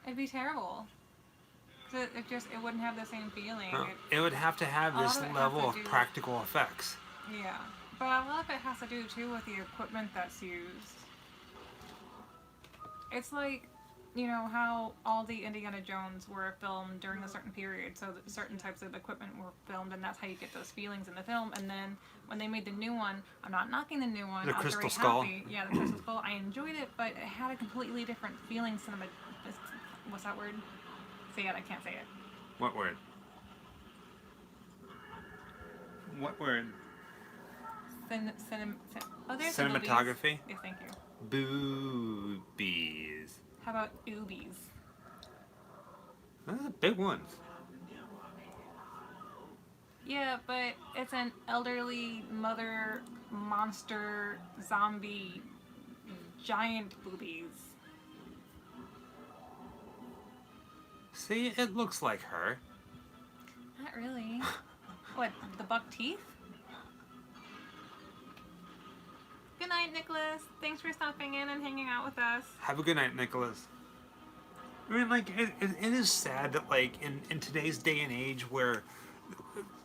It'd be terrible. 'Cause it wouldn't have the same feeling. It would have to have a lot this of it has level to of do- practical effects. Yeah, but a lot of it has to do too with the equipment that's used. It's like, you know, how all the Indiana Jones were filmed during a certain period, so that certain types of equipment were filmed, and that's how you get those feelings in the film. And then when they made the new one, I'm not knocking the new one. The I was Crystal very Skull. happy. Yeah, the Crystal Skull. I enjoyed it, but it had a completely different feeling. What's that word? Say it. I can't say it. What word? What word? There's Cinematography? Yes, thank you. Boobies. How about oobies? Those are big ones. Yeah, but it's an elderly mother monster zombie giant boobies. See, it looks like her. Not really. What, the buck teeth? Good night, Nicholas. Thanks for stopping in and hanging out with us. Have a good night, Nicholas. I mean, like, it is sad that, like, in today's day and age where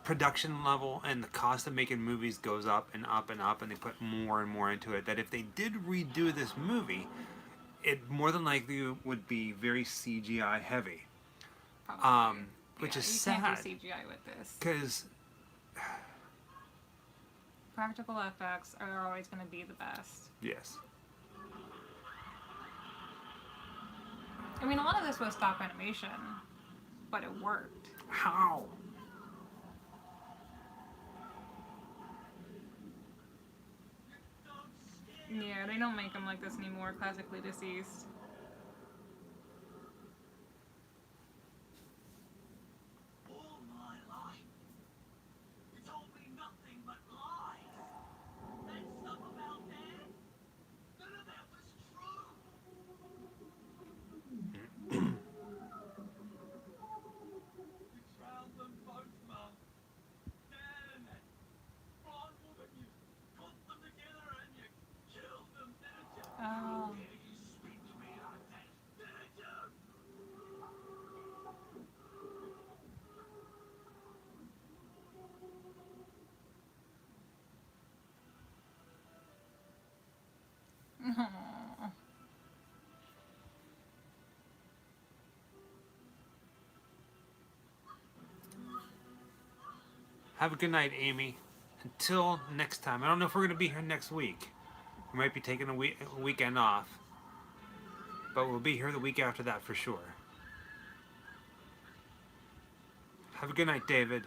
production level and the cost of making movies goes up and up and up, and they put more and more into it, that if they did redo this movie, it more than likely would be very CGI heavy. Probably. Which is you sad. can't do CGI with this. Because Practical effects are always going to be the best. yes. I mean, a lot of this was stop animation, but it worked. How? Yeah, they don't make them like this anymore, classically deceased. All my life, you told me nothing but lies. That stuff about Dad, none of that was true. You drowned them both, Mum. Dad and that blonde woman, you put them together and you killed them, didn't you? Oh. You speak to me Have a good night, Amy. Until next time. I don't know if we're going to be here next week. We might be taking a weekend off. But we'll be here the week after that for sure. Have a good night, David.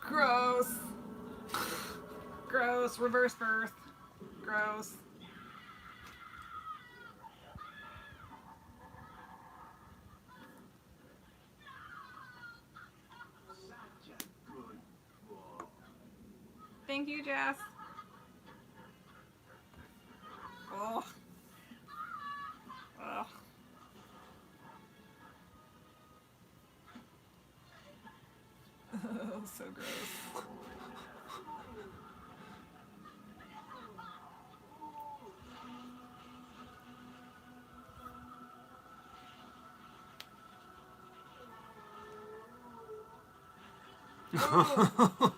Gross. Gross. Reverse birth. Gross. Thank you, Jess. Oh. Ugh. Oh, so gross. Oh.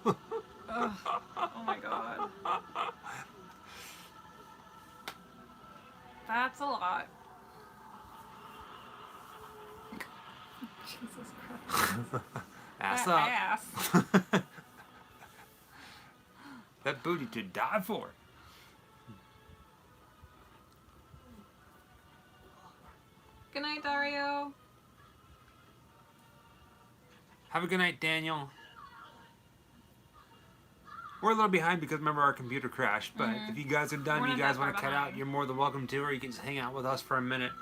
Ugh. Oh my god. That's a lot. Jesus Christ. Ass That up. ass. That booty to die for. Good night, Dario. Have a good night, Daniel. We're a little behind because remember our computer crashed, but if you guys are done, We're you not guys that want to far cut out, behind. you're more than welcome to, or you can just hang out with us for a minute.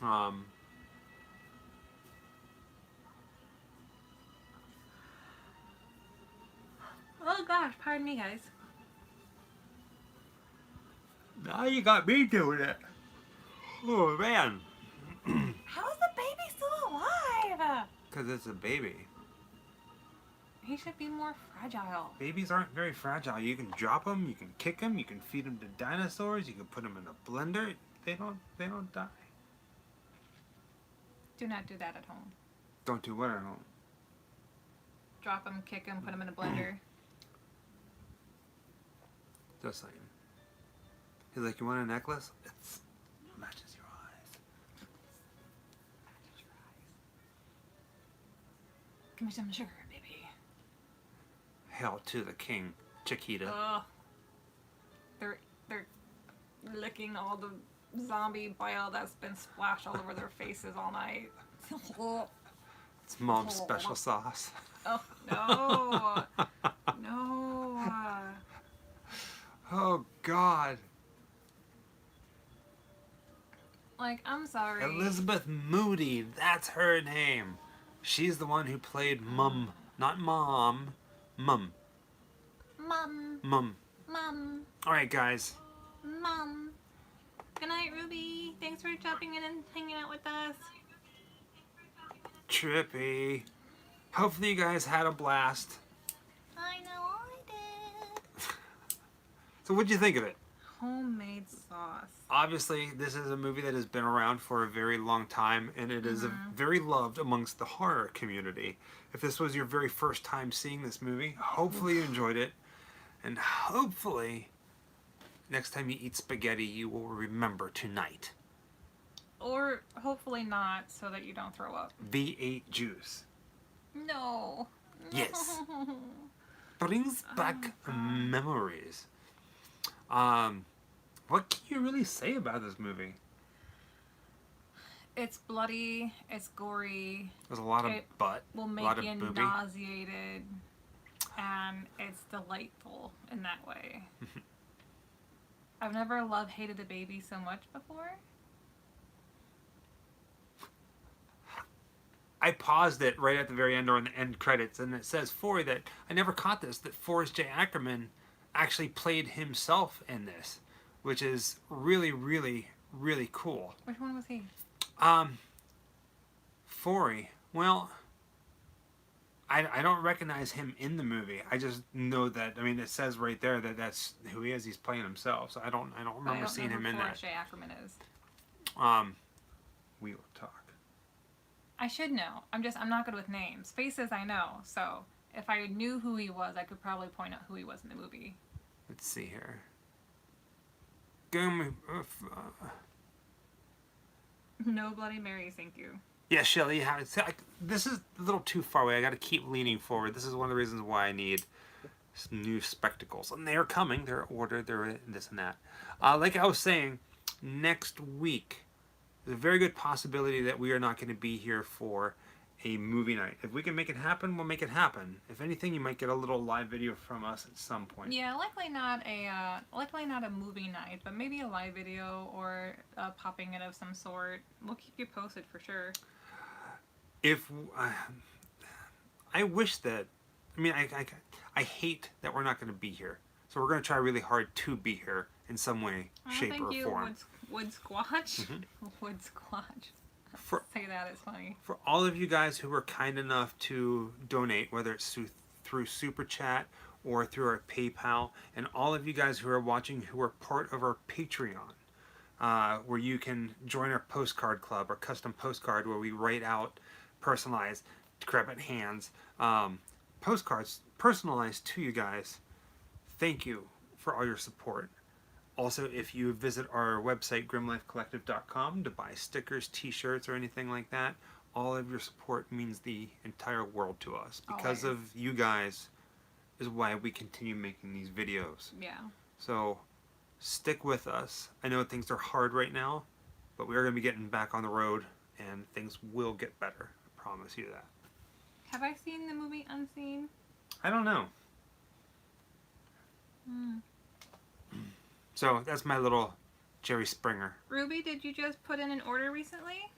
Oh gosh, pardon me, guys. Now you got me doing it. Oh, man. How is the baby still alive? Because it's a baby. He should be more fragile. Babies aren't very fragile. You can drop them, you can kick them, you can feed them to dinosaurs, you can put them in a blender. They don't die. Do not do that at home. Don't do what at home. Drop him, kick him, put him in a blender. Just saying. He's like, you want a necklace? It matches your eyes. Give me some sugar, baby. Hail to the king, Chiquita. Ugh. They're licking all the zombie bile that's been splashed all over their faces all night. It's mom's special sauce. Oh no. No. Oh, God. Like, I'm sorry. Elizabeth Moody, that's her name. She's the one who played Mum. Not Mom. Mum. Mom. Mum. Mom. Alright, guys. Mom. Good night, Ruby. Thanks for jumping in and hanging out with us. Trippy. Hopefully you guys had a blast. I know I did. So what'd you think of it? Homemade sauce. Obviously, this is a movie that has been around for a very long time, and it is very loved amongst the horror community. If this was your very first time seeing this movie, hopefully you enjoyed it, and hopefully next time you eat spaghetti, you will remember tonight. Or hopefully not, so that you don't throw up. V8 juice. No. Yes. Brings back memories. What can you really say about this movie? It's bloody, it's gory, There's a lot of It butt, will a make lot of you booby. nauseated, and it's delightful in that way. I've never hated the baby so much before. I paused it right at the very end or in the end credits, and it says that I never caught this, that Forrest J. Ackerman actually played himself in this, which is really, really, really cool. Which one was he? Forey, well, I don't recognize him in the movie. I just know that, I mean, it says right there that that's who he is. He's playing himself, so I don't remember seeing him in that. Forrest J. Ackerman is. We will talk. I should know. I'm not good with names. Faces I know, so if I knew who he was, I could probably point out who he was in the movie. Let's see here. Go. No Bloody Marys, thank you. Yeah, Shelly. This is a little too far away. I got to keep leaning forward. This is one of the reasons why I need some new spectacles, and they are coming. They're ordered. They're this and that. Like I was saying, next week, there's a very good possibility that we are not going to be here for a movie night. If we can make it happen, we'll make it happen. If anything, you might get a little live video from us at some point. Yeah, likely not a movie night, but maybe a live video or popping it of some sort. We'll keep you posted for sure. If I wish that, I mean, I hate that we're not going to be here. So we're going to try really hard to be here in some way, shape, thank or you, form. Wood Squatch. Wood Squatch. Say that, it's funny. For all of you guys who were kind enough to donate, whether it's through Super Chat or through our PayPal, and all of you guys who are watching who are part of our Patreon, where you can join our postcard club, our custom postcard where we write out personalized, grab at hands, postcards personalized to you guys. Thank you for all your support. Also, if you visit our website, grimlifecollective.com, to buy stickers, t-shirts, or anything like that, all of your support means the entire world to us. Because of you guys is why we continue making these videos. Yeah. So, stick with us. I know things are hard right now, but we are going to be getting back on the road, and things will get better. I promise you that. Have I seen the movie Unseen? I don't know. So that's my little Jerry Springer. Ruby, did you just put in an order recently?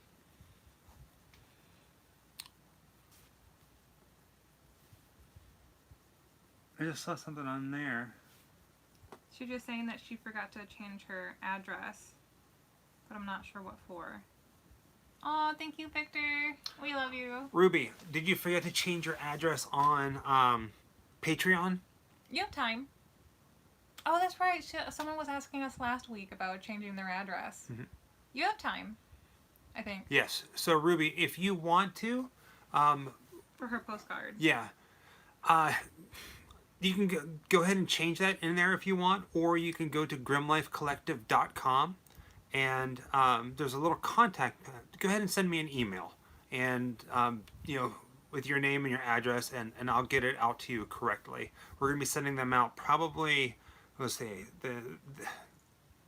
I just saw something on there. She's just saying that she forgot to change her address, but I'm not sure what for. Oh, thank you, Victor. We love you. Ruby, did you forget to change your address on Patreon? You have time. Oh, that's right. Someone was asking us last week about changing their address. Mm-hmm. You have time, I think. Yes. So, Ruby, if you want to... for her postcard. Yeah. You can go ahead and change that in there if you want, or you can go to grimlifecollective.com, and there's a little contact. Go ahead and send me an email, and, with your name and your address, and I'll get it out to you correctly. We're going to be sending them out probably... let's see, the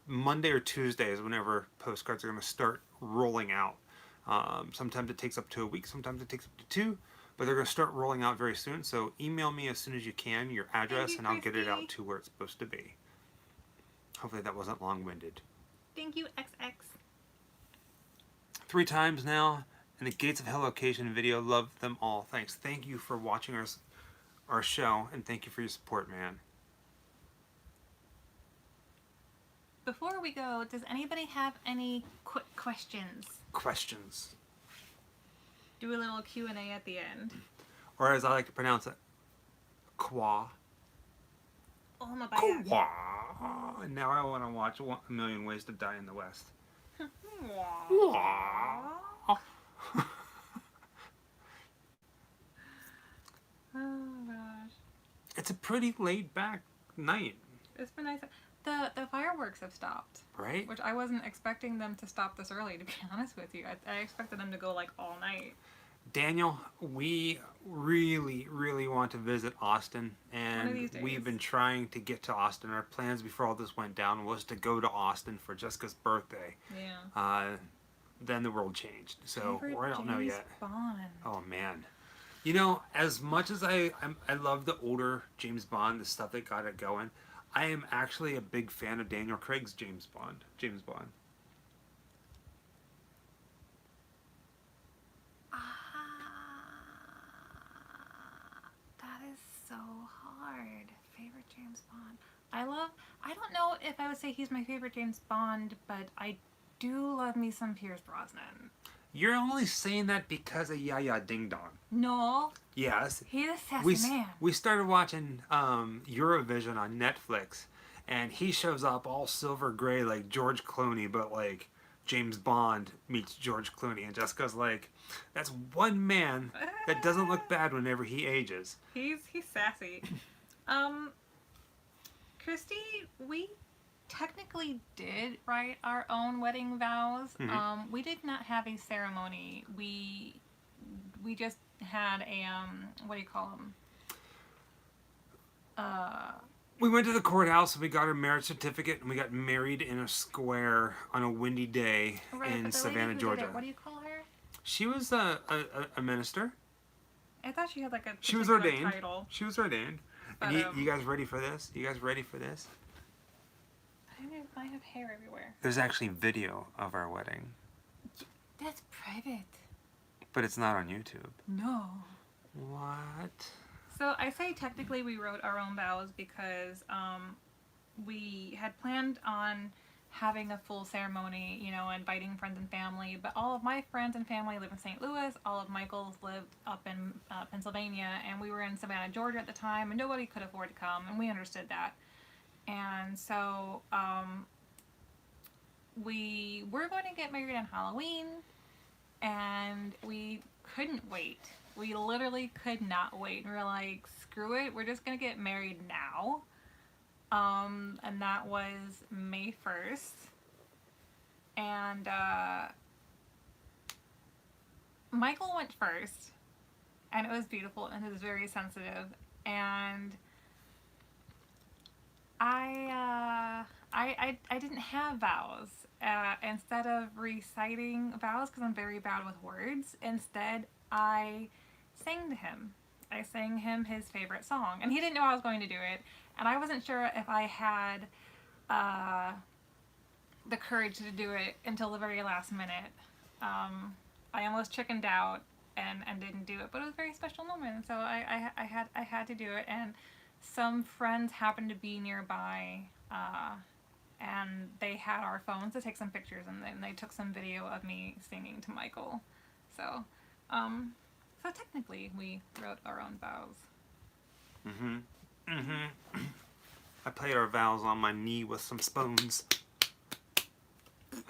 Monday or Tuesday is whenever postcards are going to start rolling out. Sometimes it takes up to a week, sometimes it takes up to 2, but they're going to start rolling out very soon. So email me as soon as you can your address, and I'll get it out to where it's supposed to be. Hopefully that wasn't long-winded. Thank you, XX. 3 times now, and the Gates of Hell location video. Love them all. Thanks. Thank you for watching our show, and thank you for your support, man. Before we go, does anybody have any quick questions? Questions. Do a little Q&A at the end. Or as I like to pronounce it, Kwa. Oh my God. Kwa. And now I want to watch A Million Ways to Die in the West. Oh gosh. It's a pretty laid back night. It's been nice. The fireworks have stopped. Right? Which I wasn't expecting them to stop this early, to be honest with you. I expected them to go like all night. Daniel, we really, really want to visit Austin, One of these and days. we've been trying to get to Austin. Our plans before all this went down was to go to Austin for Jessica's birthday. Yeah. Then the world changed, so Favorite I don't know James yet. Bond. Oh man, you know, as much as I love the older James Bond, the stuff that got it going, I am actually a big fan of Daniel Craig's James Bond. That is so hard. Favorite James Bond. I don't know if I would say he's my favorite James Bond, but I do love me some Pierce Brosnan. You're only saying that because of Yaya Ding Dong. No. Yes. He's a sassy man. We started watching Eurovision on Netflix, and he shows up all silver gray like George Clooney, but like James Bond meets George Clooney, and Jessica's like, that's one man that doesn't look bad whenever he ages. He's sassy. Christy, we technically did write our own wedding vows. We did not have a ceremony. We just had a what do you call them? We went to the courthouse and we got our marriage certificate, and we got married in a square on a windy day in Savannah, Georgia. What do you call her? She was a minister. I thought she had like a She was particular ordained. title. She was ordained. But, And you guys ready for this? You guys ready for this? I have hair everywhere. There's actually video of our wedding, That's private. but it's not on YouTube. No. What? So I say technically we wrote our own vows because we had planned on having a full ceremony, you know, inviting friends and family, but all of my friends and family live in St. Louis, all of Michael's lived up in Pennsylvania, and we were in Savannah, Georgia at the time, and nobody could afford to come, and we understood that. And so we were going to get married on Halloween, and we couldn't wait. We literally could not wait. We were like, screw it, we're just going to get married now. And that was May 1st. And Michael went first, and it was beautiful, and it was very sensitive. And I didn't have vows. Instead of reciting vows, because I'm very bad with words, instead I sang to him. I sang him his favorite song, and he didn't know I was going to do it, and I wasn't sure if I had the courage to do it until the very last minute. I almost chickened out and didn't do it, but it was a very special moment, so I had to do it. And some friends happened to be nearby, and they had our phones to take some pictures, and then they took some video of me singing to Michael. So technically we wrote our own vows. I played our vows on my knee with some spoons.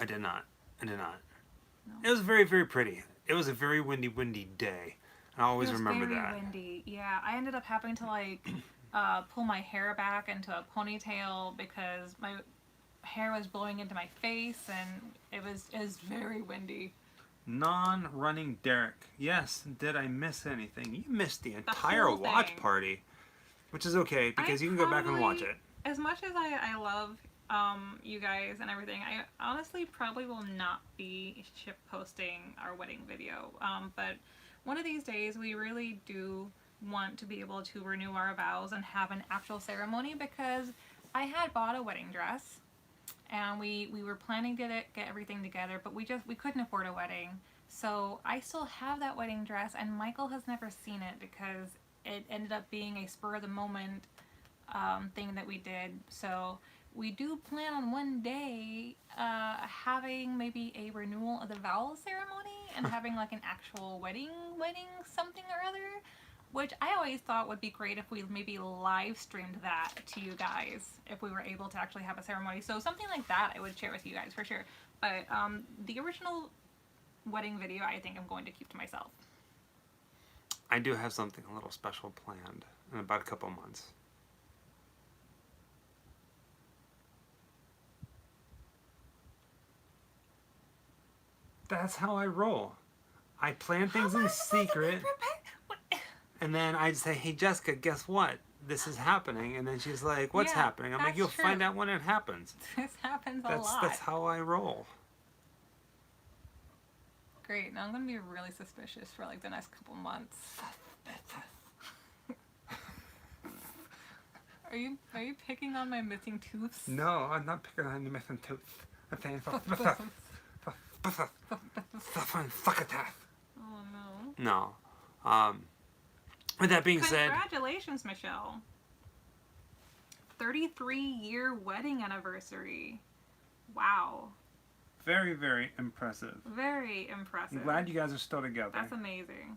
I did not. No. It was very, very pretty. It was a very windy day. I always remember that. It was very windy. Yeah, I ended up having to like pull my hair back into a ponytail because my hair was blowing into my face, and it was very windy. Non-running Derek. Yes, did I miss anything? You missed the entire whole watch thing. party. Which is okay, because you can go back and watch it. As much as I love you guys and everything, I honestly probably will not be posting our wedding video. But one of these days we really do want to be able to renew our vows and have an actual ceremony, because I had bought a wedding dress, and we were planning to get everything together, but we couldn't afford a wedding. So I still have that wedding dress, and Michael has never seen it because it ended up being a spur of the moment thing that we did. So we do plan on one day having maybe a renewal of the vow ceremony and having like an actual wedding something or other, which I always thought would be great if we maybe live streamed that to you guys, if we were able to actually have a ceremony. So something like that I would share with you guys for sure. But the original wedding video I think I'm going to keep to myself. I do have something a little special planned in about a couple months. That's how I roll. I plan things in secret, and then I'd say, hey Jessica, guess what? This is happening. And then she's like, what's Yeah, happening? I'm like, that's you'll true. find out when it happens. This happens a lot. That's how I roll. Great. Now I'm going to be really suspicious for like the next couple months. Are you picking on my missing tooths? No, I'm not picking on the missing tooth. I'm saying succotash. Oh no. No. With that being said, Congratulations, Michelle. 33-year wedding anniversary. Wow. very, very impressive. Very impressive. I'm glad you guys are still together. That's amazing.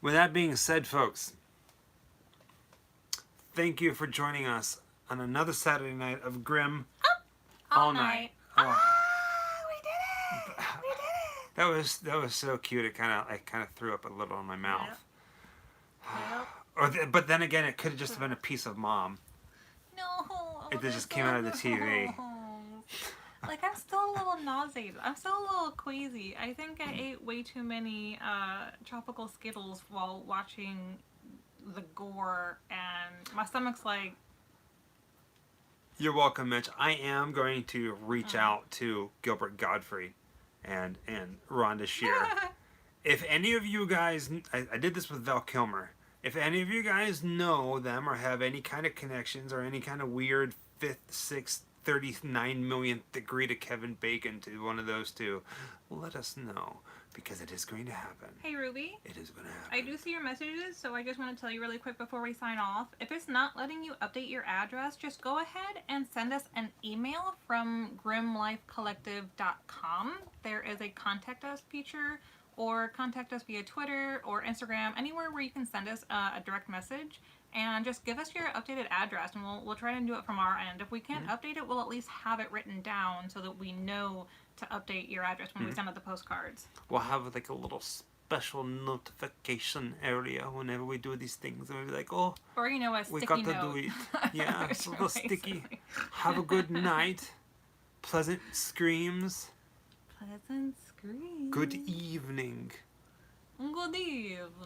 With that being said, folks, thank you for joining us on another Saturday night of Grimm All night. Oh, We did it! We did it! that was so cute. It kind of threw up a little in my mouth. Yep. But then again, it could have just been a piece of Mom. No. It just came out of the TV. Like, I'm still a little nauseated. I'm still a little queasy. I think I ate way too many tropical Skittles while watching the gore, and my stomach's like... You're welcome, Mitch. I am going to reach out to Gilbert Gottfried and Rhonda Shear. If any of you guys... I did this with Val Kilmer. If any of you guys know them or have any kind of connections or any kind of weird 5th, 6th, 39 millionth degree to Kevin Bacon, to one of those two, let us know, because it is going to happen. Hey, Ruby. It is going to happen. I do see your messages, so I just want to tell you really quick before we sign off. If it's not letting you update your address, just go ahead and send us an email from grimlifecollective.com. There is a contact us feature, or contact us via Twitter or Instagram, anywhere where you can send us a direct message. And just give us your updated address, and we'll try and do it from our end. If we can't update it, we'll at least have it written down so that we know to update your address when we send out the postcards. We'll have like a little special notification area whenever we do these things. And we'll be like, oh, Or, you know, a we sticky got to note. do it. Yeah, it's a little sticky. Basically. Have a good night. Pleasant screams. Pleasant screams. Good evening. Good evening.